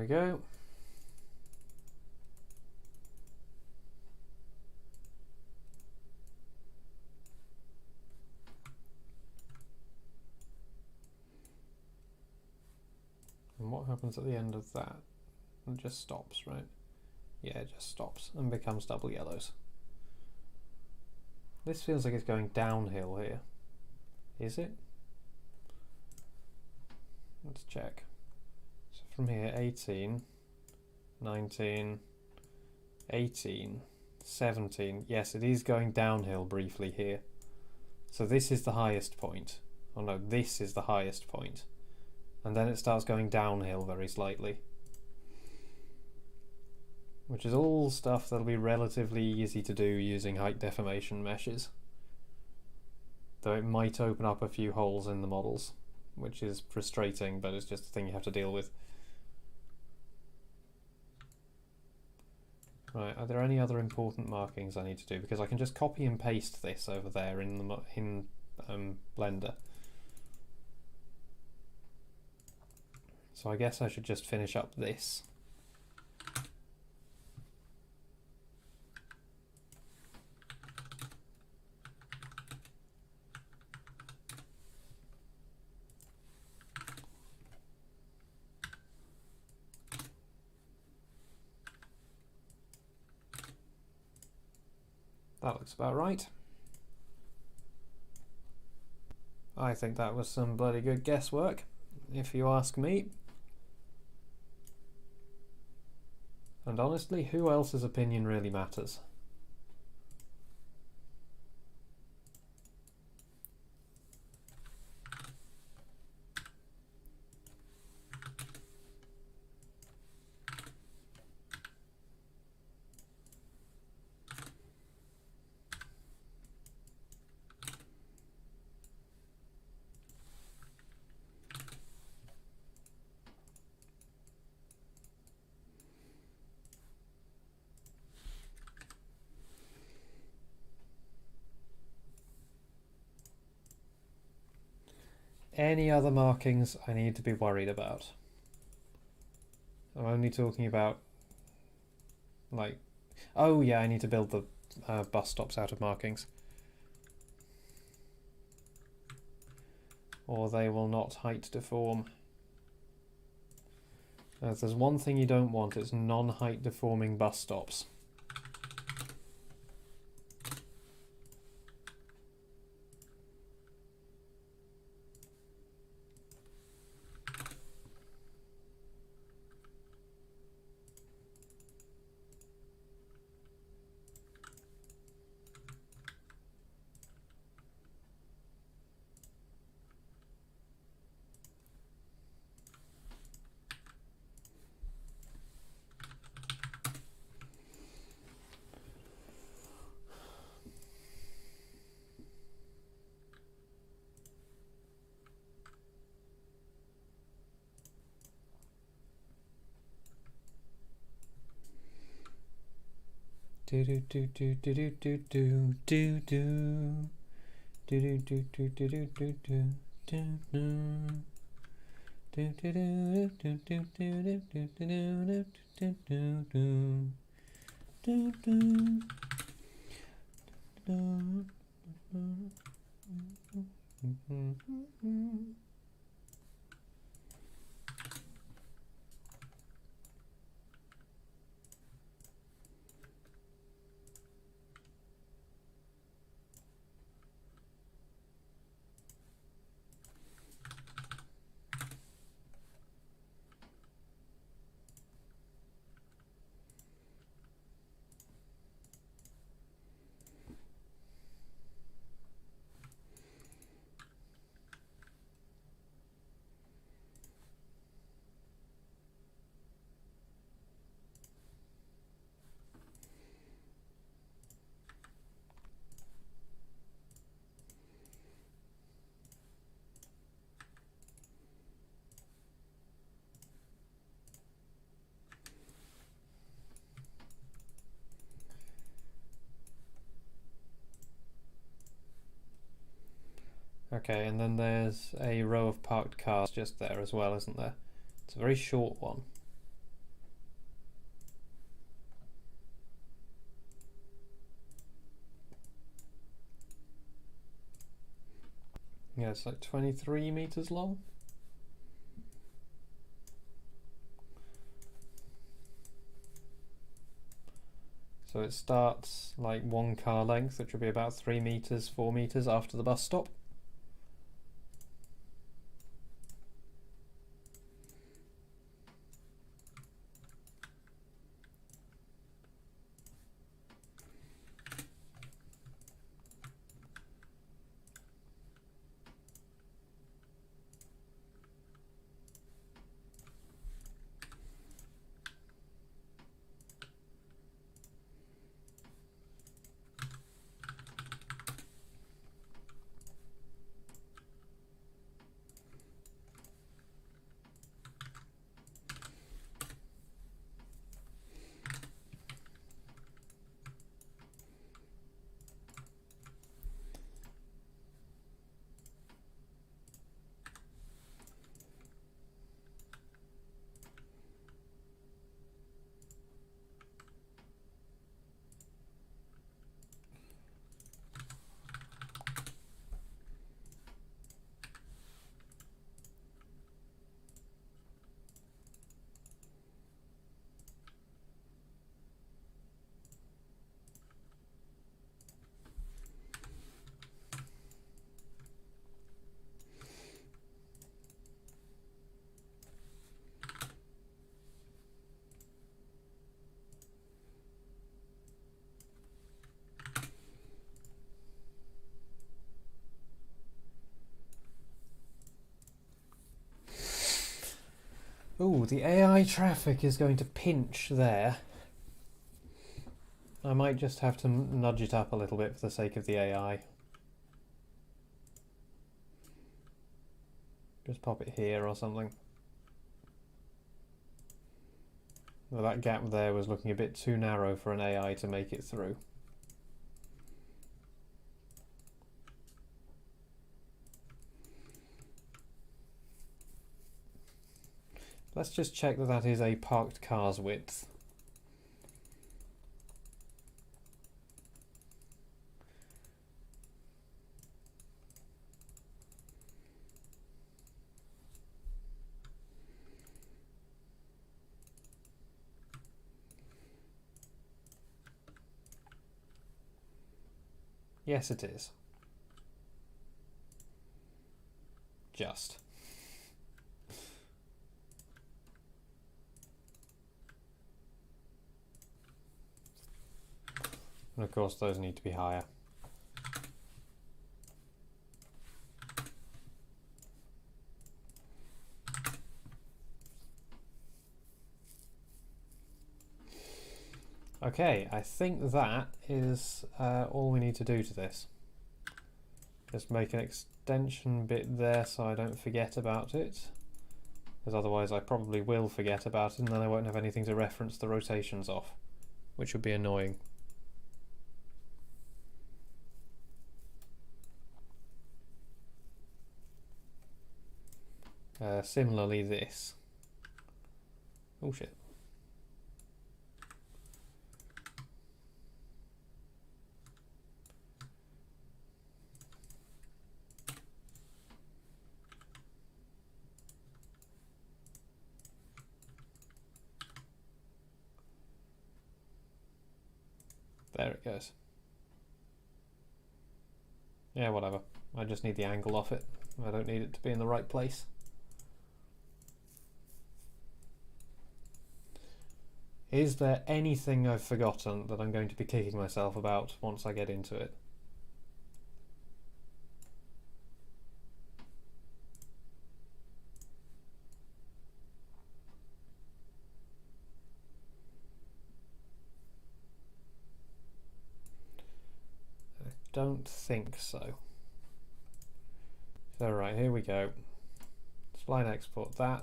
we go. And what happens at the end of that? It just stops, right? Yeah, it just stops and becomes double yellows. This feels like it's going downhill here. Is it? Let's check. So from here, 18, 19, 18, 17. Yes, it is going downhill briefly here. So this is the highest point. Oh no, this is the highest point. And then it starts going downhill very slightly. Which is all stuff that'll be relatively easy to do using height deformation meshes. Though it might open up a few holes in the models, which is frustrating, but it's just a thing you have to deal with. Right, are there any other important markings I need to do? Because I can just copy and paste this over there in the Blender. So I guess I should just finish up this. That looks about right. I think that was some bloody good guesswork, if you ask me. And honestly, who else's opinion really matters? Any other markings I need to be worried about? I'm only talking about, like, oh yeah, I need to build the bus stops out of markings. Or they will not height deform. If there's one thing you don't want, it's non-height deforming bus stops. Do do do do do do do do do do do do do do do do do do do. Okay, and then there's a row of parked cars just there as well, isn't there? It's a very short one. Yeah, it's like 23 meters long. So it starts like one car length, which would be about 3 meters, 4 meters after the bus stop. Ooh, the AI traffic is going to pinch there. I might just have to nudge it up a little bit for the sake of the AI. Just pop it here or something. Well, that gap there was looking a bit too narrow for an AI to make it through. Let's just check that that is a parked car's width. Yes, it is. Just. And of course those need to be higher. Okay, I think that is all we need to do to this. Just make an extension bit there so I don't forget about it. Because otherwise I probably will forget about it and then I won't have anything to reference the rotations off, which would be annoying. Similarly this. Oh shit. There it goes. Yeah, whatever. I just need the angle off it. I don't need it to be in the right place. Is there anything I've forgotten that I'm going to be kicking myself about once I get into it? I don't think so. So right, here we go. Spline export that.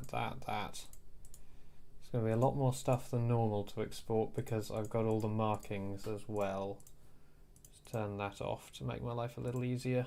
It's going to be a lot more stuff than normal to export because I've got all the markings as well. Just turn that off to make my life a little easier.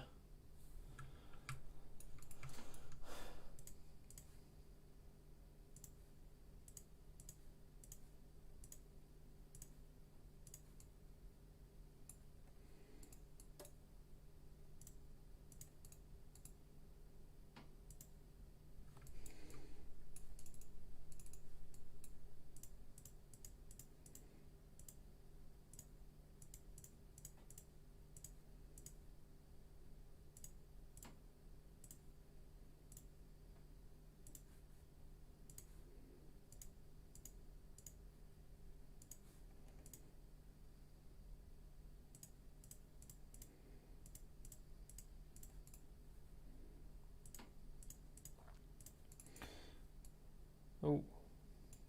Oh,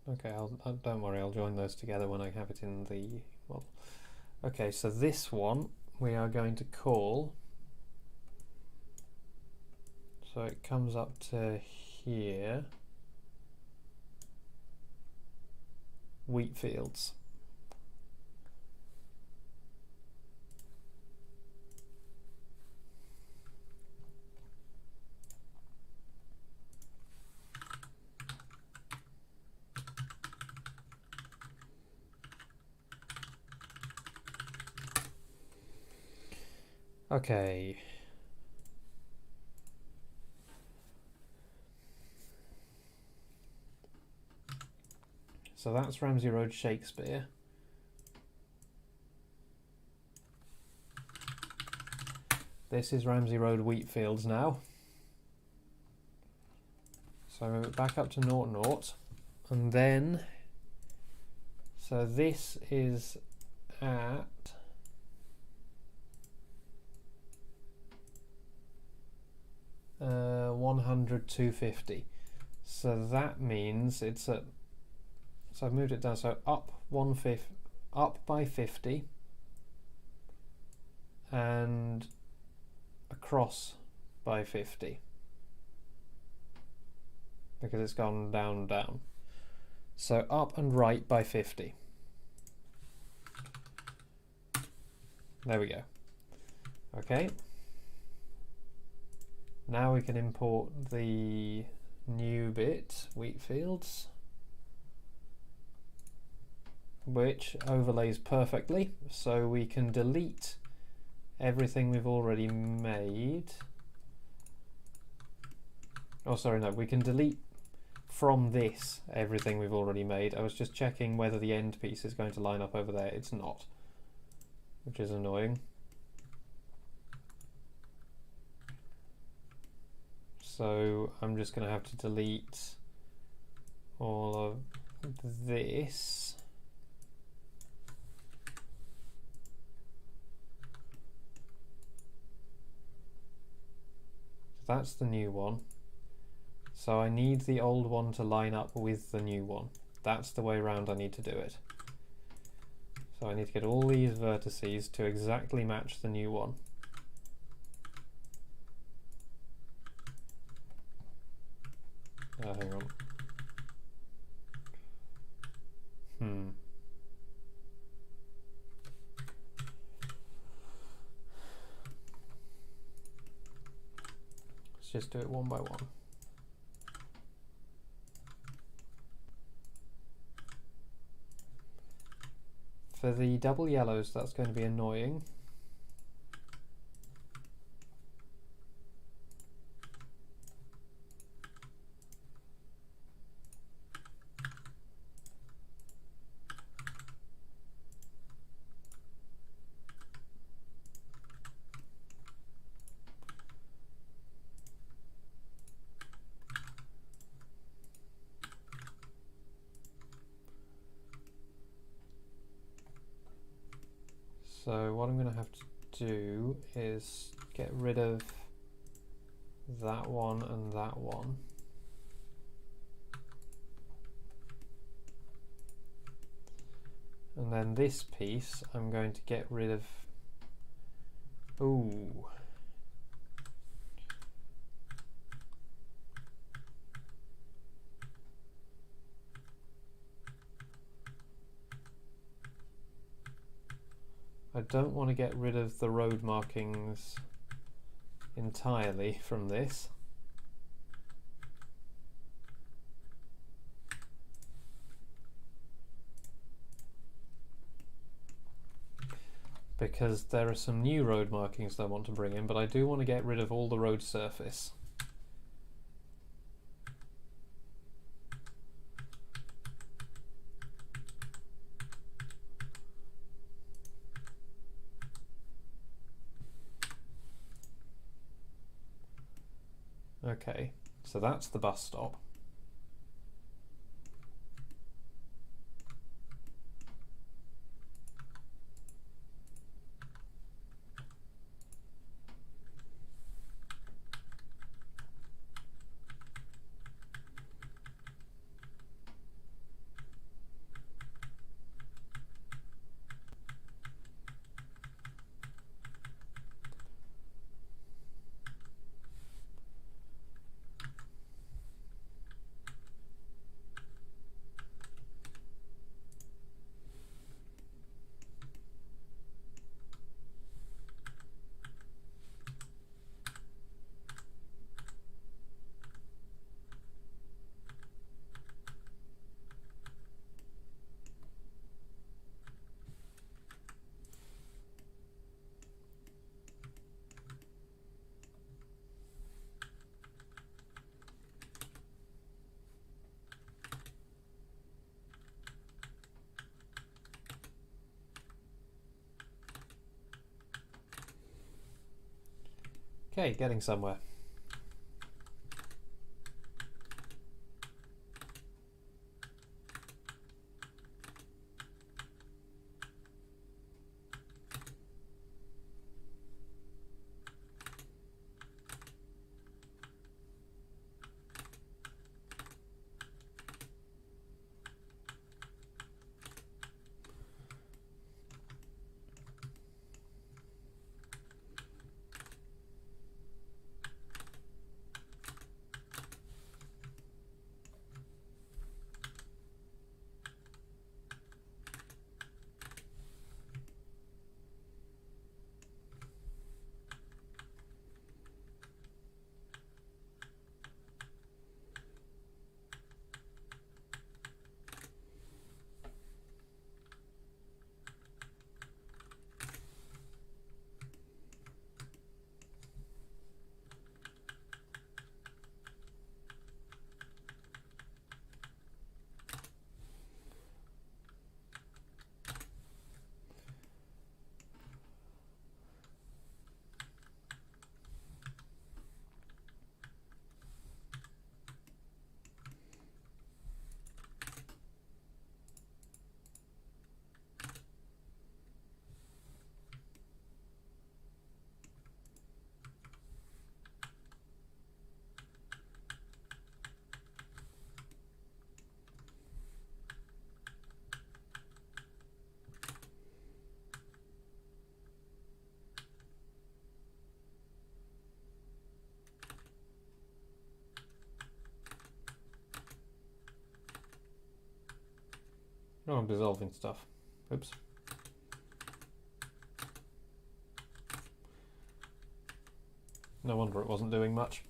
okay, don't worry, I'll join those together when I have it in the model. Okay, so this one we are going to call, so it comes up to here, wheat fields. Okay. So that's Ramsey Road Shakespeare. This is Ramsey Road Wheatfields now. So move it back up to 0, 0. And then, so this is at 100, 250. So that means it's at, so I've moved it down, so up up by 50 and across by 50 because it's gone down, down. So up and right by 50. There we go. Okay. Now we can import the new bit, Wheatfields, which overlays perfectly, so we can delete everything we've already made. Oh, sorry, no, we can delete from this everything we've already made. I was just checking whether the end piece is going to line up over there. It's not, which is annoying. So I'm just going to have to delete all of this. That's the new one. So I need the old one to line up with the new one. That's the way around I need to do it. So I need to get all these vertices to exactly match the new one. Hang on. Let's just do it one by one. For the double yellows, that's going to be annoying. So what I'm going to have to do is get rid of that one and that one. And then this piece I'm going to get rid of. Ooh. I don't want to get rid of the road markings entirely from this. Because there are some new road markings that I want to bring in, but I do want to get rid of all the road surface. Okay, so that's the bus stop. Okay, getting somewhere. Oh, I'm dissolving stuff. Oops. No wonder it wasn't doing much.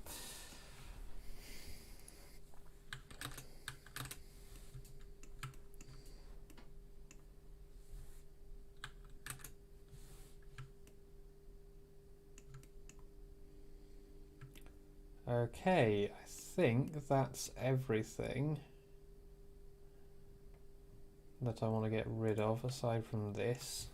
Okay, I think that's everything that I want to get rid of aside from this.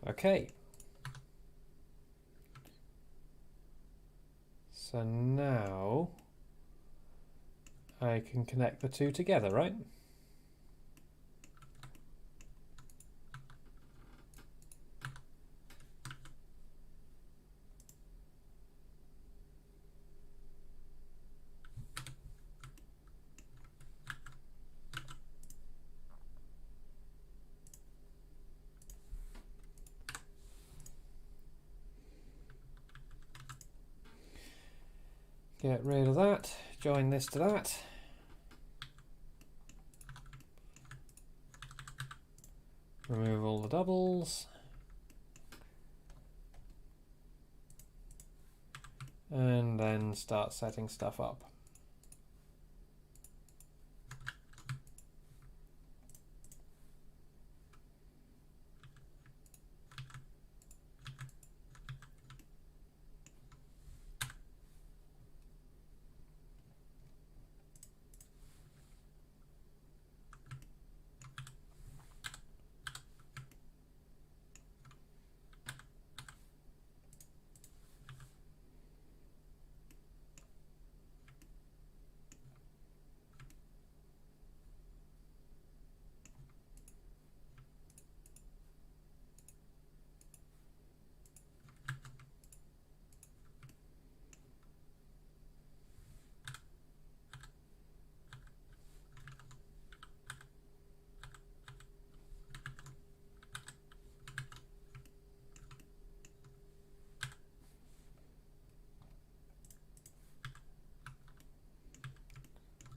Okay. So now I can connect the two together, right? Get rid of that, join this to that. Remove all the doubles. And then start setting stuff up.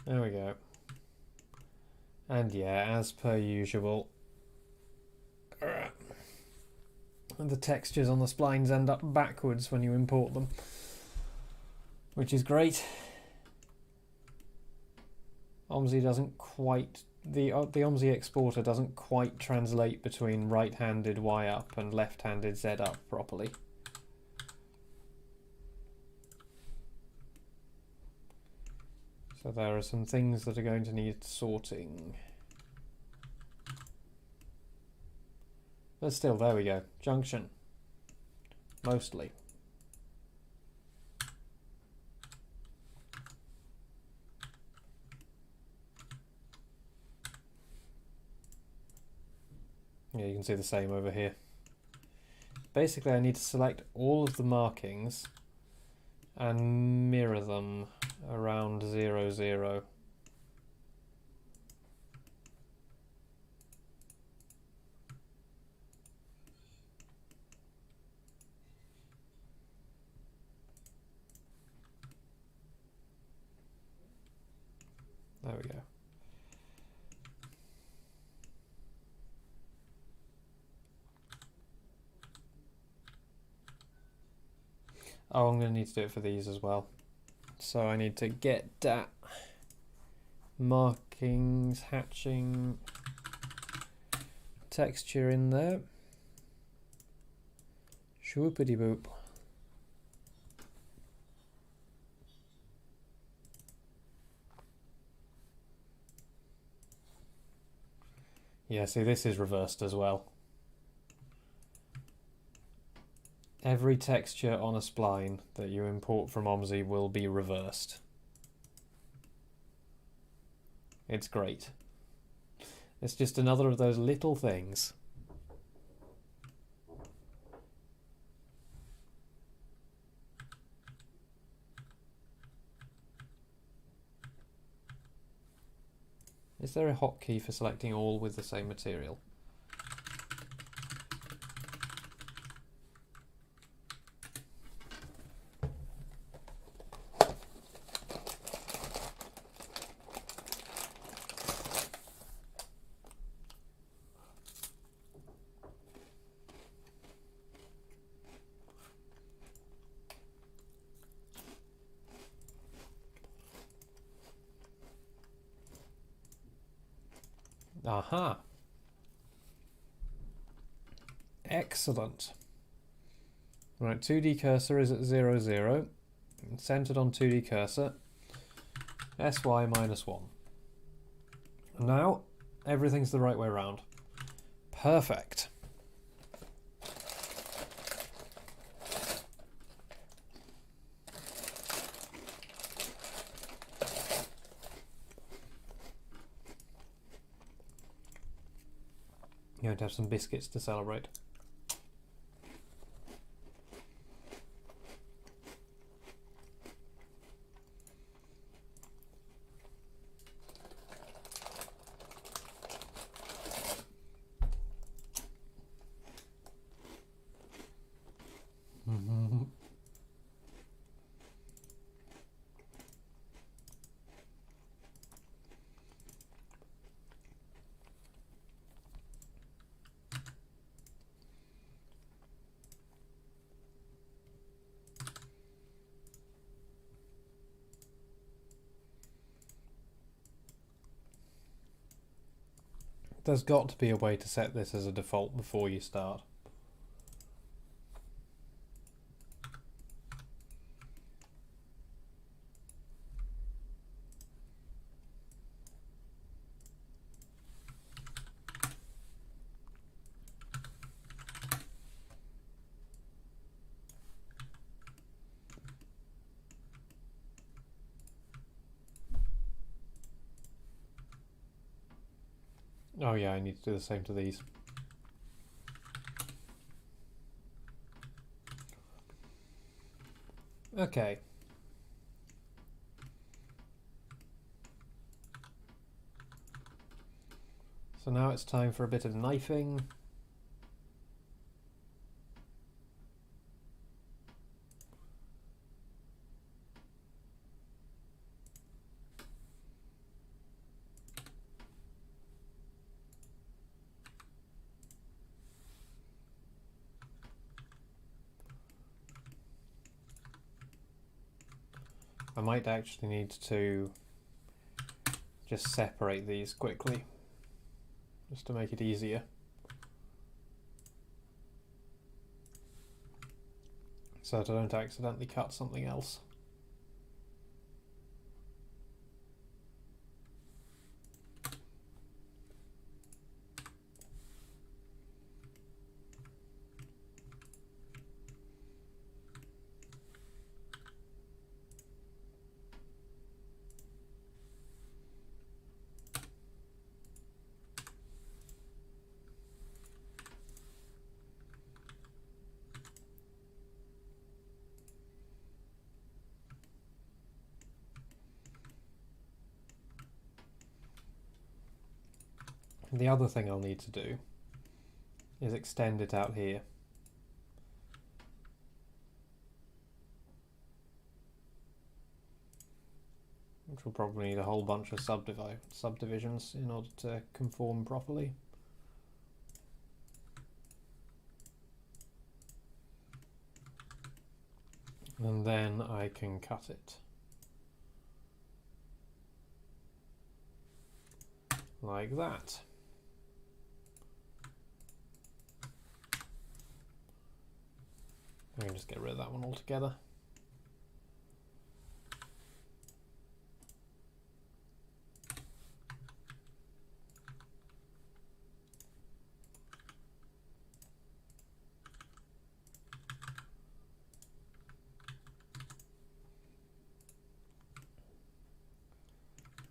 There we go. And yeah, as per usual, the textures on the splines end up backwards when you import them, which is great. OMSI doesn't quite the OMSI exporter doesn't quite translate between right-handed Y up and left-handed Z up properly. So there are some things that are going to need sorting. But still, there we go. Junction. Mostly. Yeah, you can see the same over here. Basically, I need to select all of the markings and mirror them around 0, 0. There we go. Oh, I'm going to need to do it for these as well. So I need to get that markings, hatching, texture in there. Shoopity boop. Yeah, see, this is reversed as well. Every texture on a spline that you import from OMSI will be reversed. It's great. It's just another of those little things. Is there a hotkey for selecting all with the same material? Aha. Excellent. Right, 2D cursor is at 0, 0. Centered on 2D cursor. SY minus 1. And now, everything's the right way around. Perfect. You're going to have some biscuits to celebrate. There's got to be a way to set this as a default before you start. Oh yeah, I need to do the same to these. Okay. So now it's time for a bit of knifing. I might actually need to just separate these quickly. just to make it easier. So that I don't accidentally cut something else. The other thing I'll need to do is extend it out here. Which will probably need a whole bunch of subdivisions in order to conform properly. And then I can cut it. Like that. I can just get rid of that one altogether.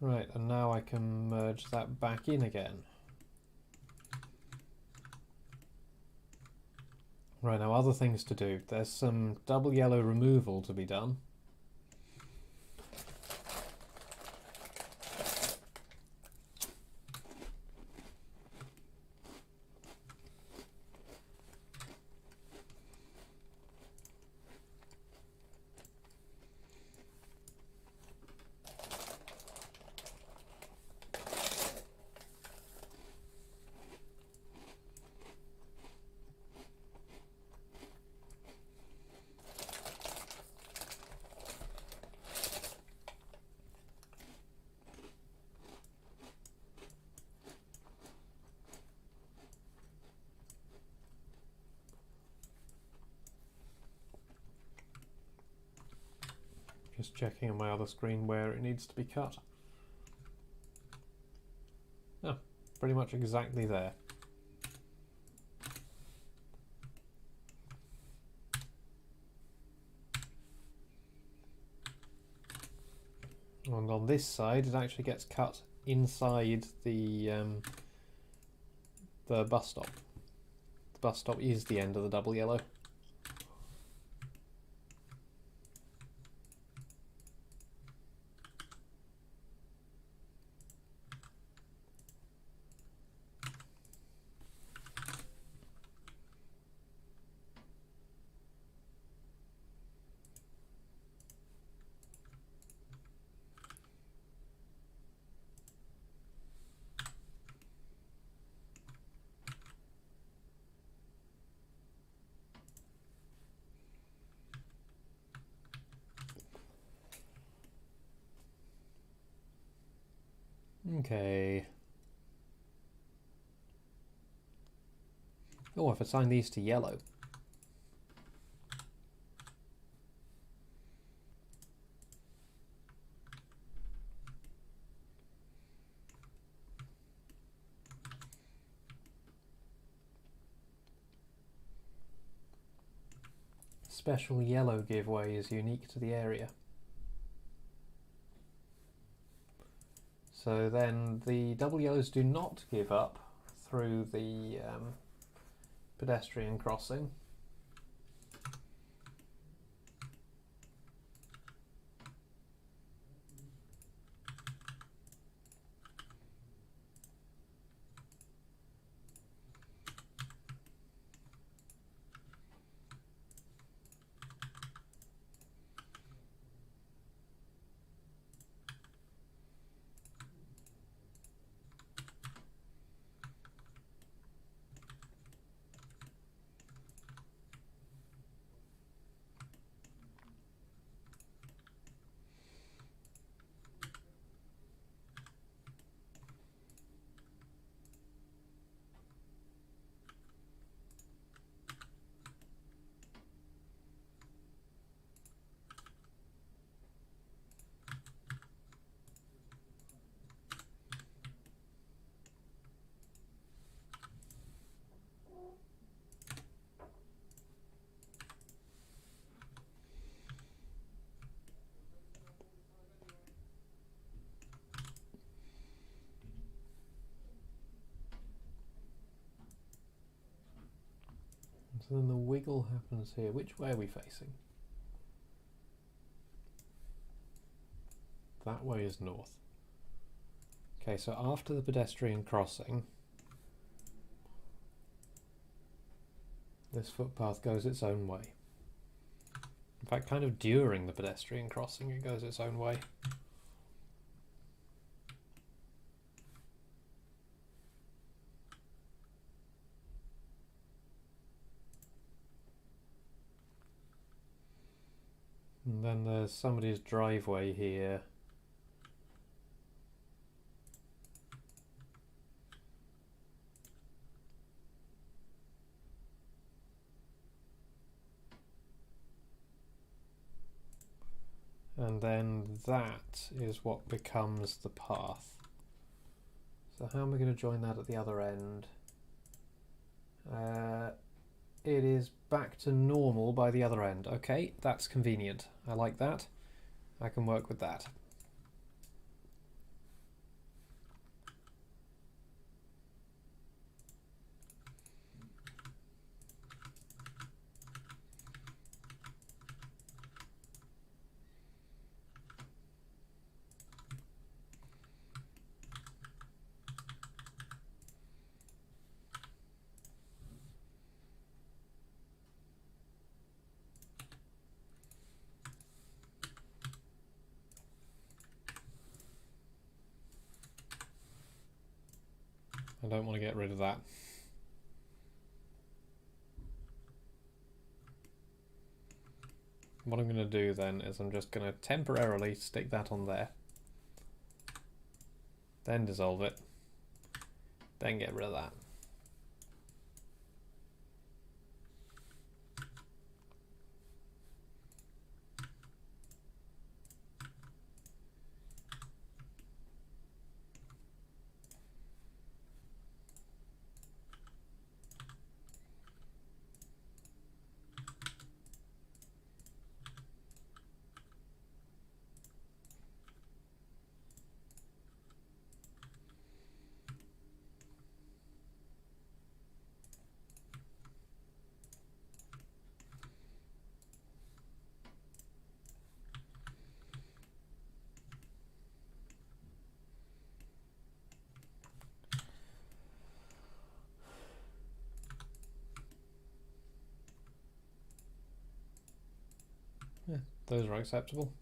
Right, and now I can merge that back in again. Right, now other things to do. There's some double yellow removal to be done. Just checking on my other screen where it needs to be cut. Oh, pretty much exactly there. And on this side, it actually gets cut inside the bus stop. The bus stop is the end of the double yellow. Okay. Oh, I've assigned these to yellow. Special yellow giveaway is unique to the area. So then the double yellows do not give up through the pedestrian crossing. So then the wiggle happens here. Which way are we facing? That way is north. Okay, so after the pedestrian crossing, this footpath goes its own way. In fact, kind of during the pedestrian crossing, it goes its own way. And then there's somebody's driveway here. And then that is what becomes the path. So how am I going to join that at the other end? It is back to normal by the other end. Okay, that's convenient. I like that. I can work with that. I don't want to get rid of that. What I'm going to do then is I'm just going to temporarily stick that on there. Then dissolve it. Then get rid of that. Yeah, those are acceptable.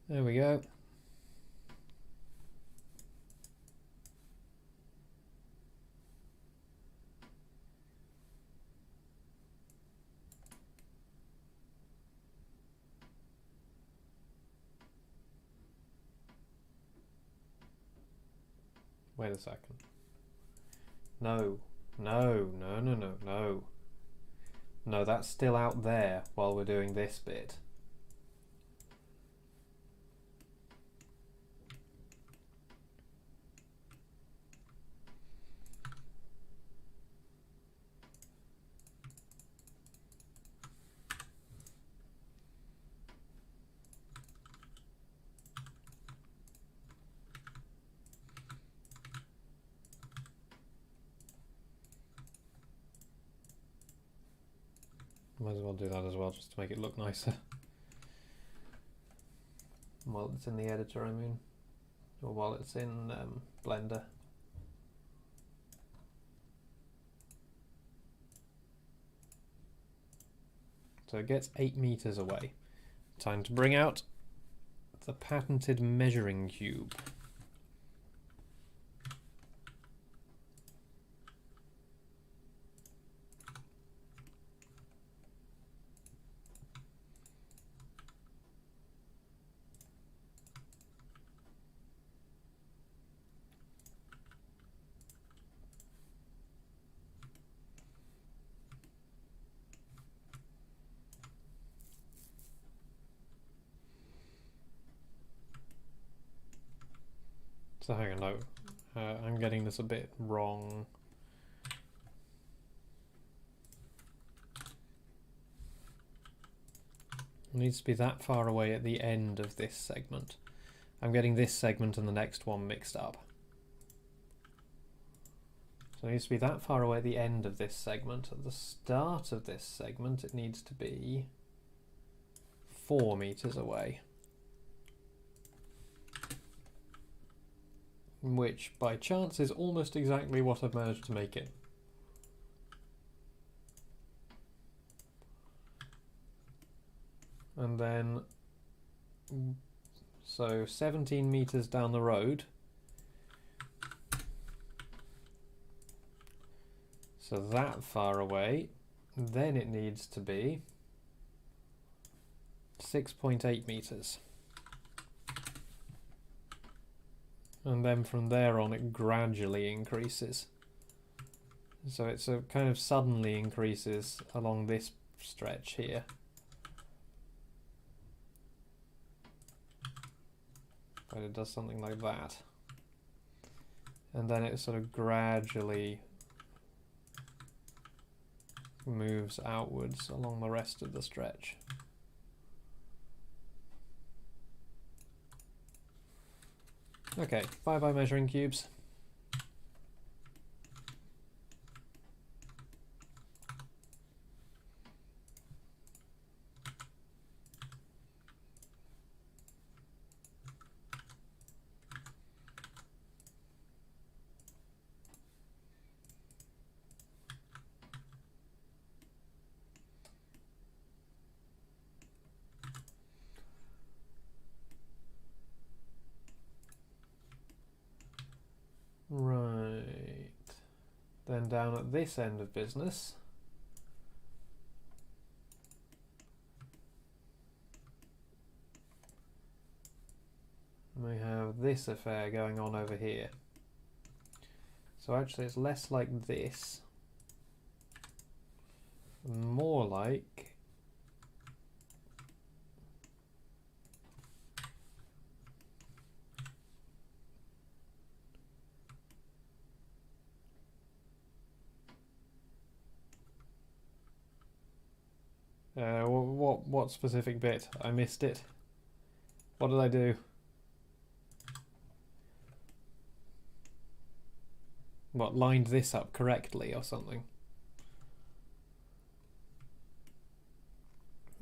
There we go. Wait a second. No, no, no, no, no, no. No, that's still out there while we're doing this bit. Might as well do that as well, just to make it look nicer. While it's in the editor, I mean. Or while it's in Blender. So it gets 8 meters away. Time to bring out the patented measuring cube. So hang on, no. I'm getting this a bit wrong. It needs to be that far away at the end of this segment. I'm getting this segment and the next one mixed up. So it needs to be that far away at the end of this segment. At the start of this segment, it needs to be 4 meters away. Which, by chance, is almost exactly what I've managed to make it. And then, so 17 meters down the road. So that far away, then it needs to be 6.8 meters. And then from there on it gradually increases. So it's a kind of suddenly increases along this stretch here. But it does something like that. And then it sort of gradually moves outwards along the rest of the stretch. Okay, bye-bye measuring cubes. Right. Then down at this end of business, we have this affair going on over here. So actually it's less like this, more like what specific bit? I missed it. What did I do? What, lined this up correctly or something?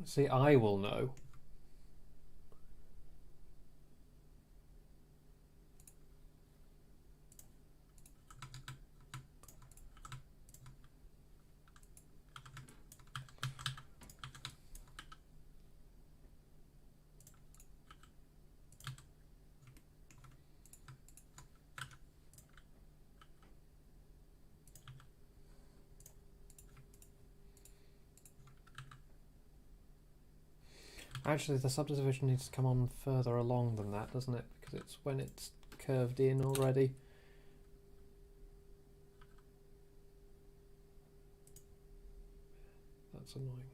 See, I will know. Actually, the subdivision needs to come on further along than that, doesn't it? Because it's when it's curved in already. That's annoying.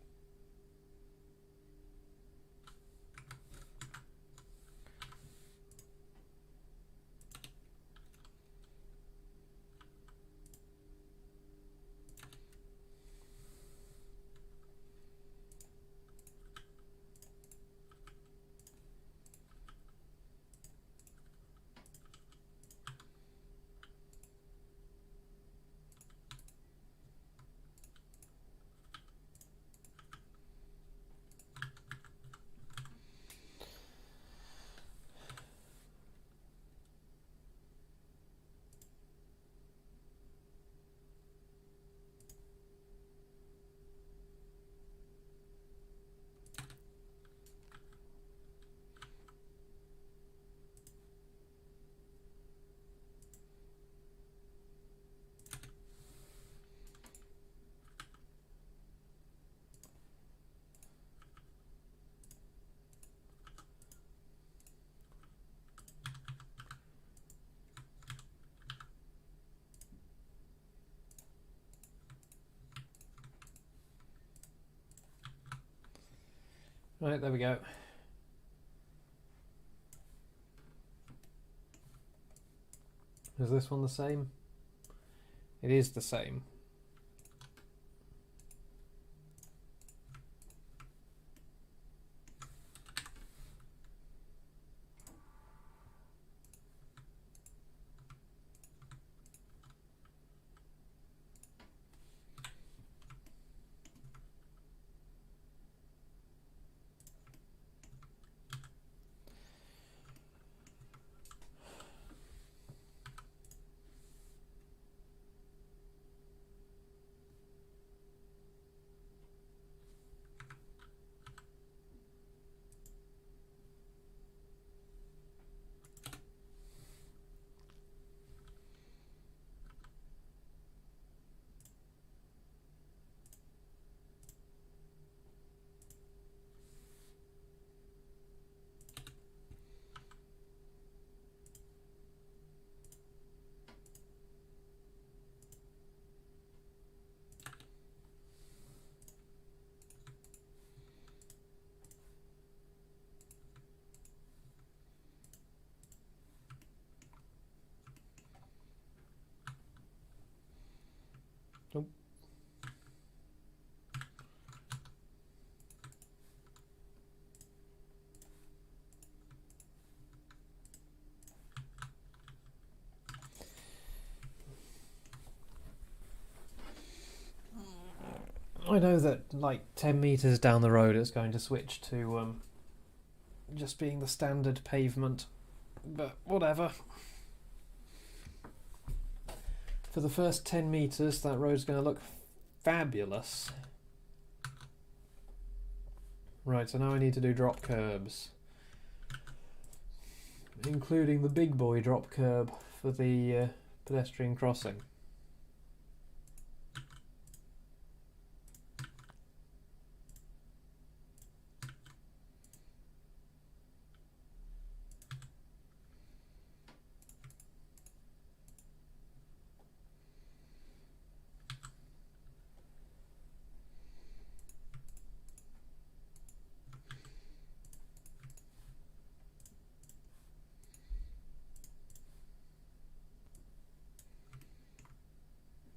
Right, there we go. Is this one the same? It is the same. Nope. I know that like 10 metres down the road it's going to switch to just being the standard pavement, but whatever. For the first 10 metres that road's going to look fabulous. Right, so now I need to do drop curbs, including the big boy drop curb for the pedestrian crossing.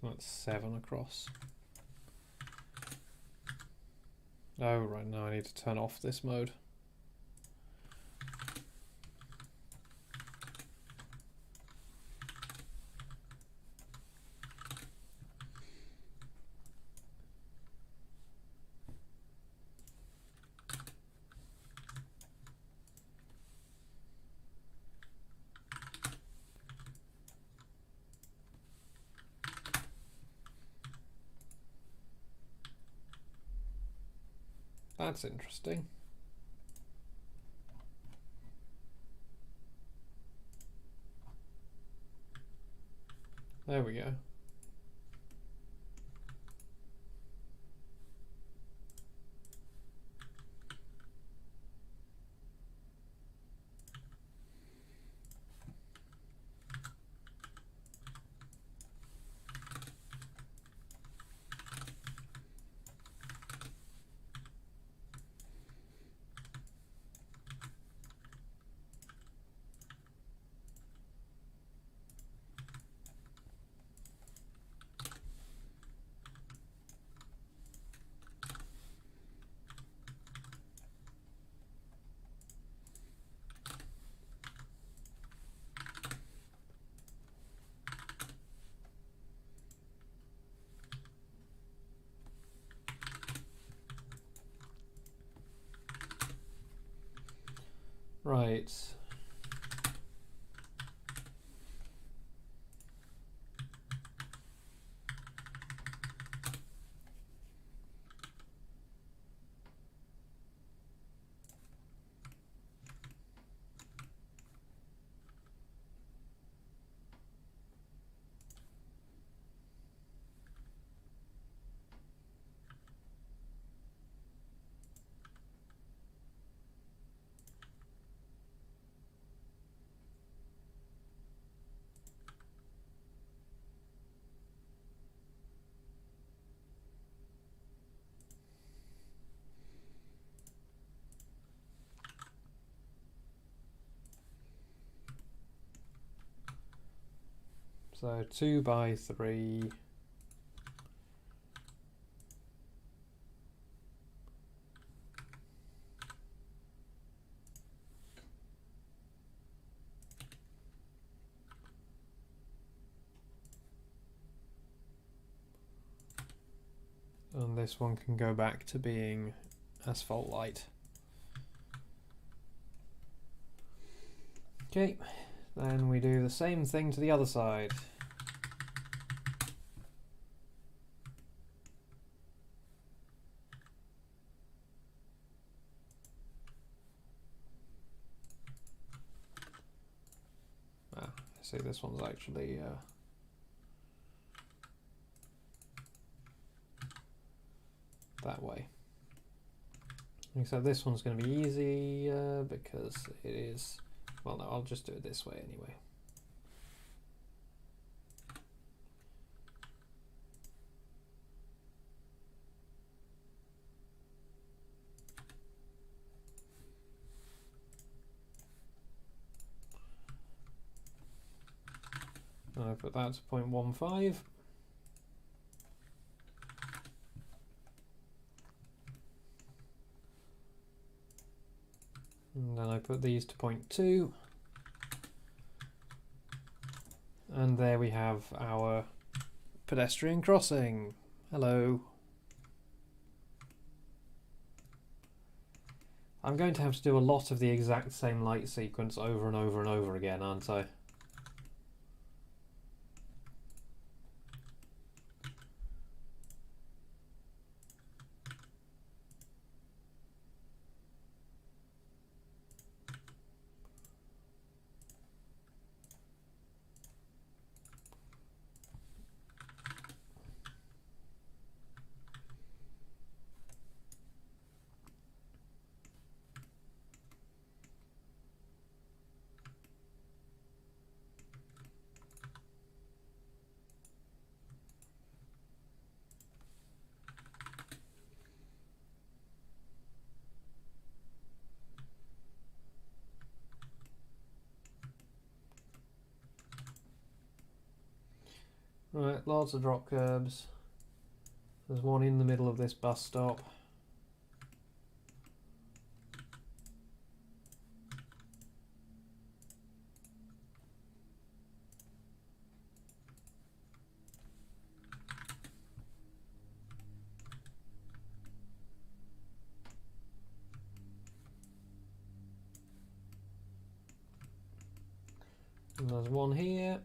That's 7 across. Oh, right, now I need to turn off this mode. That's interesting. There we go. Right. So 2 by 3. And this one can go back to being asphalt light. Okay, then we do the same thing to the other side. I see this one's actually that way. Except this one's going to be easy because it is, well no, I'll just do it this way anyway. And I put that to 0.15. And then I put these to 0.2. And there we have our pedestrian crossing. Hello. I'm going to have to do a lot of the exact same light sequence over and over and over again, aren't I? Right, lots of drop curbs. There's one in the middle of this bus stop. And there's one here.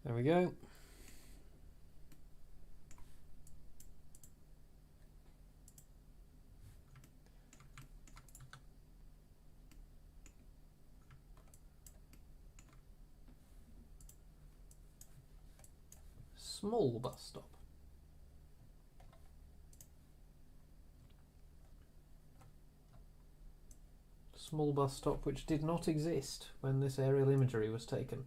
There we go. Small bus stop. Small bus stop which did not exist when this aerial imagery was taken.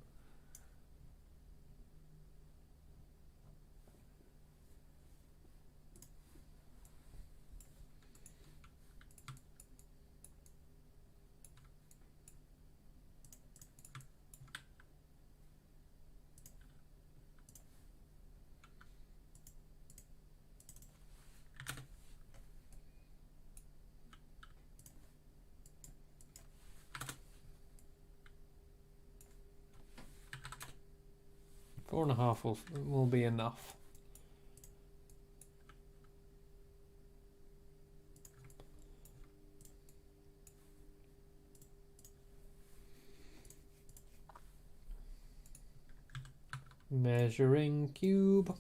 Four and a half will be enough. Measuring cube.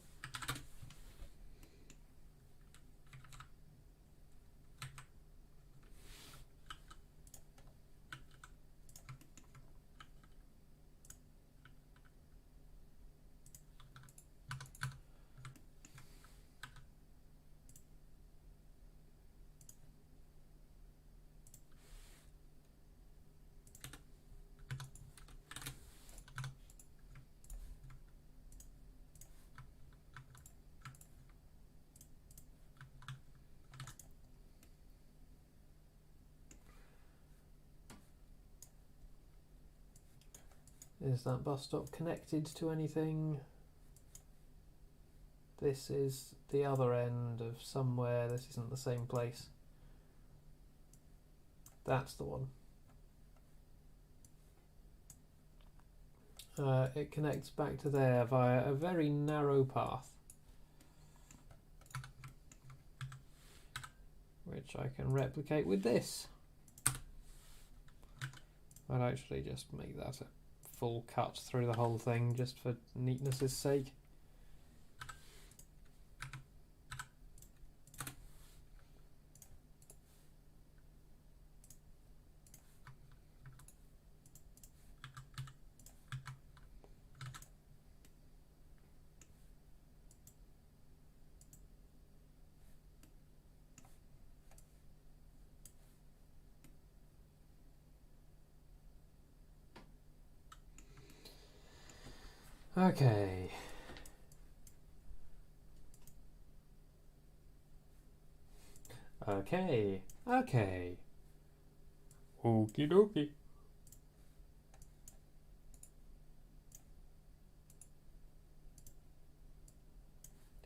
Is that bus stop connected to anything? This is the other end of somewhere. This isn't the same place. That's the one. It connects back to there via a very narrow path, which I can replicate with this. I'd actually just make that a full cut through the whole thing just for neatness' sake. Okay. Okay. Okay. Okie dokie.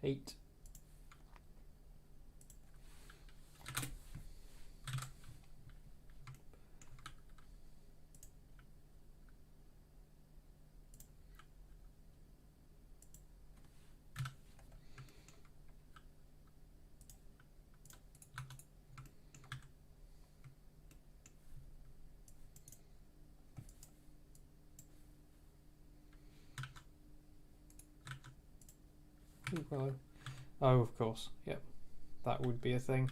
Eight. Oh, of course. Yep. That would be a thing.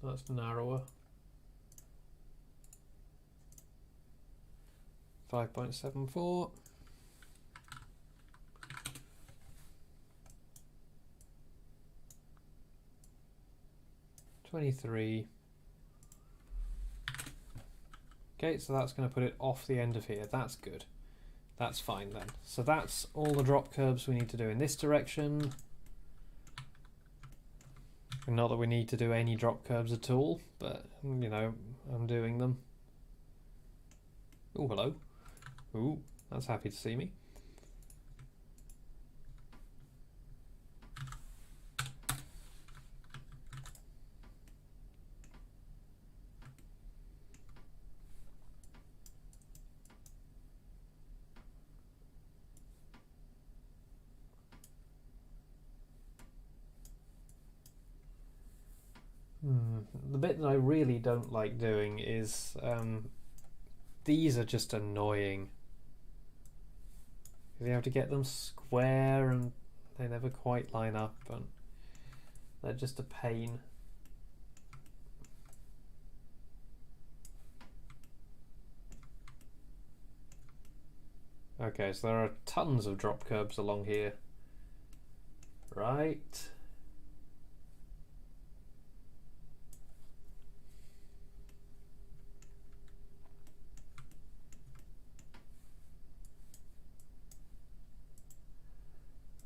That's narrower. 5.74. $23. Okay, so that's going to put it off the end of here. That's good. That's fine then. So that's all the drop curbs we need to do in this direction. Not that we need to do any drop curbs at all, but, you know, I'm doing them. Oh, hello. Ooh, that's happy to see me. The bit that I really don't like doing is these are just annoying. You have to get them square and they never quite line up and they're just a pain. Okay, so there are tons of drop curbs along here. Right.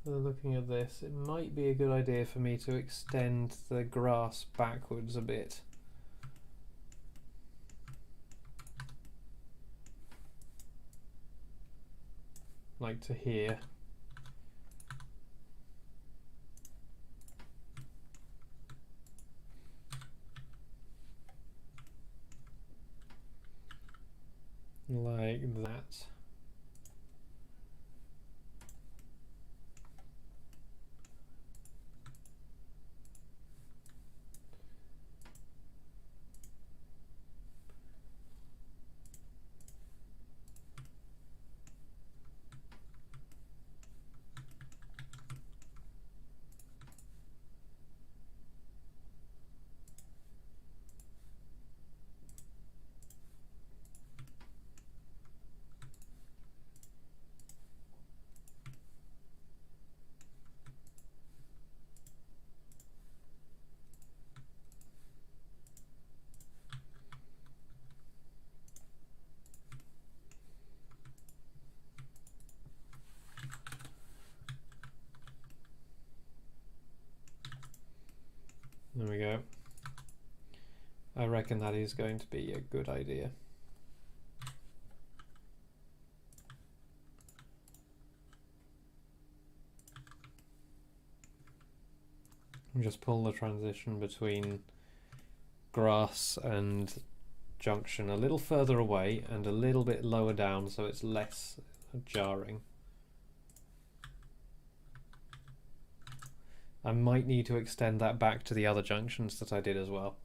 Looking at this, it might be a good idea for me to extend the grass backwards a bit. Like to here. Like that. There we go. I reckon that is going to be a good idea. And just pull the transition between grass and junction a little further away and a little bit lower down so it's less jarring. I might need to extend that back to the other junctions that I did as well.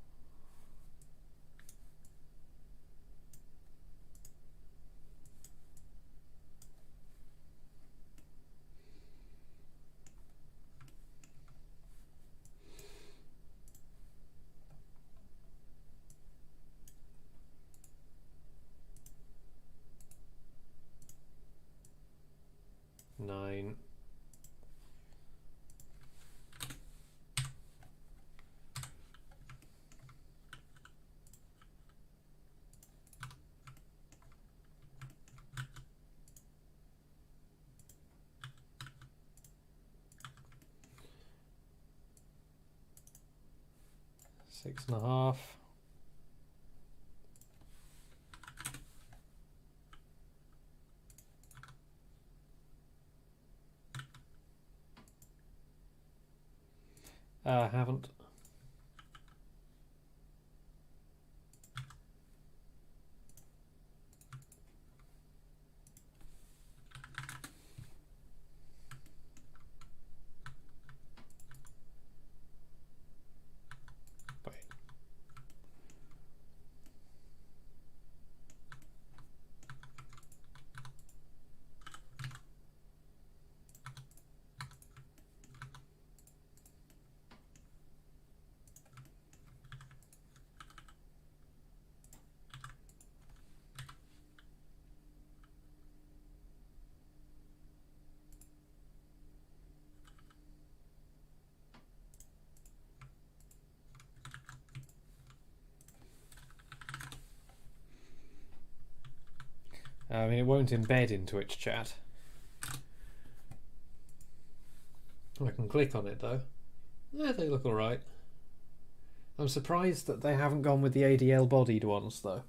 Nine. Six and a half. Haven't. Wait. I mean, it won't embed into its chat. I can click on it though. Yeah, they look alright. I'm surprised that they haven't gone with the ADL bodied ones though.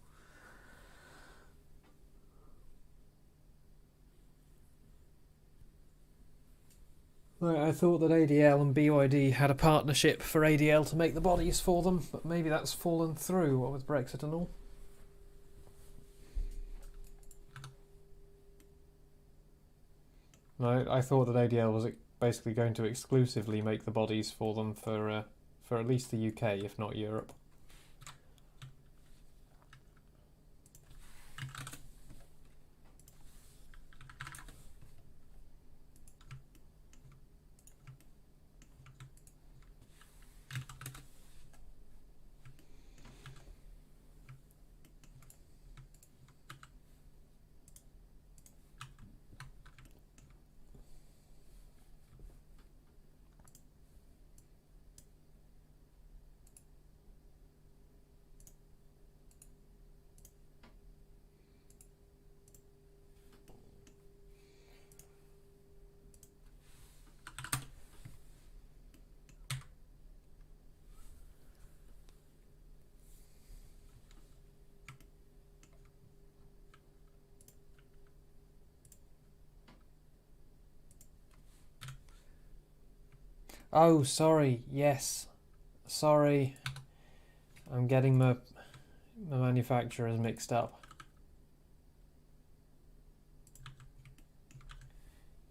I thought that ADL and BYD had a partnership for ADL to make the bodies for them, but maybe that's fallen through, what with Brexit and all. No, I thought that ADL was basically going to exclusively make the bodies for them for at least the UK, if not Europe. Oh, sorry, yes. Sorry. I'm getting my manufacturers mixed up.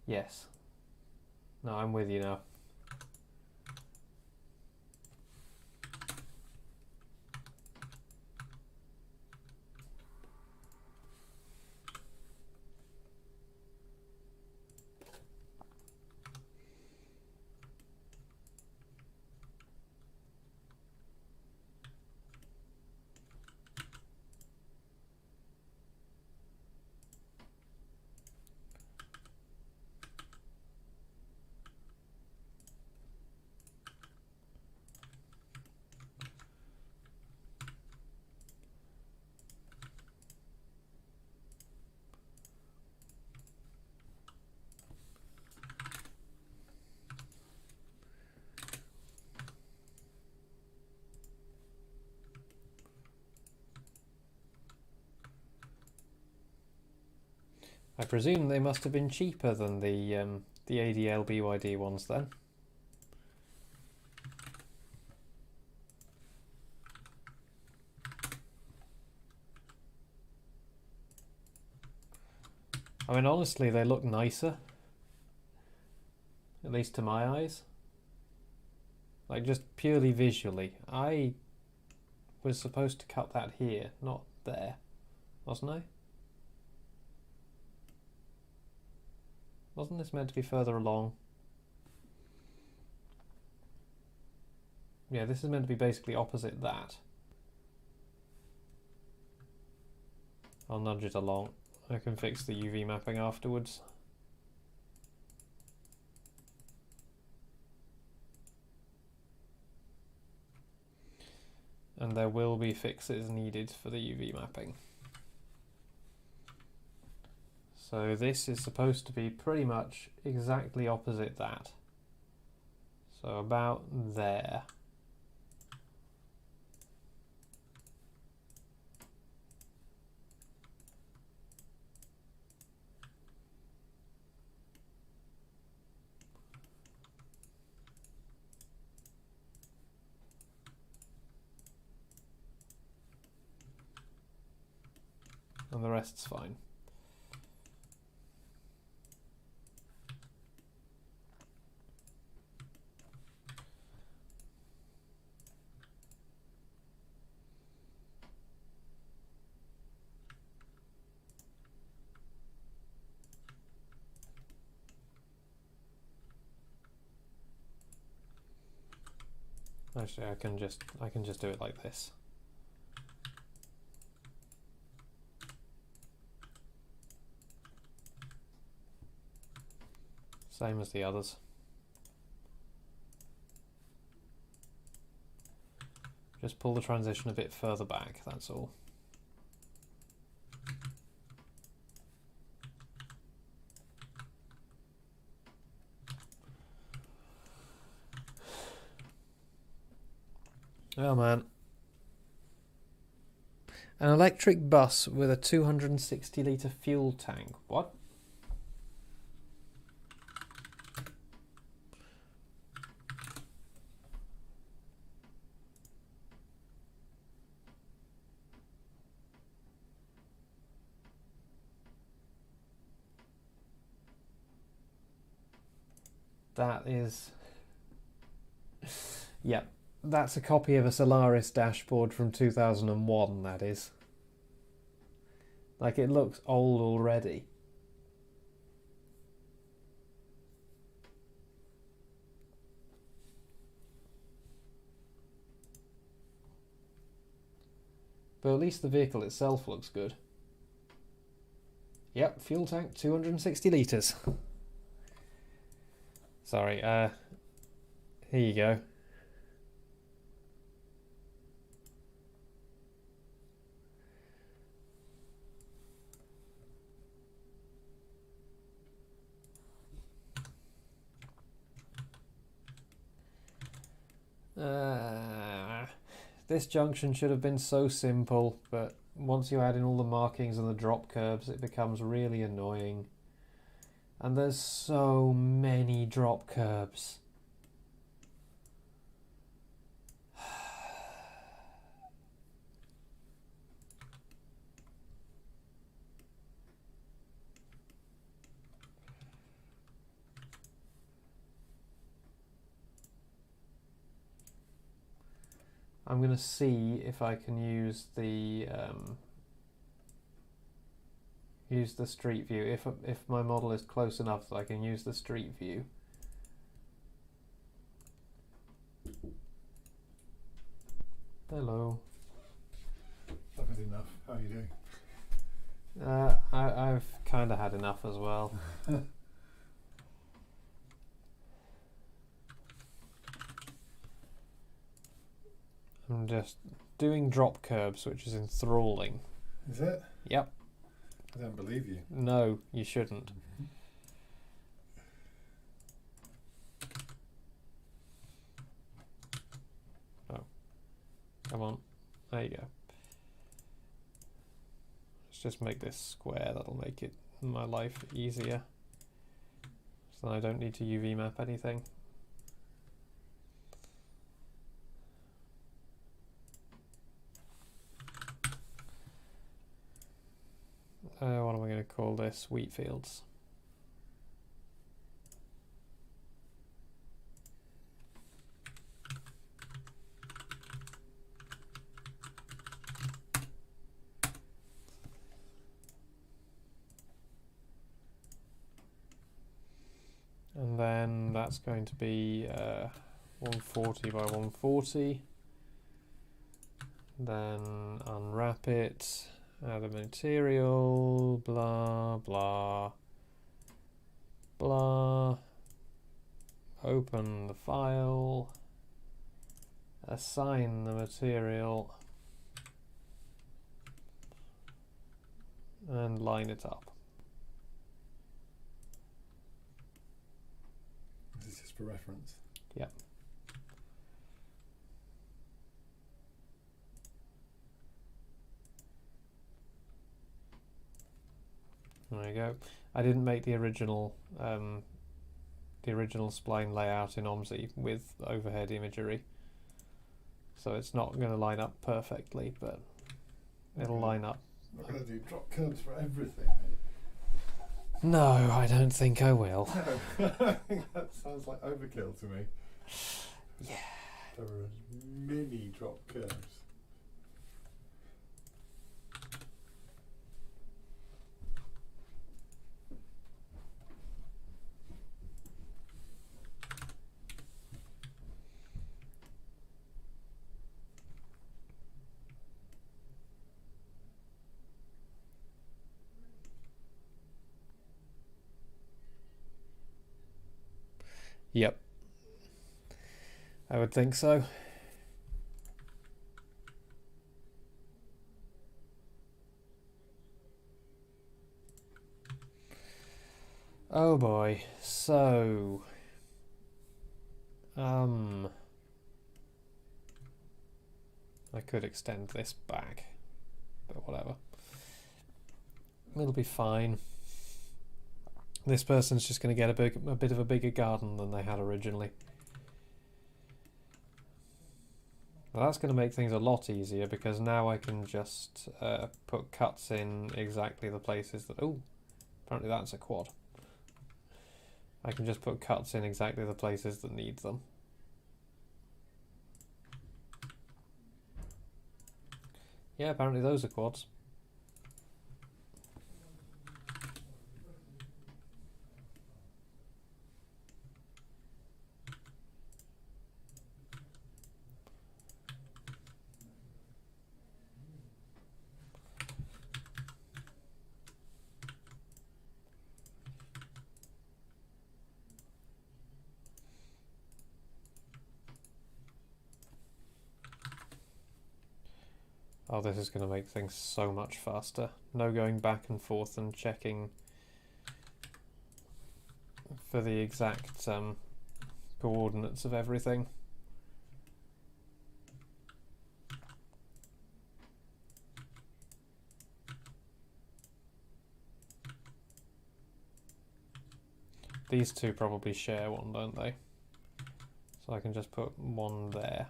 Yes. No, I'm with you now. I presume they must have been cheaper than the ADL BYD ones then. I mean, honestly, they look nicer. At least to my eyes. Like, just purely visually. I was supposed to cut that here, not there. Wasn't I? Wasn't this meant to be further along? Yeah, this is meant to be basically opposite that. I'll nudge it along. I can fix the UV mapping afterwards. And there will be fixes needed for the UV mapping. So this is supposed to be pretty much exactly opposite that. So about there. And the rest's fine. Actually, I can just do it like this. Same as the others. Just pull the transition a bit further back, that's all. Oh man. An electric bus with a 260 litre fuel tank. What? That is... Yep, that's a copy of a Solaris dashboard from 2001, that is. Like, it looks old already. But at least the vehicle itself looks good. Yep, fuel tank, 260 litres. Sorry, here you go. This junction should have been so simple, but once you add in all the markings and the drop curves, it becomes really annoying. And there's so many drop curbs. I'm going to see if I can use the street view. If my model is close enough that I can use the street view. Hello. That was enough. How are you doing? I've kind of had enough as well. I'm just doing drop curbs, which is enthralling. Is it? Yep. I don't believe you. No, you shouldn't. Oh. Come on. There you go. Let's just make this square. That'll make it my life easier, so I don't need to UV map anything. What am I going to call this? Wheat fields. And then that's going to be 140 by 140. Then unwrap it, add a material, blah, blah, blah. Open the file, assign the material, and line it up. This is just for reference. Yep. There you go. I didn't make the original spline layout in OMSI with overhead imagery, so it's not going to line up perfectly, but it'll line up. I'm not going to do drop curves for everything. No, I don't think I will. No, I think that sounds like overkill to me. Yeah. There are many drop curves. Yep. I would think so. Oh boy. So I could extend this back, but whatever. It'll be fine. This person's just going to get a bit of a bigger garden than they had originally. Well, that's going to make things a lot easier, because now I can just put cuts in exactly the places that... Oh, apparently that's a quad. I can just put cuts in exactly the places that need them. Yeah, apparently those are quads. Oh, this is going to make things so much faster. No going back and forth and checking for the exact coordinates of everything. These two probably share one, don't they? So I can just put one there.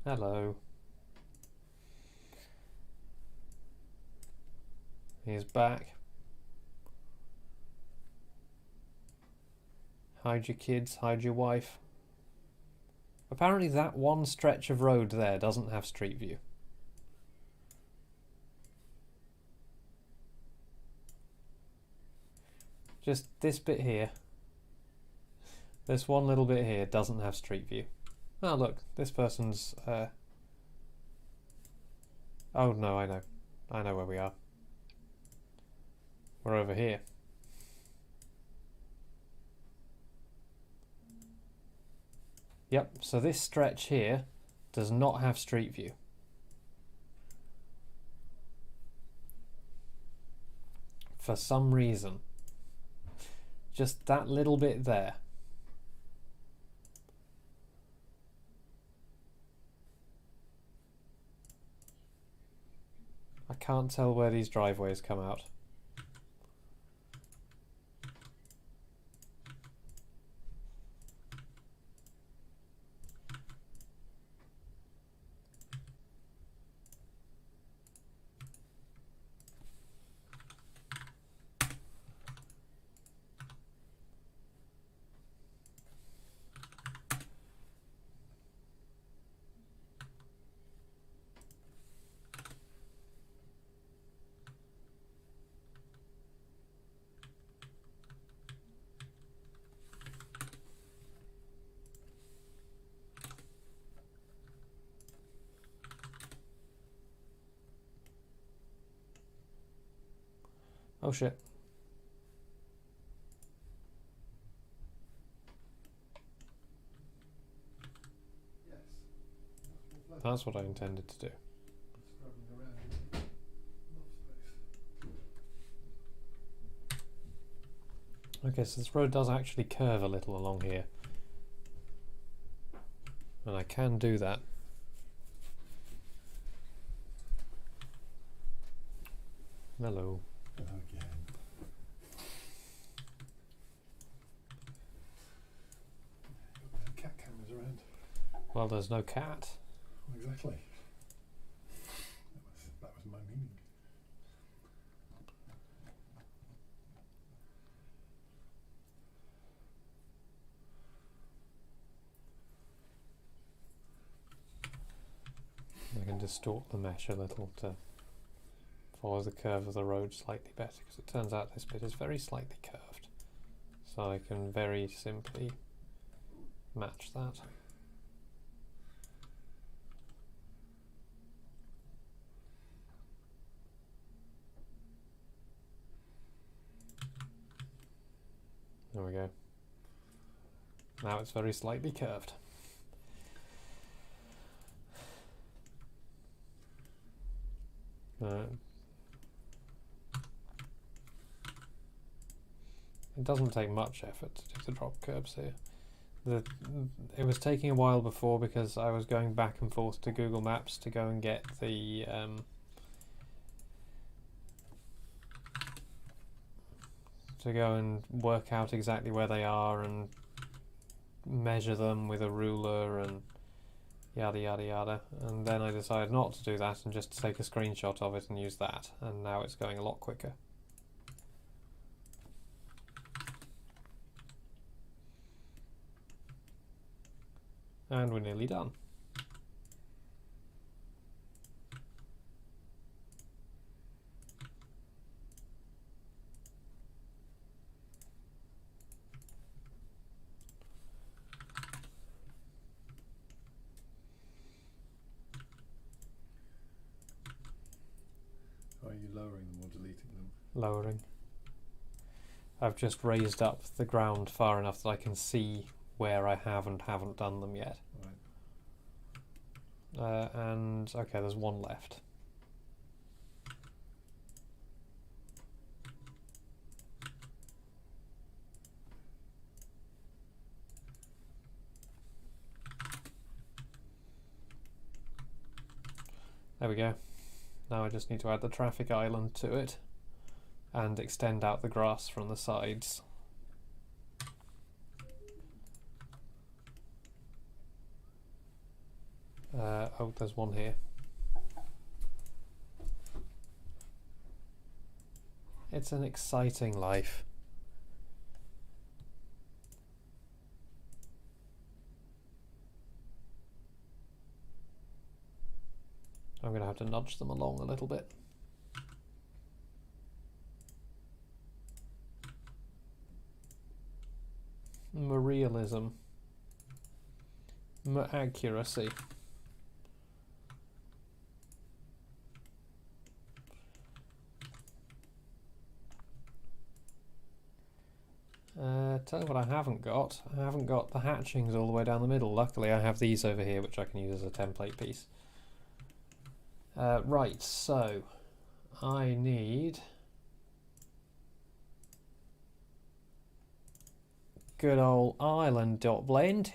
Hello. He's back. Hide your kids, hide your wife. Apparently that one stretch of road there doesn't have street view. Just this bit here. This one little bit here doesn't have street view. Oh look, this person's... Oh no, I know. I know where we are. We're over here. Yep, so this stretch here does not have street view. For some reason. Just that little bit there. can't tell where these driveways come out. Oh shit. Yes. That's what I intended to do. Scrubbing around. Enough space. Okay, so this road does actually curve a little along here. And I can do that. Hello. Again. Cat cameras around. Well, there's no cat. Exactly. That was my meaning. I can distort the mesh a little to follow the curve of the road slightly better, because it turns out this bit is very slightly curved. So I can very simply match that. There we go. Now it's very slightly curved. It doesn't take much effort to do the drop curbs here. It was taking a while before because I was going back and forth to Google Maps to go and get the to go and work out exactly where they are and measure them with a ruler and yada yada yada, and then I decided not to do that and just to take a screenshot of it and use that, and now it's going a lot quicker. And we're nearly done. Are you lowering them or deleting them? Lowering. I've just raised up the ground far enough that I can see where I have and haven't done them yet. Right. And okay, there's one left. There we go. Now I just need to add the traffic island to it and extend out the grass from the sides. Oh, there's one here. It's an exciting life. I'm going to have to nudge them along a little bit. Realism. Accuracy. Tell you what I haven't got. I haven't got the hatchings all the way down the middle. Luckily I have these over here which I can use as a template piece. Right, so I need good old island dot blend.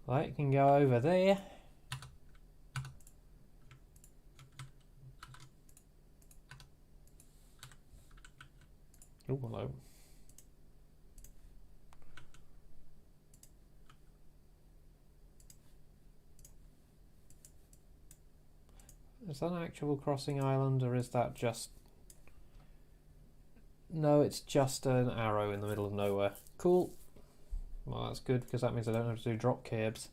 Right, can go over there. Oh, hello. Is that an actual crossing island, or is that just... No, it's just an arrow in the middle of nowhere. Cool. Well, that's good, because that means I don't have to do drop curbs.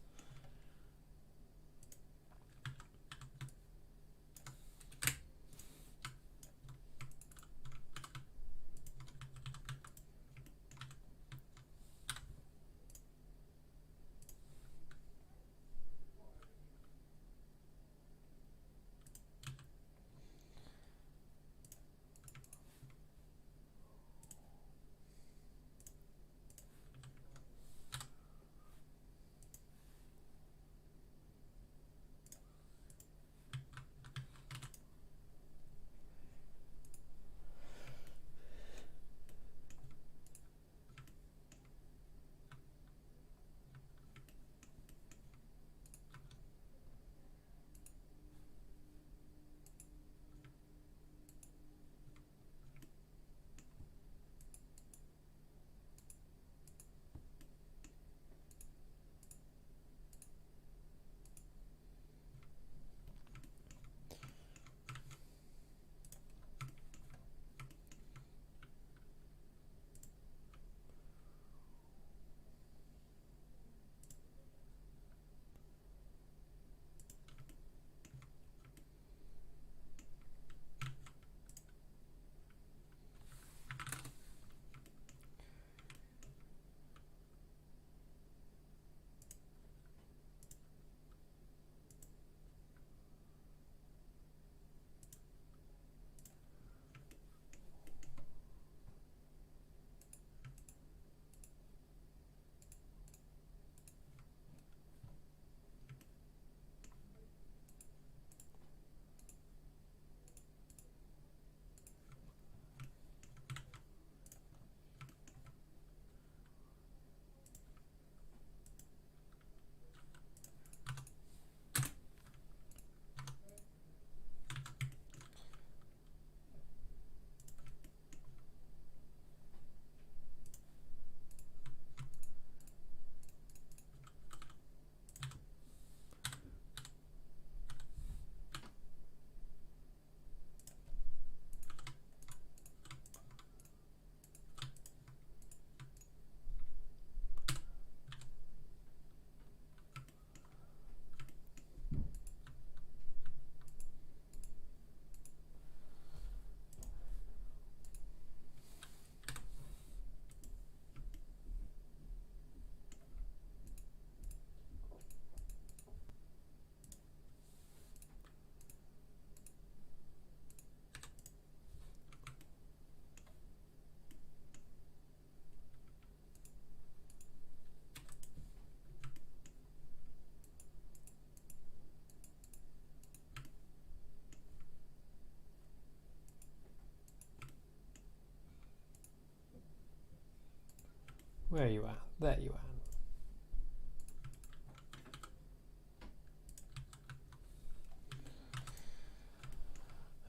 Where are you at? There you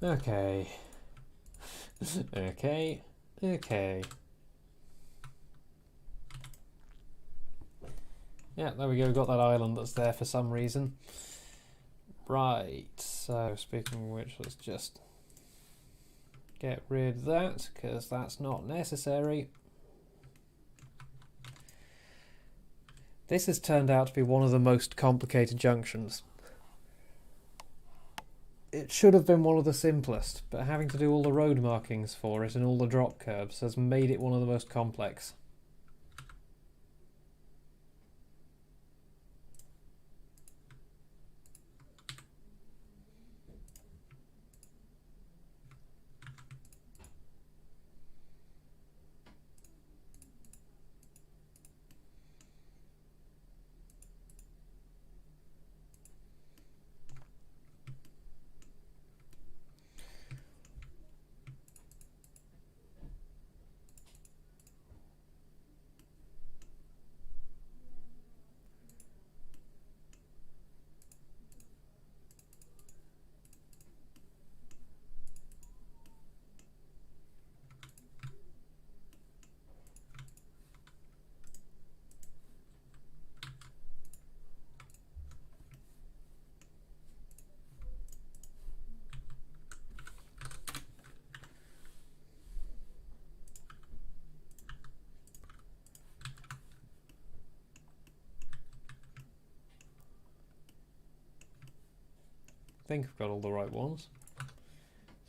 are. Okay. Okay. Okay. Yeah, there we go. We've got that island that's there for some reason. Right. So, speaking of which, let's just get rid of that, because that's not necessary. This has turned out to be one of the most complicated junctions. It should have been one of the simplest, but having to do all the road markings for it and all the drop curbs has made it one of the most complex. think I've got all the right ones.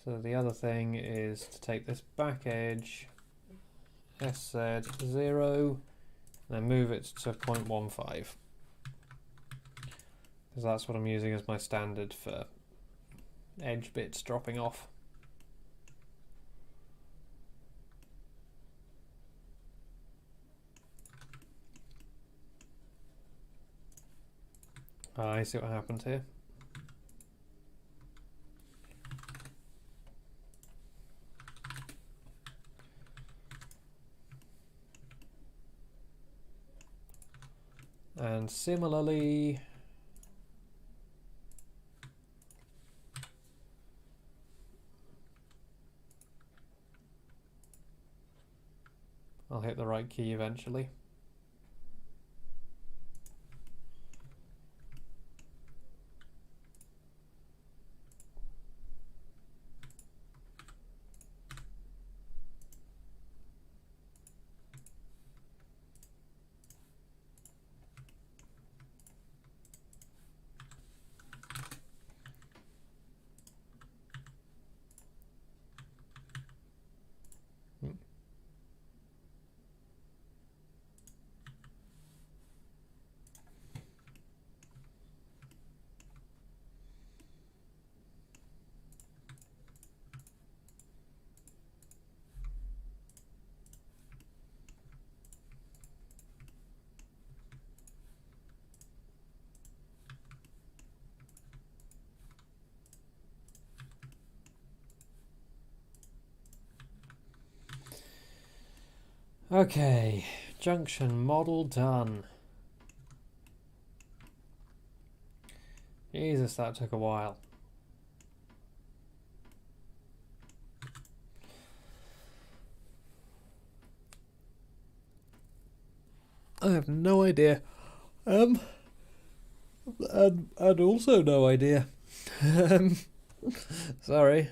So the other thing is to take this back edge, SZ0, and then move it to 0.15. Because that's what I'm using as my standard for edge bits dropping off. I see what happened here. And similarly, I'll hit the right key eventually. Okay, junction model done. Jesus, that took a while. I have no idea. And also no idea. Sorry.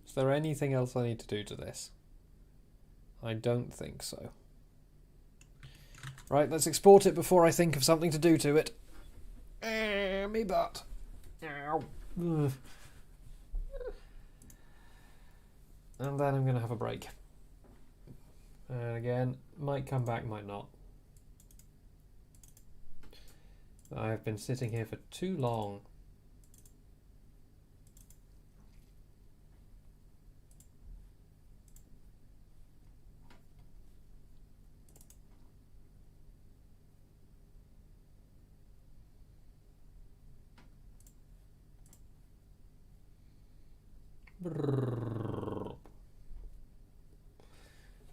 Is there anything else I need to do to this? I don't think so. Right, let's export it before I think of something to do to it. Me butt. Ow. Ugh. And then I'm going to have a break. And again, might come back, might not. I've been sitting here for too long.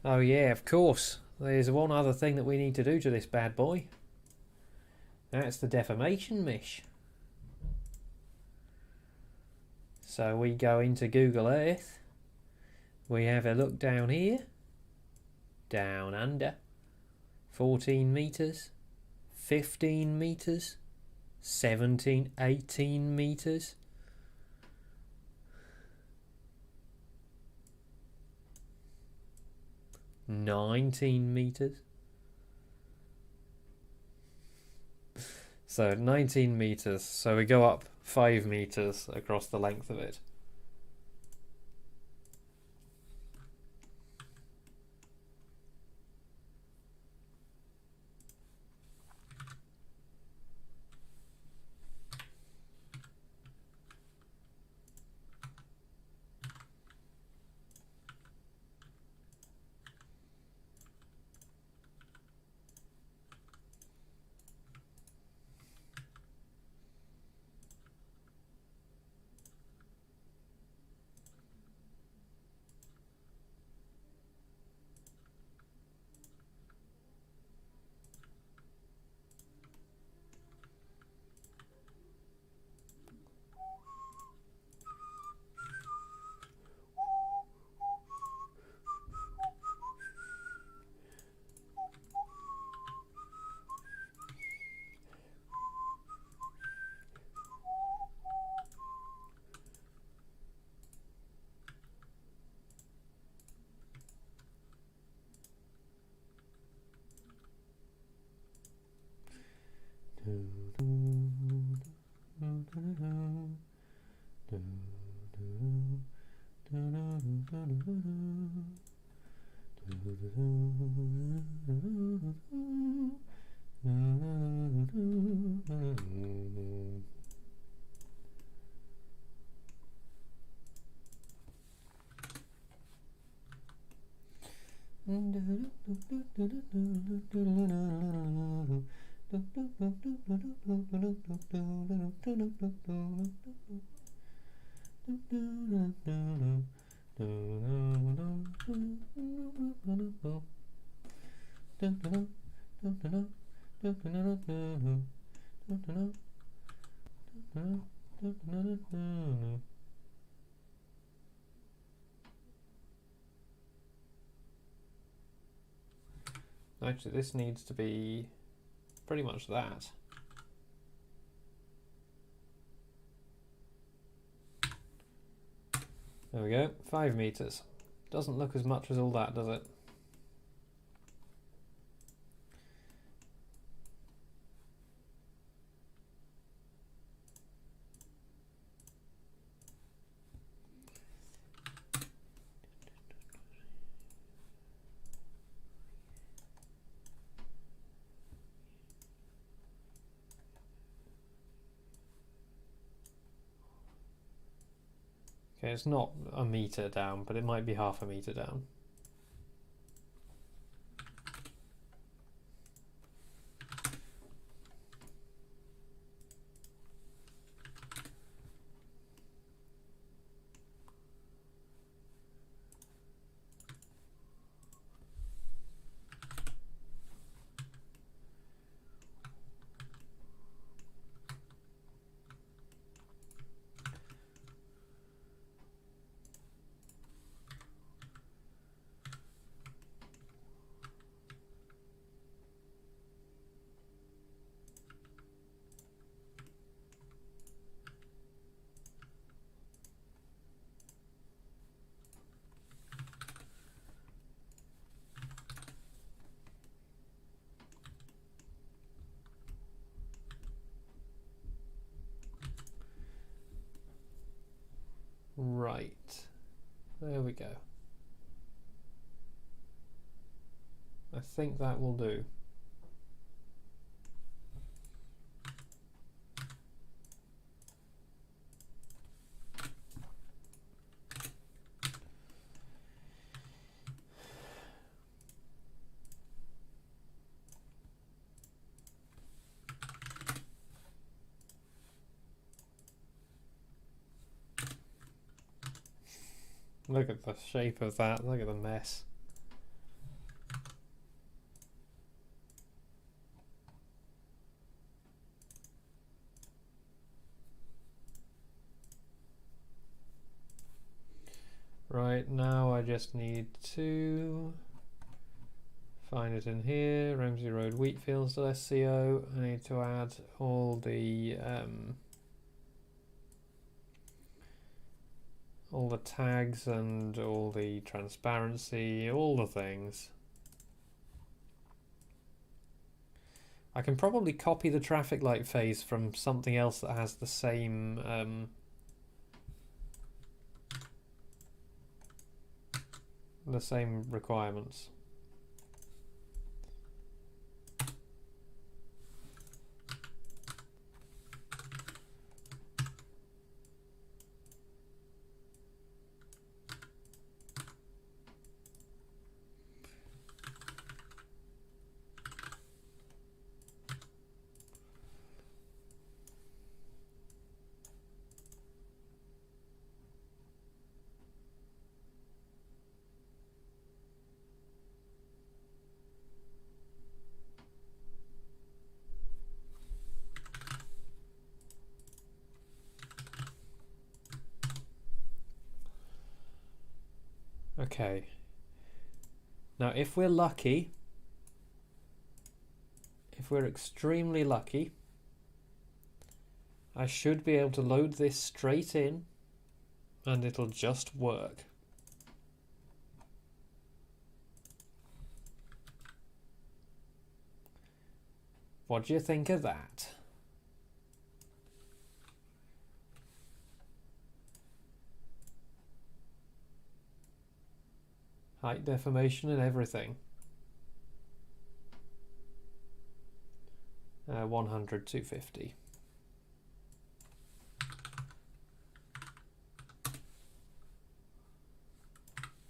Oh yeah, of course. There's one other thing that we need to do to this bad boy. That's the deformation mesh. So we go into Google Earth. We have a look down here. Down under. 14 meters. 15 meters. 17, 18 meters. 19 meters. So 19 meters. So we go up 5 meters across the length of it. Actually, this needs to be pretty much that. There we go, 5 meters. Doesn't look as much as all that, does it? Okay, it's not a meter down, but it might be half a meter down. Right, there we go. I think that will do. Look at the shape of that, look at the mess. Right, now I just need to find it in here, Ramsey Road Wheatfields.sco. I need to add all the tags and all the transparency, all the things. I can probably copy the traffic light phase from something else that has the same requirements. Okay. Now, if we're lucky, if we're extremely lucky, I should be able to load this straight in and it'll just work. What do you think of that? Height deformation and everything. 100, 250.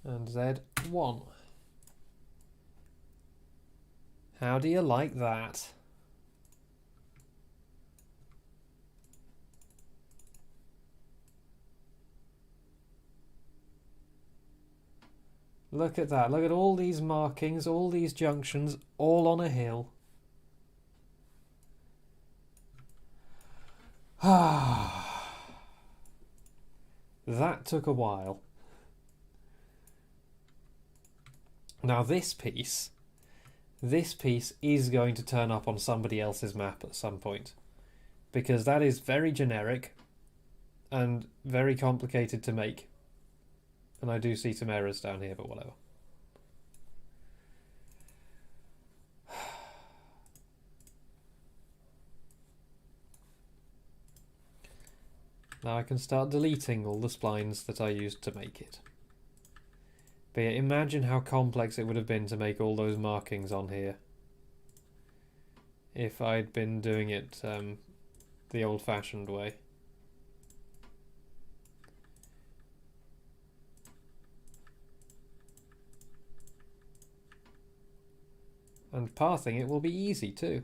And Z1. How do you like that? Look at that. Look at all these markings, all these junctions, all on a hill. That took a while. Now this piece is going to turn up on somebody else's map at some point, because that is very generic and very complicated to make. And I do see some errors down here, but whatever. Now I can start deleting all the splines that I used to make it. But yeah, imagine how complex it would have been to make all those markings on here if I'd been doing it the old-fashioned way. And pathing it will be easy too.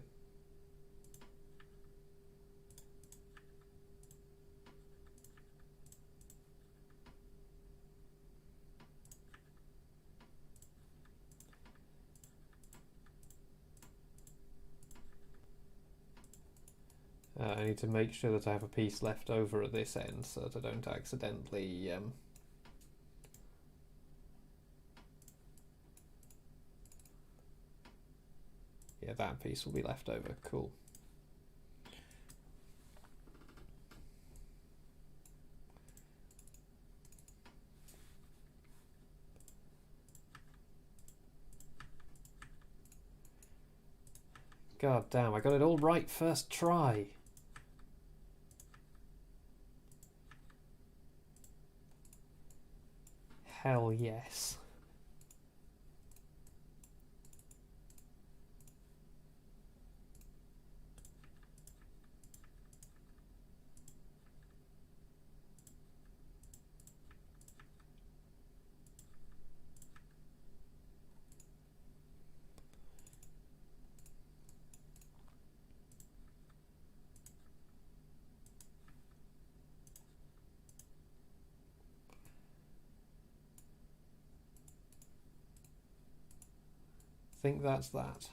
I need to make sure that I have a piece left over at this end so that I don't accidentally yeah, that piece will be left over. Cool. God damn, I got it all right first try. Hell yes. I think that's that.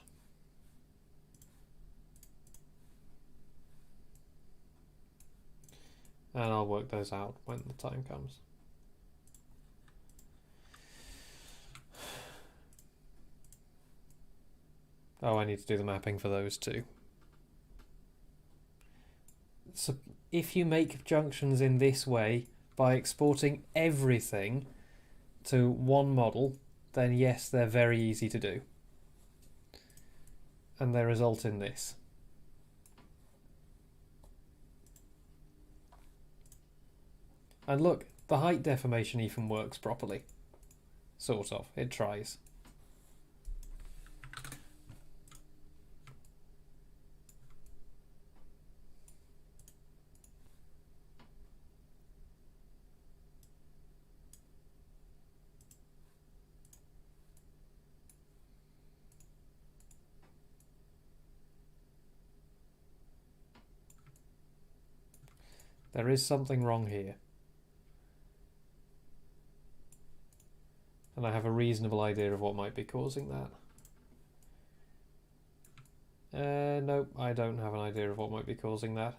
And I'll work those out when the time comes. Oh, I need to do the mapping for those too. So if you make junctions in this way by exporting everything to one model, then yes, they're very easy to do. And they result in this. And look, the height deformation even works properly. Sort of. It tries. There is something wrong here. And I have a reasonable idea of what might be causing that. Nope, I don't have an idea of what might be causing that.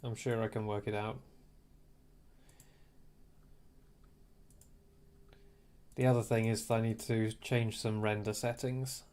I'm sure I can work it out. The other thing is that I need to change some render settings.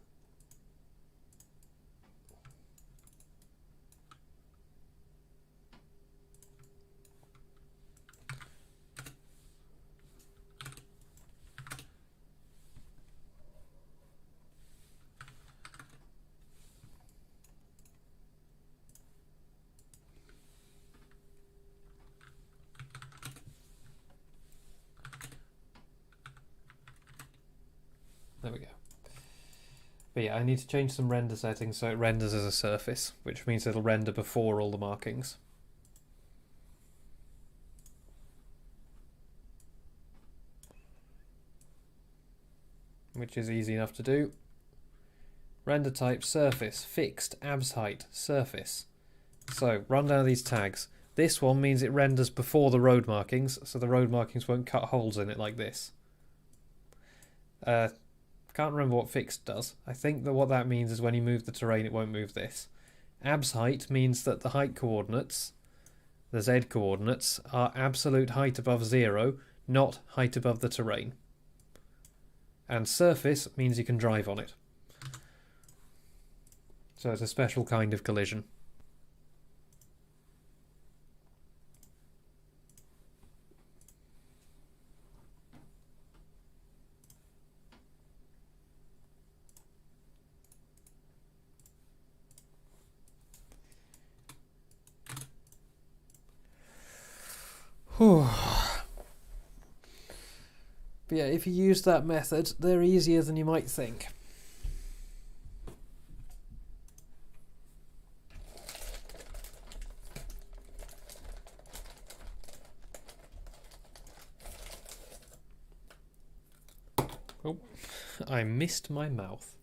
But yeah, I need to change some render settings so it renders as a surface, which means it'll render before all the markings. Which is easy enough to do. Render type surface, fixed, abs height, surface. So run down these tags. This one means it renders before the road markings, so the road markings won't cut holes in it like this. Can't remember what fixed does. I think that what that means is when you move the terrain it won't move this. Abs height means that the height coordinates, the Z coordinates, are absolute height above 0, not height above the terrain. And surface means you can drive on it. So it's a special kind of collision. But yeah, if you use that method, they're easier than you might think. Oh, I missed my mouth.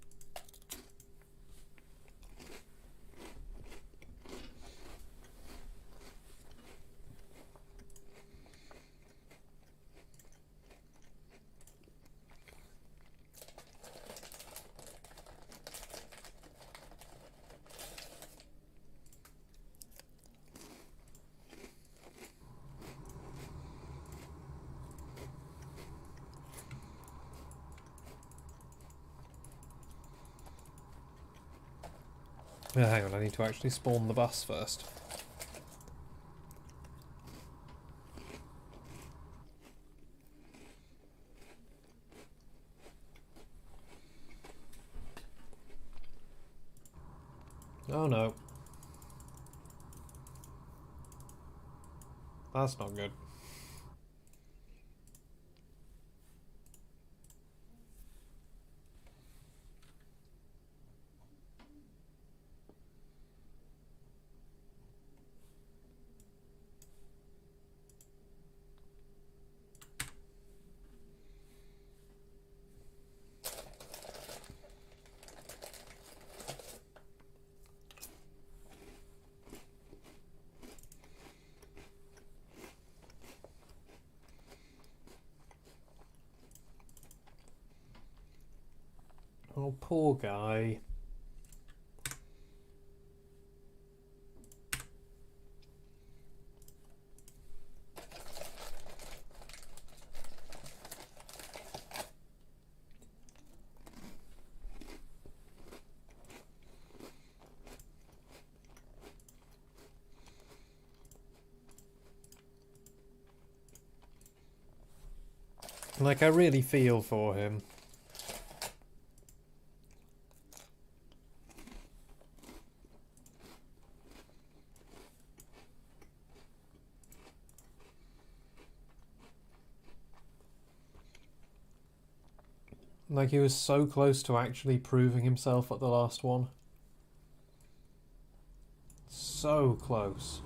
Hang on, I need to actually spawn the bus first. Oh no. That's not good. Oh, poor guy. Like, I really feel for him. Like, he was so close to actually proving himself at the last one. So close.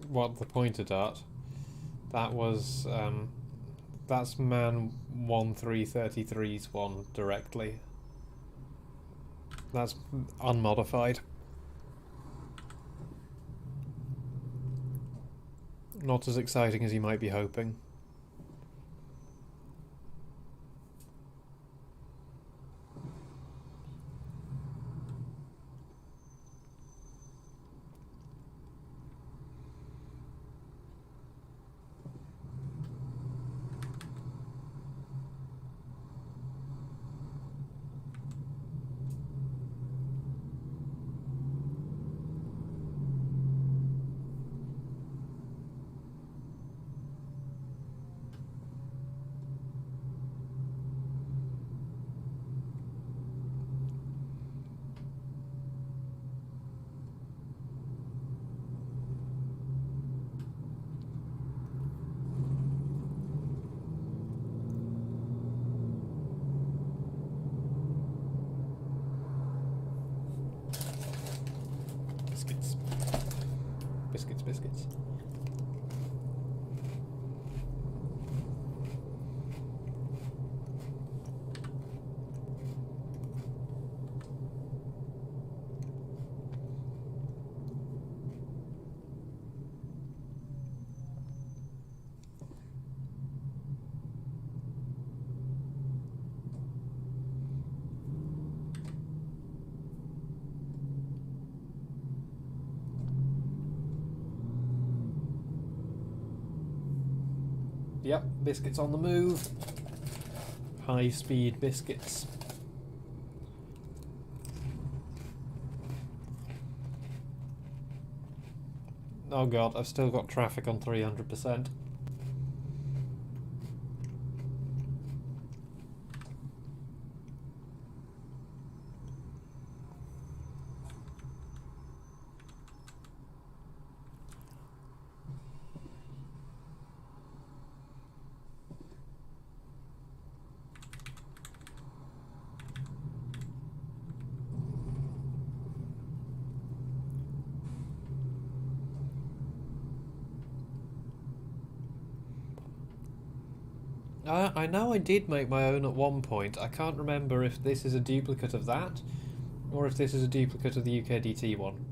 What, the pointer dart? That was that's man 1333's one directly. That's unmodified. Not as exciting as you might be hoping. Biscuits. Biscuits, biscuits. Yep, biscuits on the move. High speed biscuits. Oh god, I've still got traffic on 300%. I know I did make my own at one point. I can't remember if this is a duplicate of that, or if this is a duplicate of the UKDT one.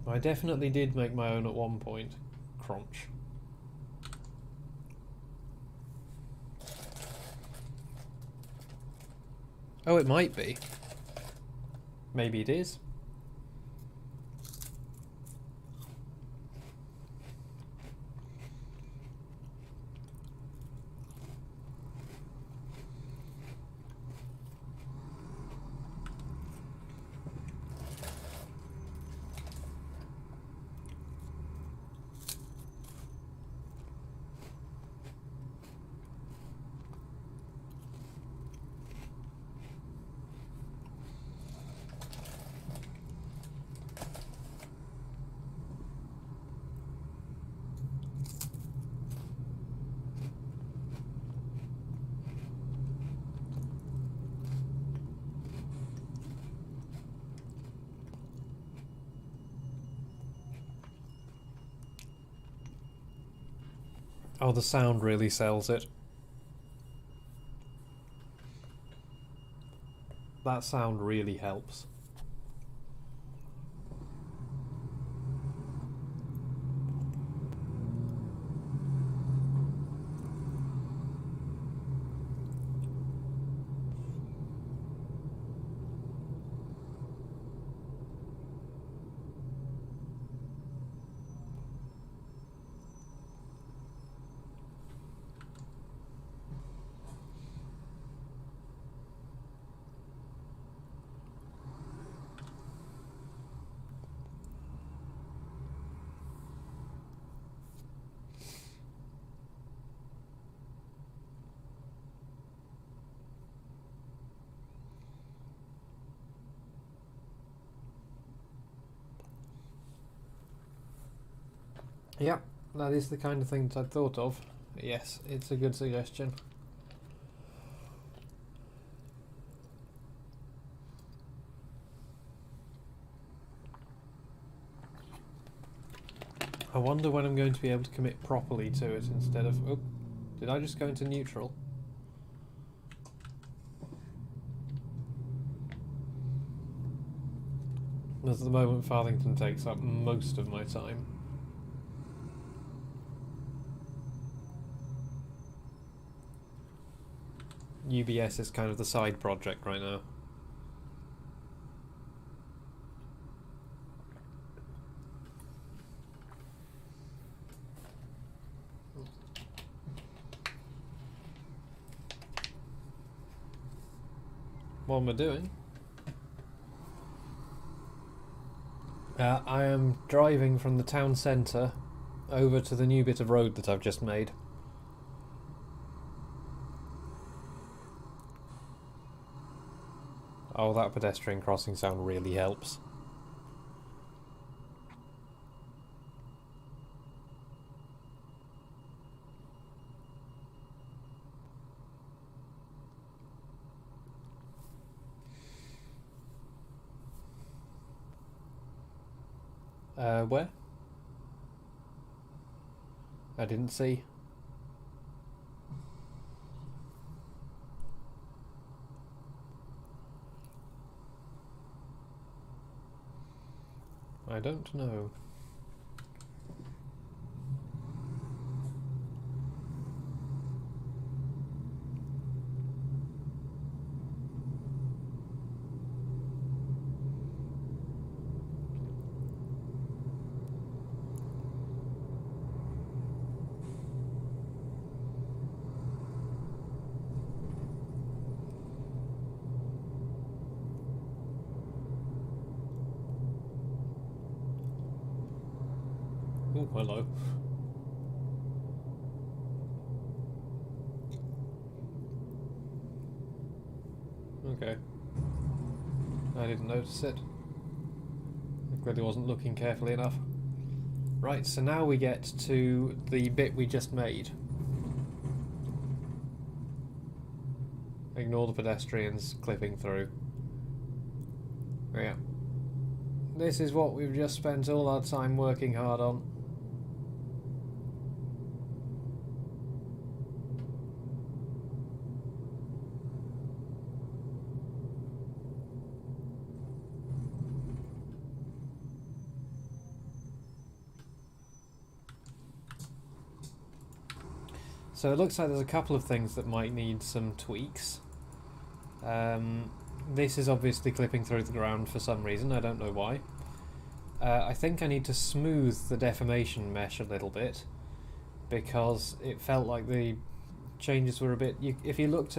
I definitely did make my own at one point. Crunch. Oh, it might be. Maybe it is. Oh, the sound really sells it. That sound really helps. Yep, that is the kind of thing that I'd thought of. Yes, it's a good suggestion. wonder when I'm going to be able to commit properly to it instead of... Oh, did I just go into neutral? At the moment, Farthington takes up most of my time. UBS is kind of the side project right now. What am I doing? I am driving from the town centre over to the new bit of road that I've just made. Oh, that pedestrian crossing sound really helps. Where? I didn't see. I don't know. Oh, hello. Okay. I didn't notice it. I clearly wasn't looking carefully enough. Right, so now we get to the bit we just made. Ignore the pedestrians clipping through. Yeah. This is what we've just spent all our time working hard on. So it looks like there's a couple of things that might need some tweaks. This is obviously clipping through the ground for some reason, I don't know why. I think I need to smooth the deformation mesh a little bit, because it felt like the changes were a bit... if you look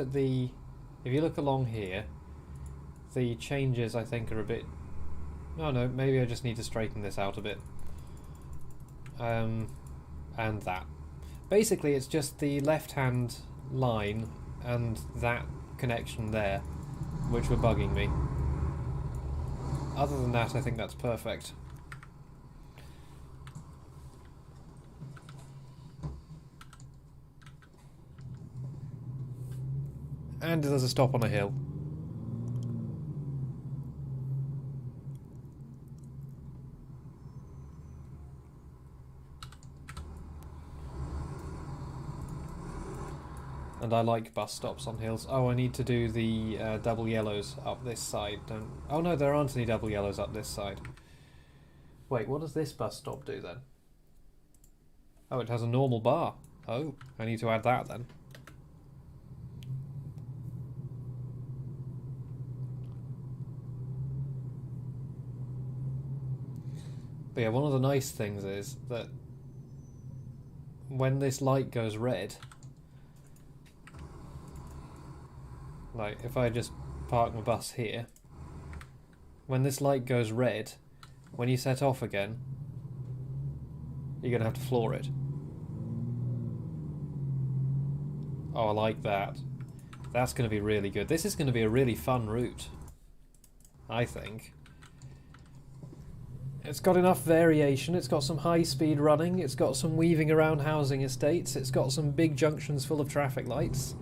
along here, the changes I think are a bit... Oh no, maybe I just need to straighten this out a bit. And that. Basically, it's just the left-hand line and that connection there, which were bugging me. Other than that, I think that's perfect. And there's a stop on a hill. And I like bus stops on hills. Oh, I need to do the double yellows up this side. Oh no, there aren't any double yellows up this side. Wait, what does this bus stop do then? Oh, it has a normal bar. Oh, I need to add that then. But yeah, one of the nice things is that when this light goes red, like if I just park my bus here, when this light goes red, when you set off again, you're going to have to floor it. Oh, I like that. That's going to be really good. This is going to be a really fun route, I think. It's got enough variation, it's got some high-speed running, it's got some weaving around housing estates, it's got some big junctions full of traffic lights.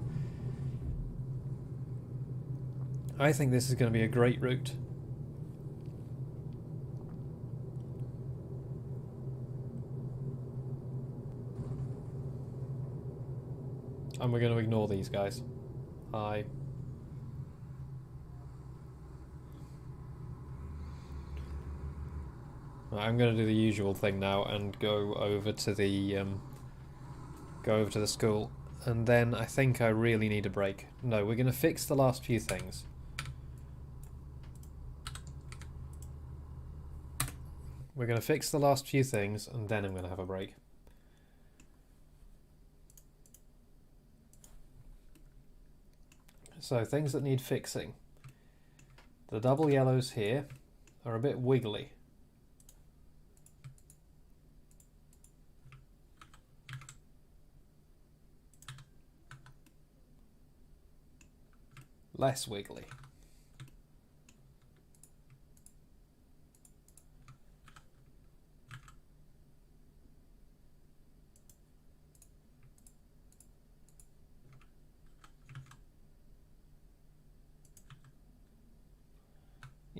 I think this is going to be a great route. And we're going to ignore these guys. Hi. Right, I'm going to do the usual thing now and go over to the school, and then I think I really need a break. No, we're going to fix the last few things. We're going to fix the last few things, and then I'm going to have a break. So, things that need fixing. The double yellows here are a bit wiggly. Less wiggly.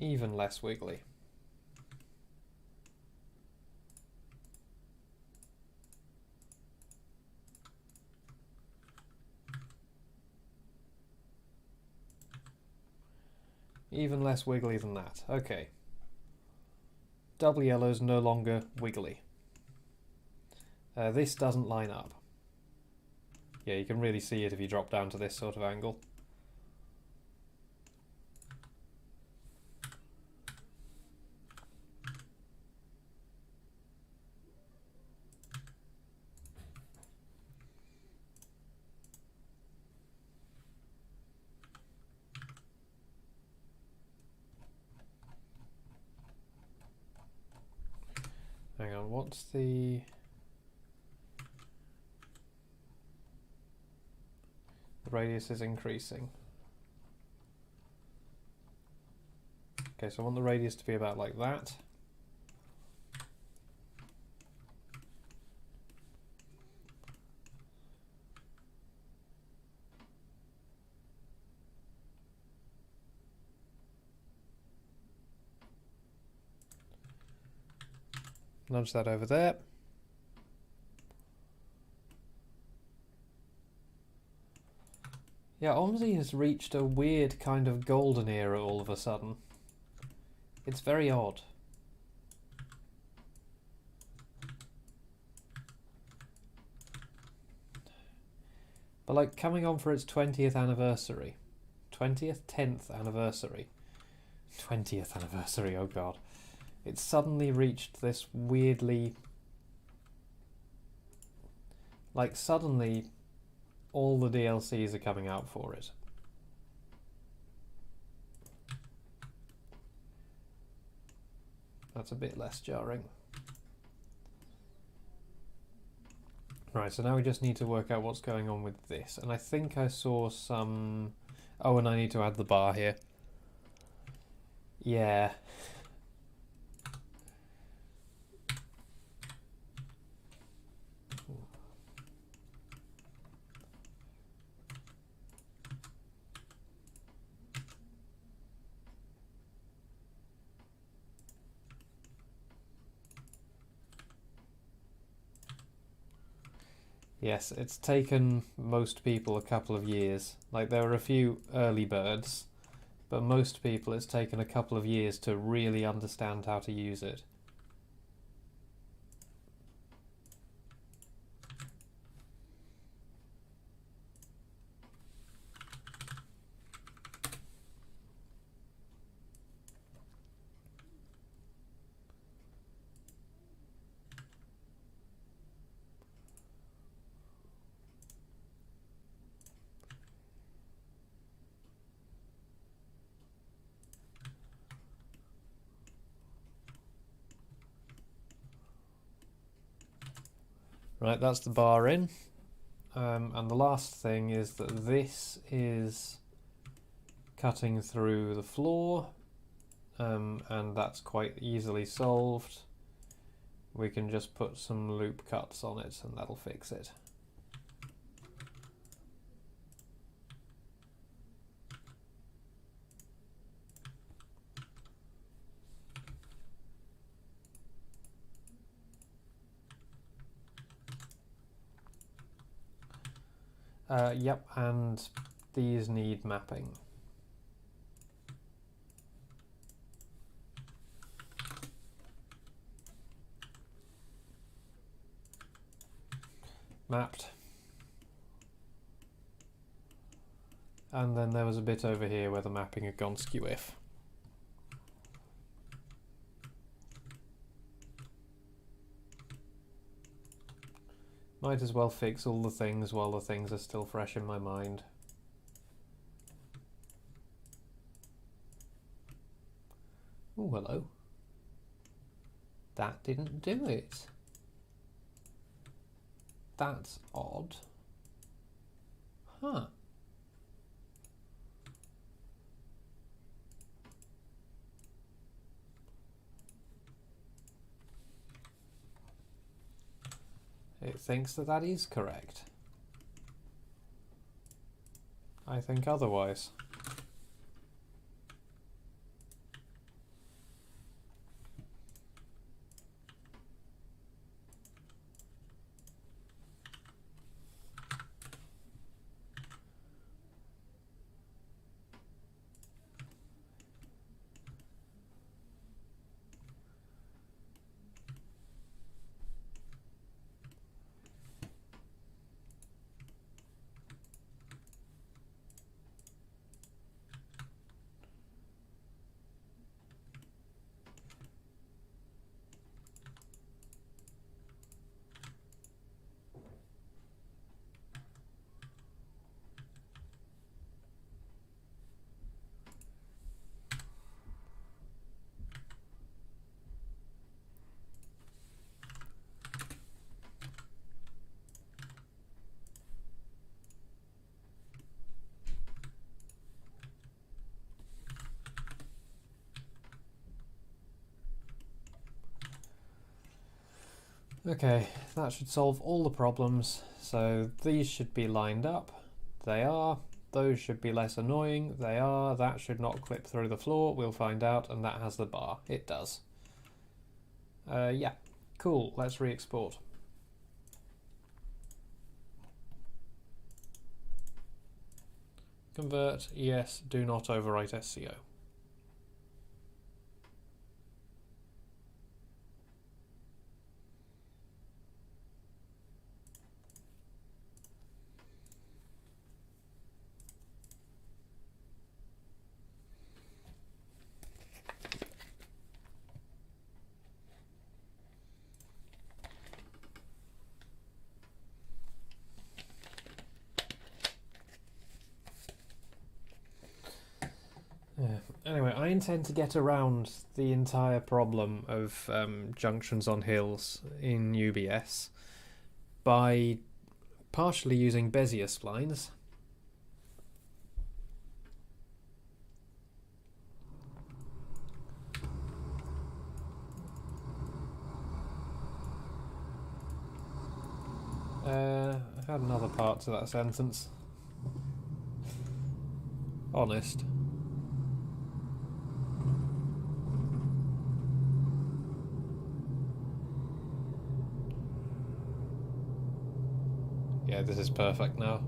Even less wiggly. Even less wiggly than that. Okay. Double yellow's no longer wiggly. This doesn't line up. Yeah, you can really see it if you drop down to this sort of angle. Hang on, what's the radius is increasing. Okay, so I want the radius to be about like that. Nudge that over there. Yeah, OMSI has reached a weird kind of golden era all of a sudden. It's very odd. But like coming on for its 20th anniversary. 20th? 10th anniversary. 20th anniversary, oh god. It's suddenly reached this weirdly... Like suddenly all the DLCs are coming out for it. That's a bit less jarring. Right, so now we just need to work out what's going on with this. And I think I saw some... Oh, and I need to add the bar here. Yeah. Yes, it's taken most people a couple of years. Like, there were a few early birds, but most people it's taken a couple of years to really understand how to use it. Right, that's the bar in. And the last thing is that this is cutting through the floor, and that's quite easily solved. We can just put some loop cuts on it and that'll fix it. Yep, and these need mapping. Mapped. And then there was a bit over here where the mapping had gone skew-if. Might as well fix all the things while the things are still fresh in my mind. Oh, hello. That didn't do it. That's odd. Huh. It thinks that that is correct. I think otherwise. Okay, that should solve all the problems. So these should be lined up. They are. Those should be less annoying. They are. That should not clip through the floor. We'll find out. And that has the bar. It does. Yeah. Cool. Let's re-export. Convert. Yes. Do not overwrite SCO. Anyway, I intend to get around the entire problem of junctions on hills in UBS by partially using Bezier splines. I had another part to that sentence. Honest. Yeah, this is perfect now.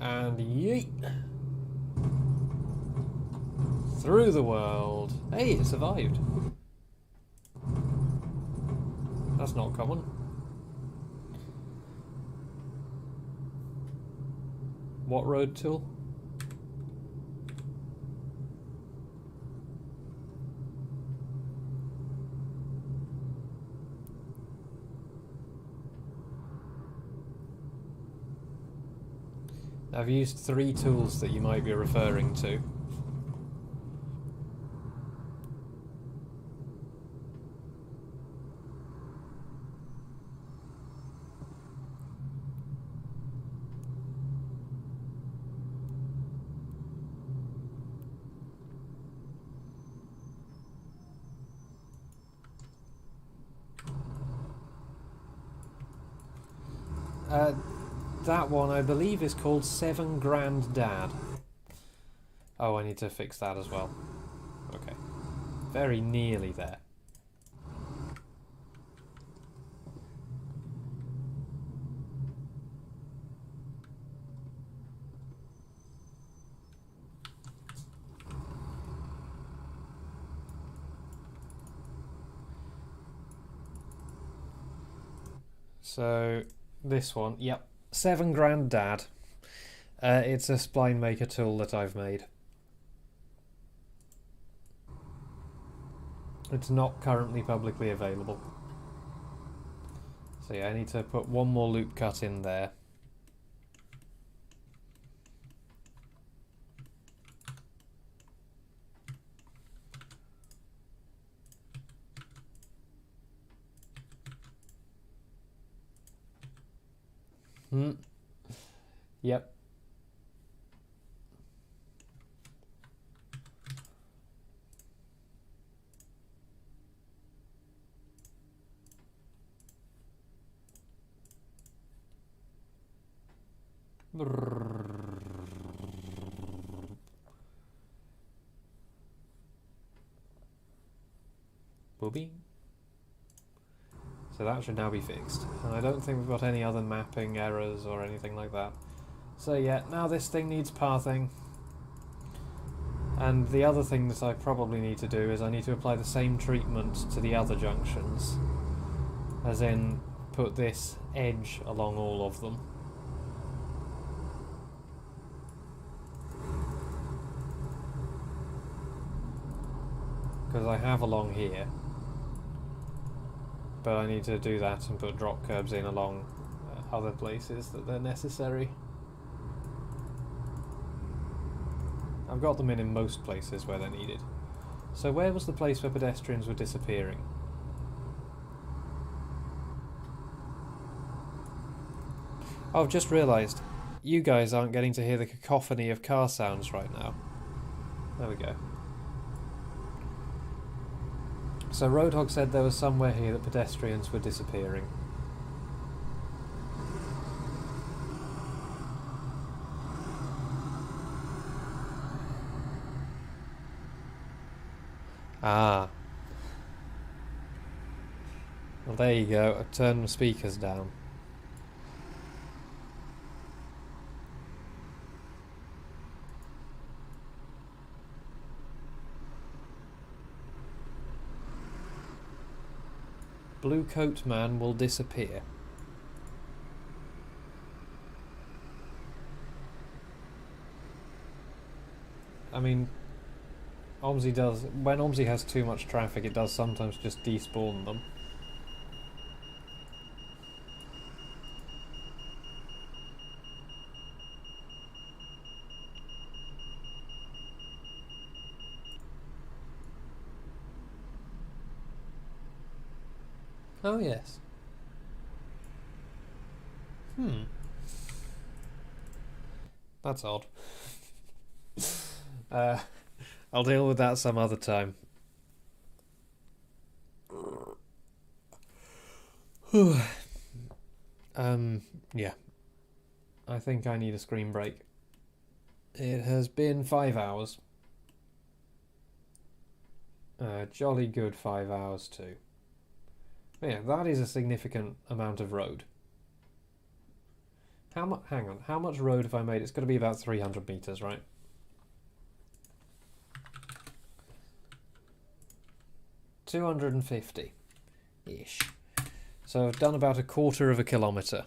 And yeet! Through the world. Hey, it survived. That's not common. What road tool? I've used 3 tools that you might be referring to. that one, I believe, is called 7 Grand Dad. Oh, I need to fix that as well. Okay. Very nearly there. So, this one, yep. 7 Grand Dad. It's a spline maker tool that I've made. It's not currently publicly available. So yeah, I need to put one more loop cut in there. Yep. Booby. So that should now be fixed. And I don't think we've got any other mapping errors or anything like that. So yeah, now this thing needs pathing. And the other thing that I probably need to do is I need to apply the same treatment to the other junctions. As in, put this edge along all of them. Because I have along here. But I need to do that and put drop curbs in along other places that they're necessary. I've got them in most places where they're needed. So where was the place where pedestrians were disappearing? Oh, I've just realised, you guys aren't getting to hear the cacophony of car sounds right now. There we go. So Roadhog said there was somewhere here that pedestrians were disappearing. Ah. Well, there you go. I've turned the speakers down. Blue coat man will disappear. I mean, OMSI does, when OMSI has too much traffic, it does sometimes just despawn them. Oh yes. That's odd. I'll deal with that some other time. Yeah. I think I need a screen break. It has been 5 hours. Jolly good 5 hours too. Yeah, that is a significant amount of road. Hang on, how much road have I made? It's got to be about 300 meters, right? $250-ish. So I've done about 1/4 of a kilometre.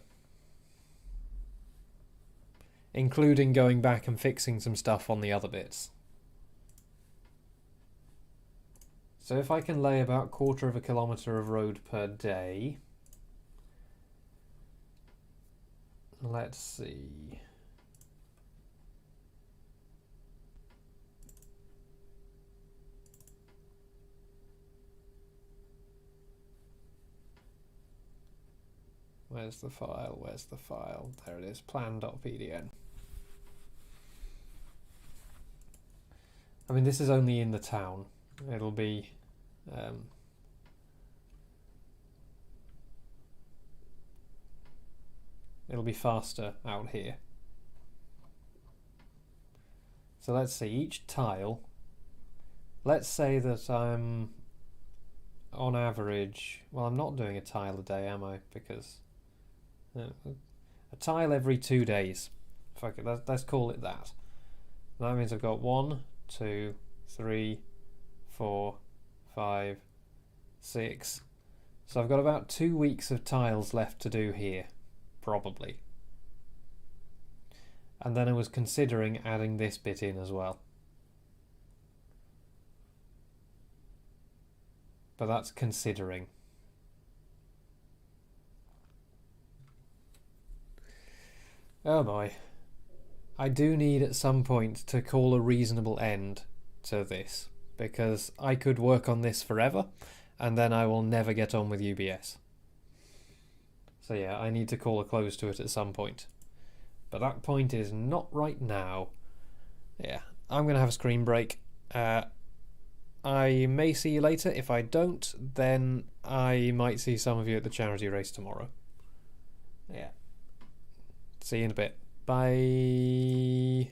Including going back and fixing some stuff on the other bits. So if I can lay about 1/4 of a kilometre of road per day... Let's see... Where's the file? Where's the file? There it is, plan.pdn. I mean, this is only in the town. It'll be... It'll be faster out here. So let's see, each tile, let's say that I'm on average, well, I'm not doing a tile a day, am I? Because a tile every 2 days. Fuck it, let's call it that. That means I've got 1, 2, 3, 4, 5, 6. So I've got about 2 weeks of tiles left to do here, probably. And then I was considering adding this bit in as well. But that's considering. Oh boy. I do need at some point to call a reasonable end to this, because I could work on this forever and then I will never get on with UBS. So yeah, I need to call a close to it at some point. But that point is not right now. Yeah, I'm going to have a screen break. I may see you later. If I don't, then I might see some of you at the charity race tomorrow. Yeah. See you in a bit. Bye.